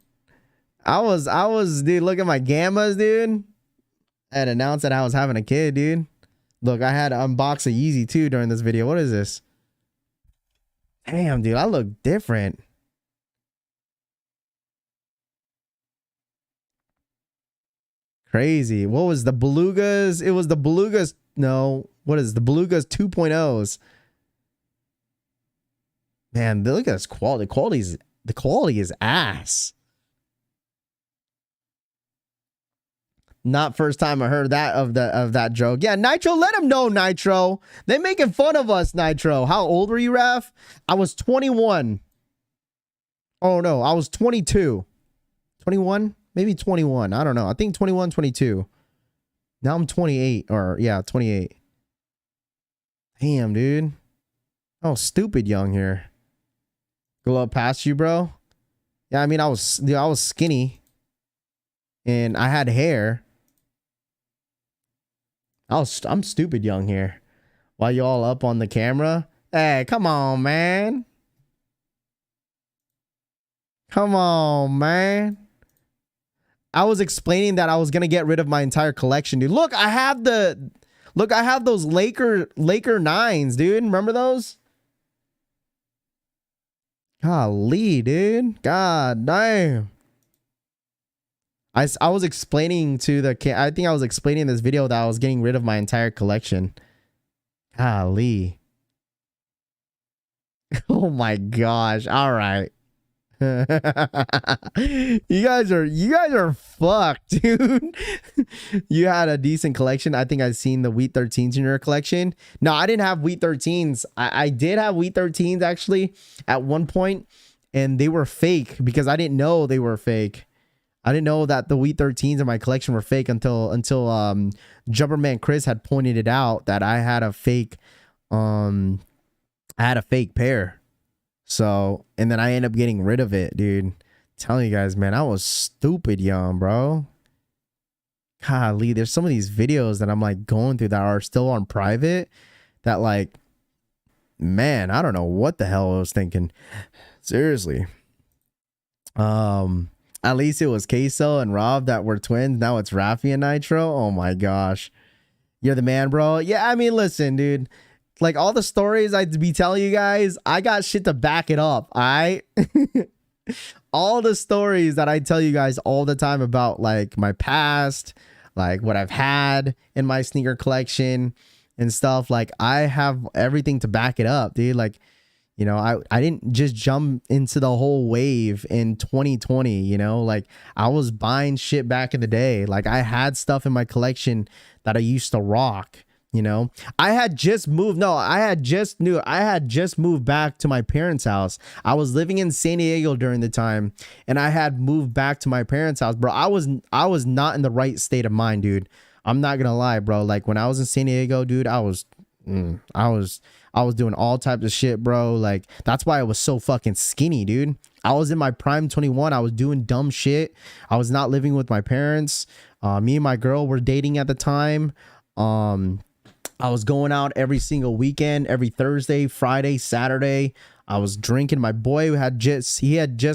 I was, dude, look at my gammas, dude. I had announced that I was having a kid, dude. Look, I had to unbox a Yeezy too during this video. What is this? Damn, dude, I look different. Crazy. What was the Belugas? It was the Belugas. No, what is the Belugas 2.0s? Man, look at this quality. The quality is ass. Not first time I heard that of that joke. Yeah, Nitro, let him know, Nitro. They making fun of us, Nitro. How old were you, Raph? I was 21. Oh no, I was 22. 21? Maybe 21. I don't know. I think 21, 22. Now I'm 28. Or yeah, 28. Damn, dude. Oh, stupid young here. Go up past you, bro. Yeah, I mean, I was skinny. And I had hair. I'm stupid young here. While you all up on the camera. Hey, come on, man. Come on, man. I was explaining that I was gonna get rid of my entire collection, dude. Look, I have those Laker 9s, dude. Remember those? Golly, dude. God damn. I was explaining to I think I was explaining in this video that I was getting rid of my entire collection. Golly. Oh my gosh. All right. You guys are fucked, dude. You had a decent collection. I think I've seen the Wheat 13s in your collection. No, I didn't have Wheat 13s. I did have Wheat 13s actually at one point, and they were fake because I didn't know they were fake. I didn't know that the Wheat 13s in my collection were fake until Jumperman Chris had pointed it out that I had a fake pair. So, and then I ended up getting rid of it, dude. I'm telling you guys, man, I was stupid young, bro. Golly, there's some of these videos that I'm like going through that are still on private that like, man, I don't know what the hell I was thinking. Seriously. At least it was Queso and Rob that were twins. Now it's Rafi and Nitro. Oh my gosh. You're the man, bro. Yeah, I mean, listen, dude. Like all the stories I'd be telling you guys, I got shit to back it up. All right. All the stories that I tell you guys all the time about like my past, like what I've had in my sneaker collection and stuff. Like I have everything to back it up, dude. Like, you know, I didn't just jump into the whole wave in 2020, you know, like I was buying shit back in the day. Like I had stuff in my collection that I used to rock, you know. I had just moved back to my parents' house. I was living in San Diego during the time and I had moved back to my parents' house, bro. I was not in the right state of mind, dude. I'm not gonna lie, bro. Like when I was in San Diego, dude, I was doing all types of shit, bro. Like that's why I was so fucking skinny, dude. I was in my prime 21. I was doing dumb shit. I was not living with my parents. Me and my girl were dating at the time. I was going out every single weekend, every Thursday, Friday, Saturday. I was drinking. My boy had just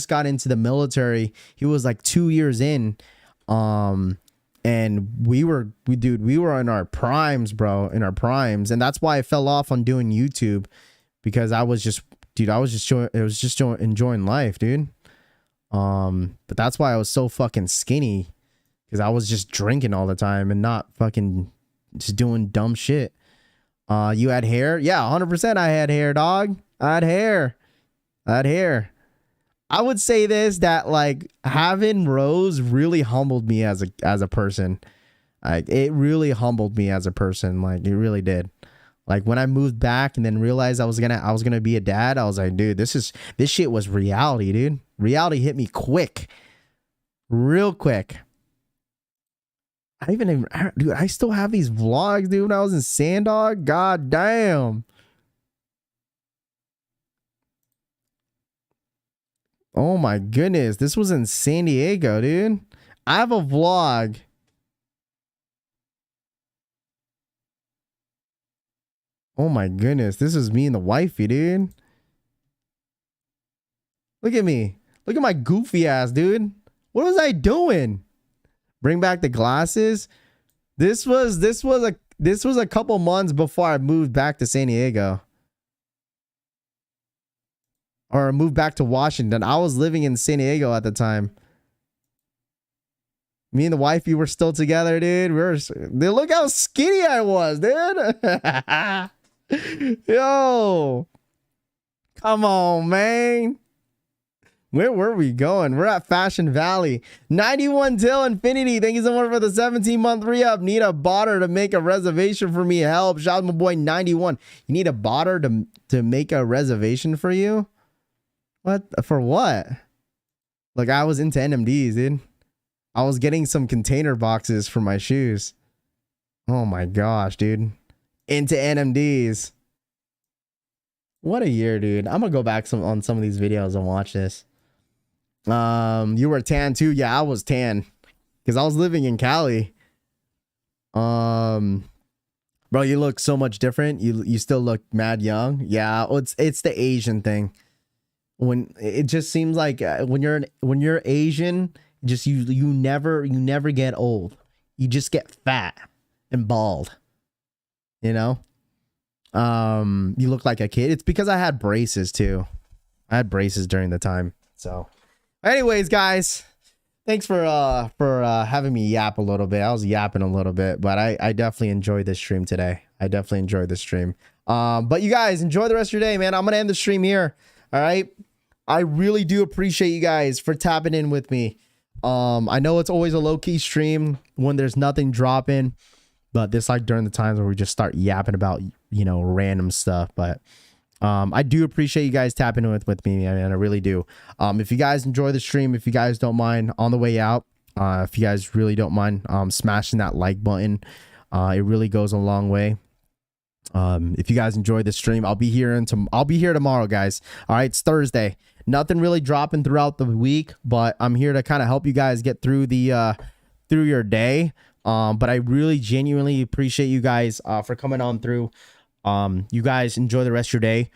got into the military. He was like 2 years in. And we were in our primes, bro, in our primes. And that's why I fell off on doing YouTube because I was just, dude, enjoying life, dude. But that's why I was so fucking skinny, because I was just drinking all the time and not fucking just doing dumb shit. You had hair? Yeah, 100% I had hair, dog. I had hair. I would say this, that like having Rose really humbled me as a person. Like it really humbled me as a person. Like it really did. Like when I moved back and then realized I was gonna be a dad, I was like, dude, this shit was reality, dude. Reality hit me quick. Real quick. Dude, I still have these vlogs, dude, when I was in Sandog. God damn. Oh my goodness. This was in San Diego, dude. I have a vlog. Oh my goodness. This is me and the wifey, dude. Look at me. Look at my goofy ass, dude. What was I doing? Bring back the glasses. This was a couple months before I moved back to San Diego. Or moved back to Washington. I was living in San Diego at the time. Me and the wifey were still together, dude. Look how skinny I was, dude. Yo. Come on, man. Where were we going? We're at Fashion Valley. 91 till Infinity. Thank you so much for the 17-month re-up. Need a botter to make a reservation for me. Help. Shout out my boy 91. You need a botter to make a reservation for you? What? For what? Like, I was into NMDs, dude. I was getting some container boxes for my shoes. Oh my gosh, dude. Into NMDs. What a year, dude. I'm gonna go back on some of these videos and watch this. You were tan too? Yeah, I was tan because I was living in Cali. Bro, you look so much different. You still look mad young. Yeah, it's the Asian thing. When it just seems like when you're Asian, just you never get old. You just get fat and bald. You know? You look like a kid. It's because I had braces too. I had braces during the time. So anyways, guys, thanks for having me yap a little bit. I was yapping a little bit, but I definitely enjoyed this stream today. I definitely enjoyed this stream. But you guys enjoy the rest of your day, man. I'm gonna end the stream here. All right. I really do appreciate you guys for tapping in with me. I know it's always a low-key stream when there's nothing dropping, but this like during the times where we just start yapping about, you know, random stuff. But I do appreciate you guys tapping in with me, and I really do. If you guys enjoy the stream, if you guys don't mind on the way out, if you guys really don't mind smashing that like button, it really goes a long way. If you guys enjoy the stream, I'll be here tomorrow, guys. All right, it's Thursday. Nothing really dropping throughout the week, but I'm here to kind of help you guys get through the through your day. But I really genuinely appreciate you guys for coming on through. You guys enjoy the rest of your day.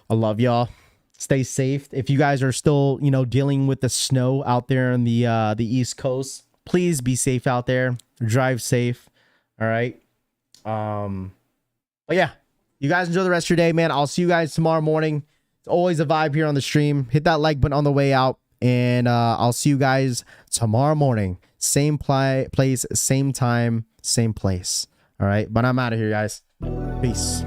I love y'all. Stay safe. If you guys are still, you know, dealing with the snow out there on the East Coast, please be safe out there. Drive safe. All right. But yeah, you guys enjoy the rest of your day, man. I'll see you guys tomorrow morning. It's always a vibe here on the stream. Hit that like button on the way out, and I'll see you guys tomorrow morning. Same place, same time, same place. All right, but I'm out of here, guys. Peace.